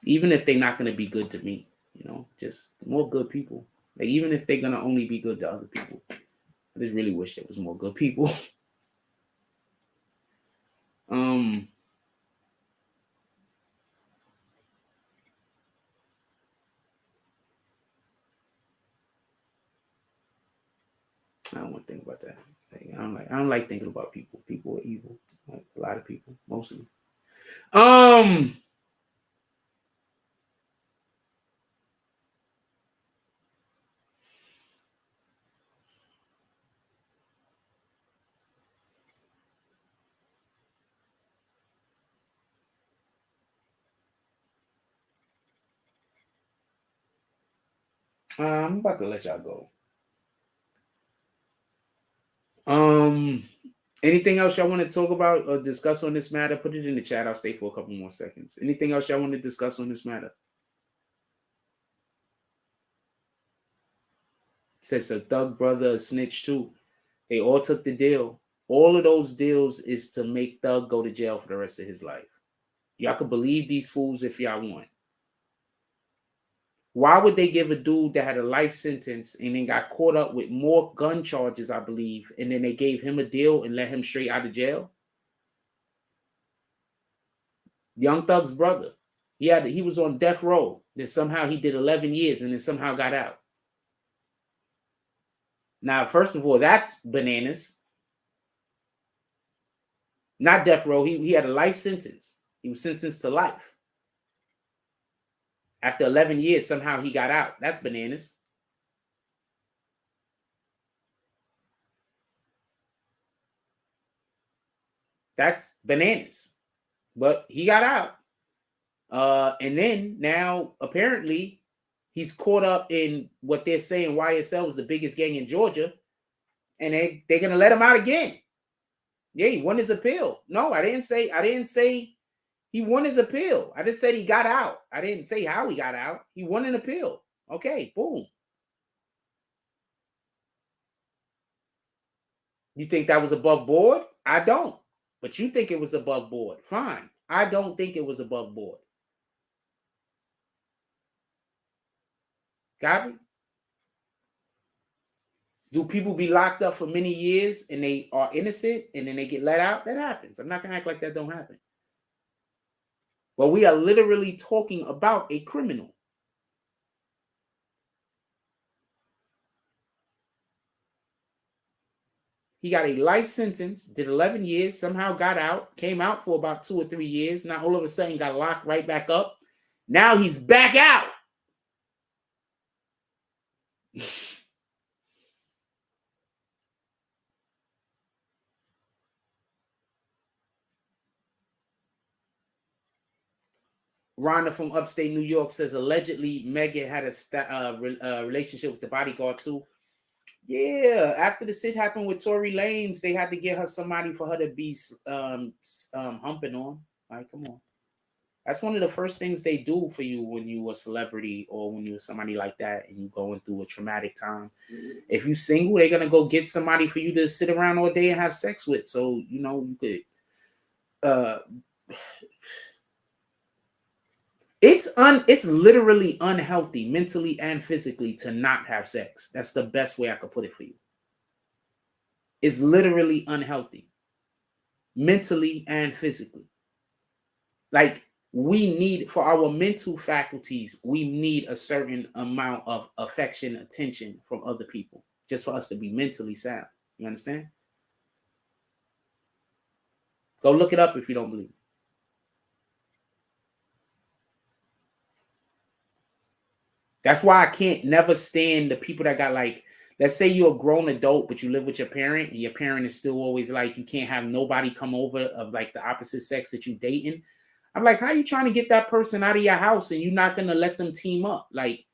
Even if they're not going to be good to me, you know, just more good people. Like, even if they're going to only be good to other people, I just really wish there was more good people. I don't want to think about that. Like, I don't like thinking about people. People are evil. Like, a lot of people, mostly. I'm about to let y'all go. Anything else y'all want to talk about or discuss on this matter? Put it in the chat. I'll stay for a couple more seconds. Anything else y'all want to discuss on this matter? Says a thug brother, a snitch too. They all took the deal. All of those deals is to make Thug go to jail for the rest of his life. Y'all can believe these fools if y'all want. Why would they give a dude that had a life sentence and then got caught up with more gun charges, I believe, and then they gave him a deal and let him straight out of jail? Young Thug's brother. He was on death row. Then somehow he did 11 years and then somehow got out. Now, first of all, that's bananas. Not death row. He had a life sentence. He was sentenced to life. After 11 years, somehow he got out. That's bananas. That's bananas. But he got out. And then now, apparently, he's caught up in what they're saying YSL is the biggest gang in Georgia. And they're going to let him out again. Yeah, he won his appeal. No, I didn't say he won his appeal. I just said he got out. I didn't say how he got out. He won an appeal. Okay, boom. You think that was above board? I don't. But you think it was above board. Fine. I don't think it was above board. Copy? Do people be locked up for many years and they are innocent and then they get let out? That happens. I'm not going to act like that don't happen. But we are literally talking about a criminal. He got a life sentence, did 11 years, somehow got out, came out for about 2 or 3 years. Now all of a sudden got locked right back up. Now he's back out. Rhonda from upstate New York says allegedly Megan had a relationship with the bodyguard too. Yeah, after the shit happened with Tory Lanez, they had to get her somebody for her to be humping on. All right, come on. That's one of the first things they do for you when you a celebrity or when you're somebody like that and you going through a traumatic time. If you single, they're gonna go get somebody for you to sit around all day and have sex with. So you could. It's literally unhealthy mentally and physically to not have sex. That's the best way I could put it for you. It's literally unhealthy mentally and physically. Like, we need, for our mental faculties, we need a certain amount of affection, attention from other people, just for us to be mentally sound. You understand? Go look it up if you don't believe it. That's why I can't never stand the people that got, like, let's say you're a grown adult, but you live with your parent, and your parent is still always like, you can't have nobody come over of like the opposite sex that you dating. I'm like, how are you trying to get that person out of your house and you're not going to let them team up? Like,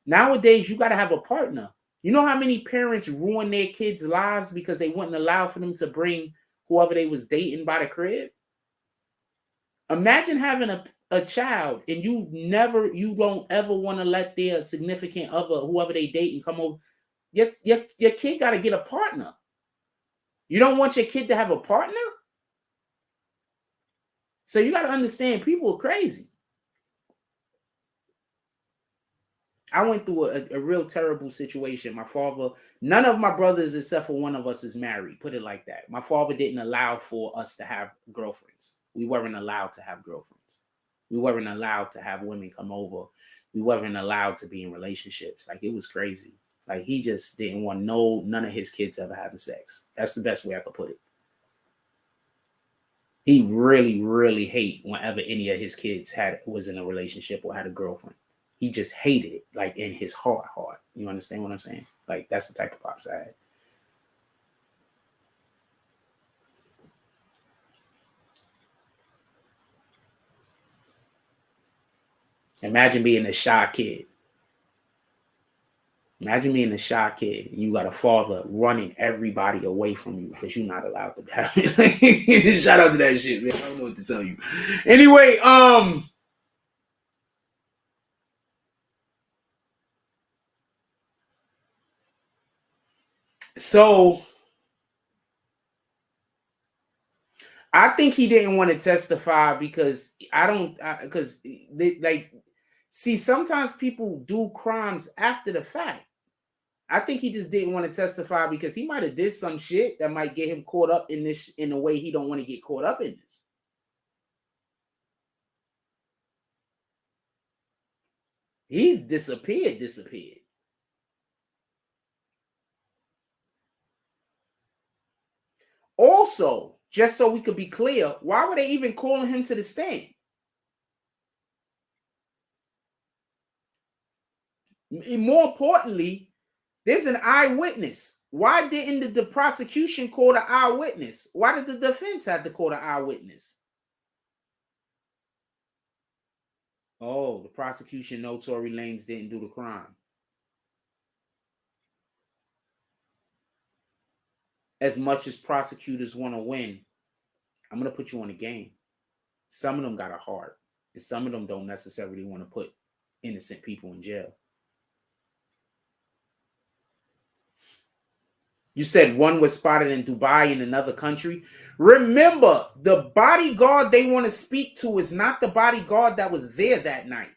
nowadays, you got to have a partner. You know how many parents ruin their kids' lives because they wouldn't allow for them to bring whoever they was dating by the crib? Imagine having a child and you don't ever want to let their significant other, whoever they dating, come over. Your kid got to get a partner. You don't want your kid to have a partner? So you got to understand, people are crazy. I went through a real terrible situation. My father, none of my brothers except for one of us is married. Put it like that. My father didn't allow for us to have girlfriends. We weren't allowed to have girlfriends. We weren't allowed to have women come over. We weren't allowed to be in relationships. Like, it was crazy. Like, he just didn't want none of his kids ever having sex. That's the best way I could put it. He really, really hate whenever any of his kids was in a relationship or had a girlfriend. He just hated it, like, in his heart. You understand what I'm saying? Like, that's the type of pops I had. Imagine being a shy kid. Imagine being a shy kid and you got a father running everybody away from you because you're not allowed to have it. Shout out to that shit, man. I don't know what to tell you. Anyway, so I think he didn't want to testify because see, sometimes people do crimes after the fact. I think he just didn't want to testify because he might have did some shit that might get him caught up in this in a way he don't want to get caught up in this. He's disappeared. Also, just so we could be clear, why were they even calling him to the stand? More importantly, there's an eyewitness. Why didn't the prosecution call the eyewitness? Why did the defense have to call the eyewitness? Oh, the prosecution know Tory Lanez didn't do the crime. As much as prosecutors want to win, I'm going to put you on a game. Some of them got a heart, and some of them don't necessarily want to put innocent people in jail. You said one was spotted in Dubai in another country. Remember, the bodyguard they want to speak to is not the bodyguard that was there that night.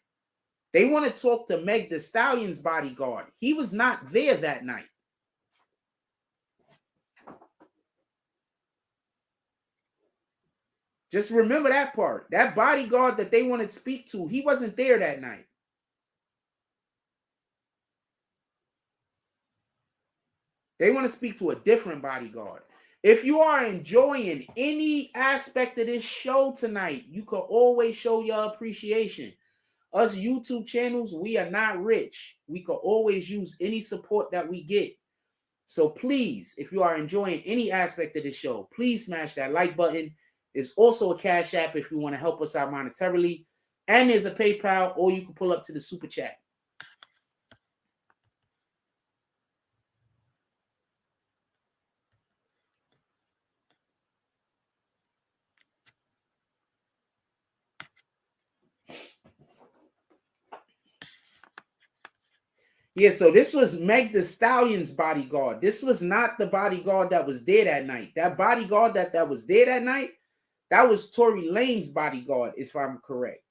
They want to talk to Meg Thee Stallion's bodyguard. He was not there that night. Just remember that part. That bodyguard that they want to speak to, he wasn't there that night. They want to speak to a different bodyguard. If you are enjoying any aspect of this show tonight, you can always show your appreciation. Us YouTube channels, we are not rich. We can always use any support that we get. So please, if you are enjoying any aspect of this show, please smash that like button. There's also a Cash App if you want to help us out monetarily. And there's a PayPal, or you can pull up to the Super Chat. Yeah, so this was Meg the Stallion's bodyguard. This was not the bodyguard that was there that night. That bodyguard that was there that night, that was Tory Lanez's bodyguard, if I'm correct.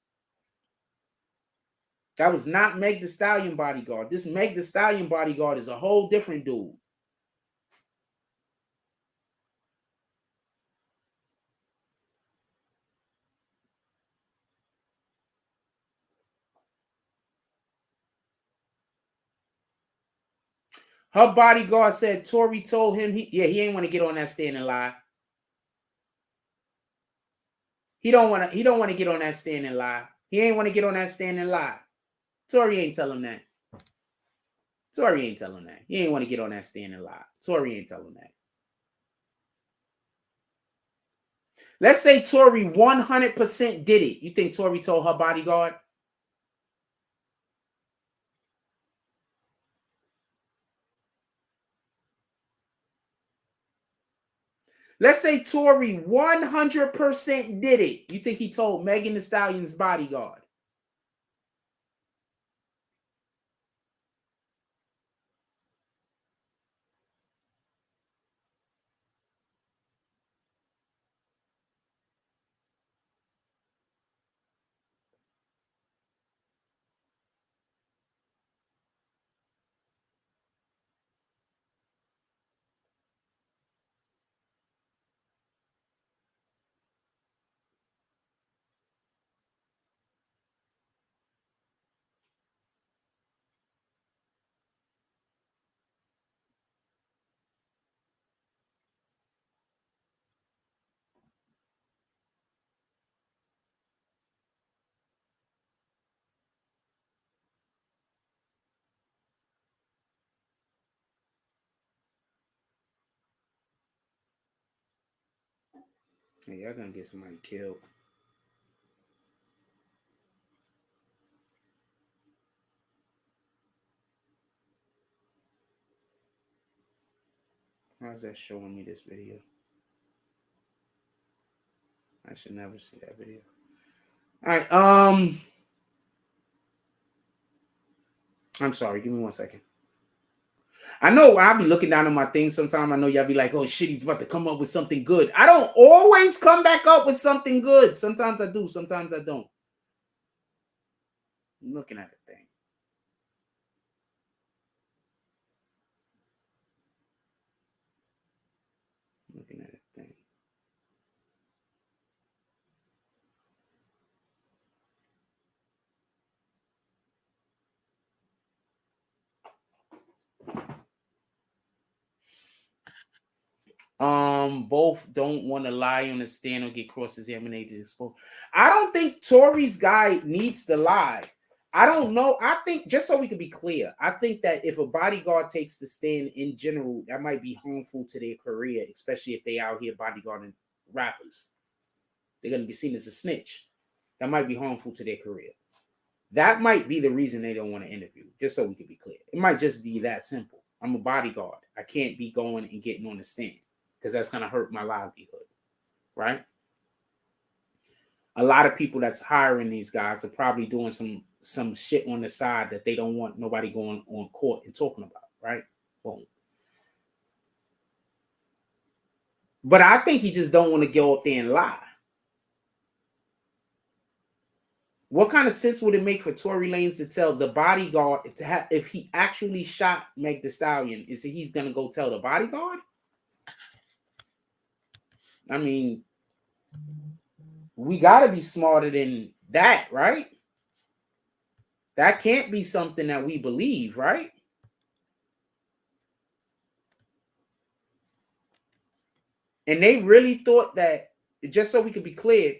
That was not Meg the Stallion bodyguard. This Meg the Stallion bodyguard is a whole different dude. Her bodyguard said Tory told him he ain't want to get on that stand and lie. He don't want to get on that stand and lie. He ain't want to get on that stand and lie. Tory ain't tell him that. Tory ain't tell him that. He ain't want to get on that stand and lie. Tory ain't tell him that. Let's say Tory 100% did it. You think Tory told her bodyguard? Let's say Tory 100% did it. You think he told Megan Thee Stallion's bodyguard? Hey, y'all gonna get somebody killed. How's that showing me this video? I should never see that video. All right, I'm sorry, give me 1 second. I know I'll be looking down at my thing sometime. I know y'all be like, oh shit, he's about to come up with something good. I don't always come back up with something good. Sometimes I do, sometimes I don't. I'm looking at the thing. Looking at the thing. Both don't want to lie on the stand or get cross-examinated exposed. I don't think Tory's guy needs to lie. I don't know. I think, just so we can be clear, I think that if a bodyguard takes the stand in general, that might be harmful to their career, especially if they out here bodyguarding rappers. They're going to be seen as a snitch. That might be harmful to their career. That might be the reason they don't want to interview, just so we can be clear. It might just be that simple. I'm a bodyguard. I can't be going and getting on the stand because that's going to hurt my livelihood, right? A lot of people that's hiring these guys are probably doing some shit on the side that they don't want nobody going on court and talking about, right? Boom. But I think he just don't want to go up there and lie. What kind of sense would it make for Tory Lanez to tell the bodyguard if he actually shot Meg Thee Stallion? Is he's gonna go tell the bodyguard? I mean, we gotta be smarter than that, right? That can't be something that we believe, right? And they really thought that, just so we could be clear,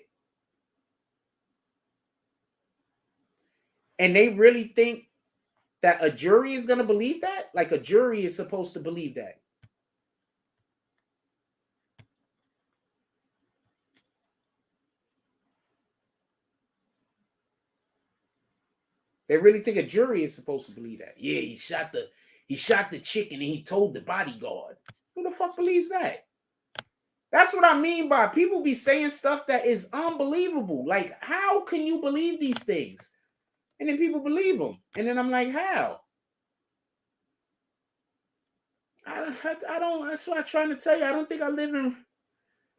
and they really think that a jury is gonna believe that? Like a jury is supposed to believe that. They really think a jury is supposed to believe that. Yeah, he shot the chicken and he told the bodyguard. Who the fuck believes that? That's what I mean by people be saying stuff that is unbelievable. Like, how can you believe these things? And then people believe them. And then I'm like, how? I don't. That's what I'm trying to tell you. I don't think I live in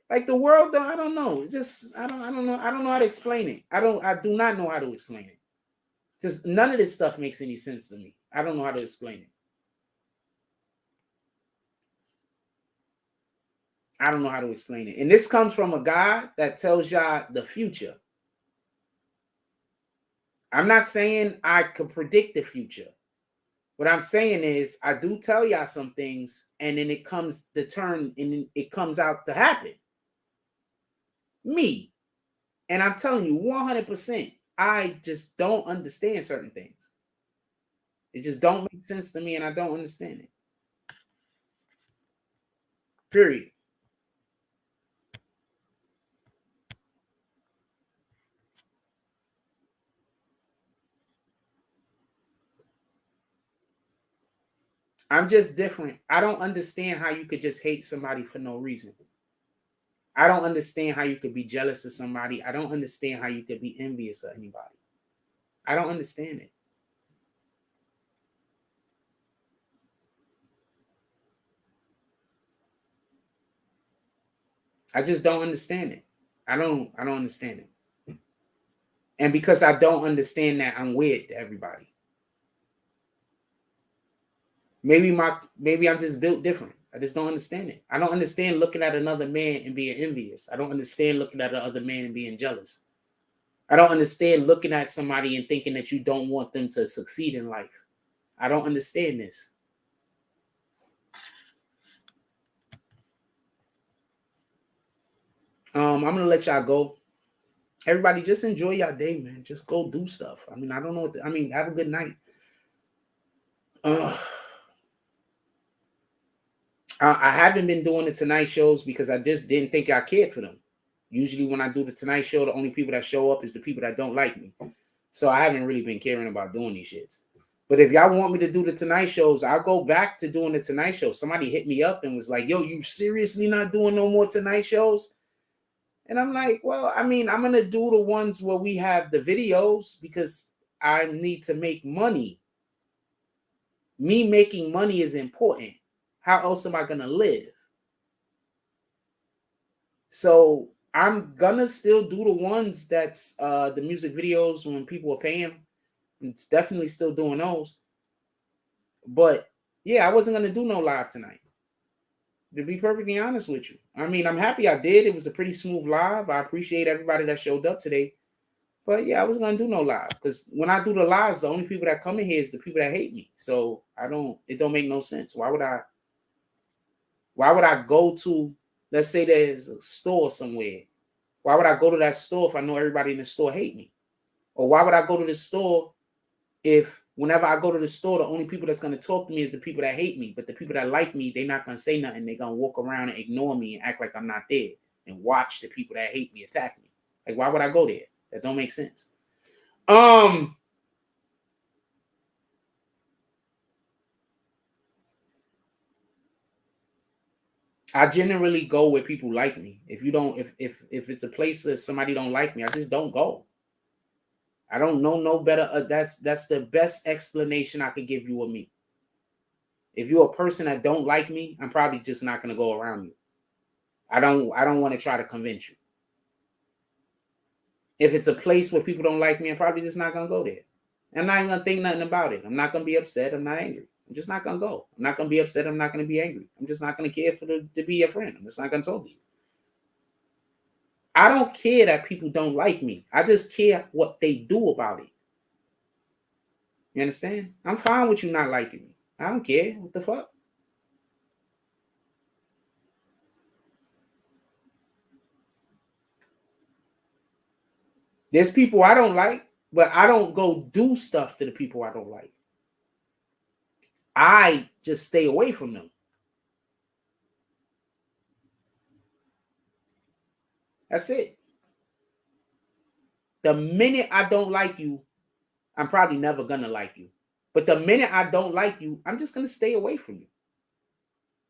like the world. Though I don't know. It just I don't know. I don't know how to explain it. I do not know how to explain it. Just none of this stuff makes any sense to me. I don't know how to explain it. I don't know how to explain it. And this comes from a guy that tells y'all the future. I'm not saying I could predict the future. What I'm saying is I do tell y'all some things, and then it comes the turn and it comes out to happen. Me. And I'm telling you 100%, I just don't understand certain things. It just don't make sense to me, and I don't understand it. Period. I'm just different. I don't understand how you could just hate somebody for no reason. I don't understand how you could be jealous of somebody. I don't understand how you could be envious of anybody. I don't understand it. I just don't understand it. I don't understand it. And because I don't understand that, I'm weird to everybody. Maybe I'm just built different. I just don't understand it. I don't understand looking at another man and being envious. I don't understand looking at another man and being jealous. I don't understand looking at somebody and thinking that you don't want them to succeed in life. I don't understand this. I'm gonna let y'all go. Everybody, just enjoy your day, man. Just go do stuff. I mean, I don't know what have a good night. I haven't been doing the Tonight shows because I just didn't think I cared for them. Usually when I do the Tonight show, the only people that show up is the people that don't like me. So I haven't really been caring about doing these shits. But if y'all want me to do the Tonight shows, I'll go back to doing the Tonight show. Somebody hit me up and was like, yo, you seriously not doing no more Tonight shows? And I'm like, well, I mean, I'm going to do the ones where we have the videos because I need to make money. Me making money is important. How else am I going to live? So I'm going to still do the ones that's the music videos when people are paying. It's definitely still doing those. But yeah, I wasn't going to do no live tonight. To be perfectly honest with you. I mean, I'm happy I did. It was a pretty smooth live. I appreciate everybody that showed up today. But yeah, I wasn't going to do no live. Because when I do the lives, the only people that come in here is the people that hate me. So it don't make no sense. Why would I go to, let's say there's a store somewhere. Why would I go to that store if I know everybody in the store hate me? Or why would I go to the store if whenever I go to the store, the only people that's going to talk to me is the people that hate me. But the people that like me, they're not going to say nothing. They're going to walk around and ignore me and act like I'm not there and watch the people that hate me attack me. Like, why would I go there? That don't make sense. I generally go where people like me. If it's a place that somebody don't like me, I just don't go. I don't know no better. That's the best explanation I could give you of me. If you're a person that don't like me, I'm probably just not going to go around you. I don't want to try to convince you. If it's a place where people don't like me, I'm probably just not going to go there. I'm not even going to think nothing about it. I'm not going to be upset. I'm not angry. I'm just not going to go. I'm not going to be upset. I'm not going to be angry. I'm just not going to care to be your friend. I'm just not going to talk to you. I don't care that people don't like me. I just care what they do about it. You understand? I'm fine with you not liking me. I don't care. What the fuck? There's people I don't like, but I don't go do stuff to the people I don't like. I just stay away from them. That's it. The minute I don't like you, I'm probably never going to like you. But the minute I don't like you, I'm just going to stay away from you.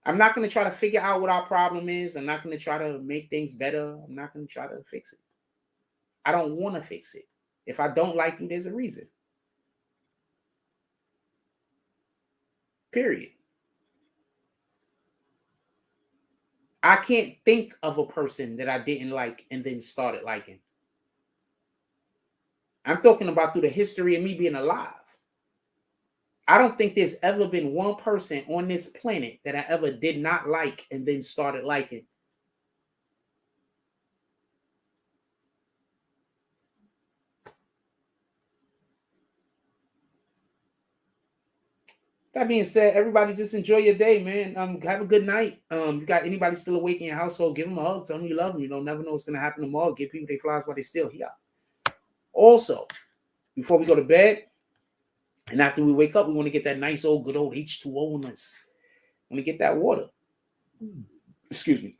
I'm not going to try to figure out what our problem is. I'm not going to try to make things better. I'm not going to try to fix it. I don't want to fix it. If I don't like you, there's a reason. Period. I can't think of a person that I didn't like and then started liking. I'm talking about through the history of me being alive. I don't think there's ever been one person on this planet that I ever did not like and then started liking. That being said, everybody just enjoy your day, man. Have a good night. You got anybody still awake in your household, give them a hug. Tell them you love them. You don't never know what's going to happen tomorrow. Give people their flowers while they're still here. Also, before we go to bed, and after we wake up, we want to get that nice old good old H2O in us. We want to get that water. Excuse me.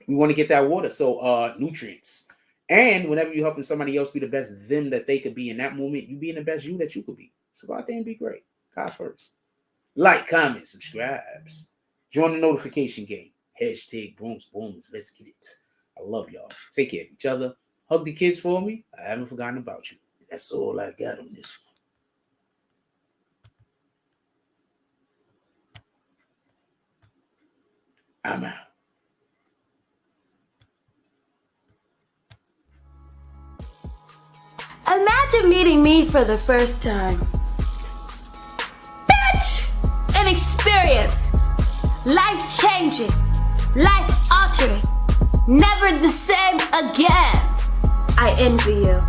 We want to get that water. So nutrients. And whenever you're helping somebody else be the best them that they could be in that moment, you being the best you that you could be. So go out there and be great. God first. Like, comment, subscribes. Join the notification game. Hashtag Brooms Booms. Let's get it. I love y'all. Take care of each other. Hug the kids for me. I haven't forgotten about you. That's all I got on this one. I'm out. Imagine meeting me for the first time. Bitch! An experience. Life-changing. Life-altering. Never the same again. I envy you.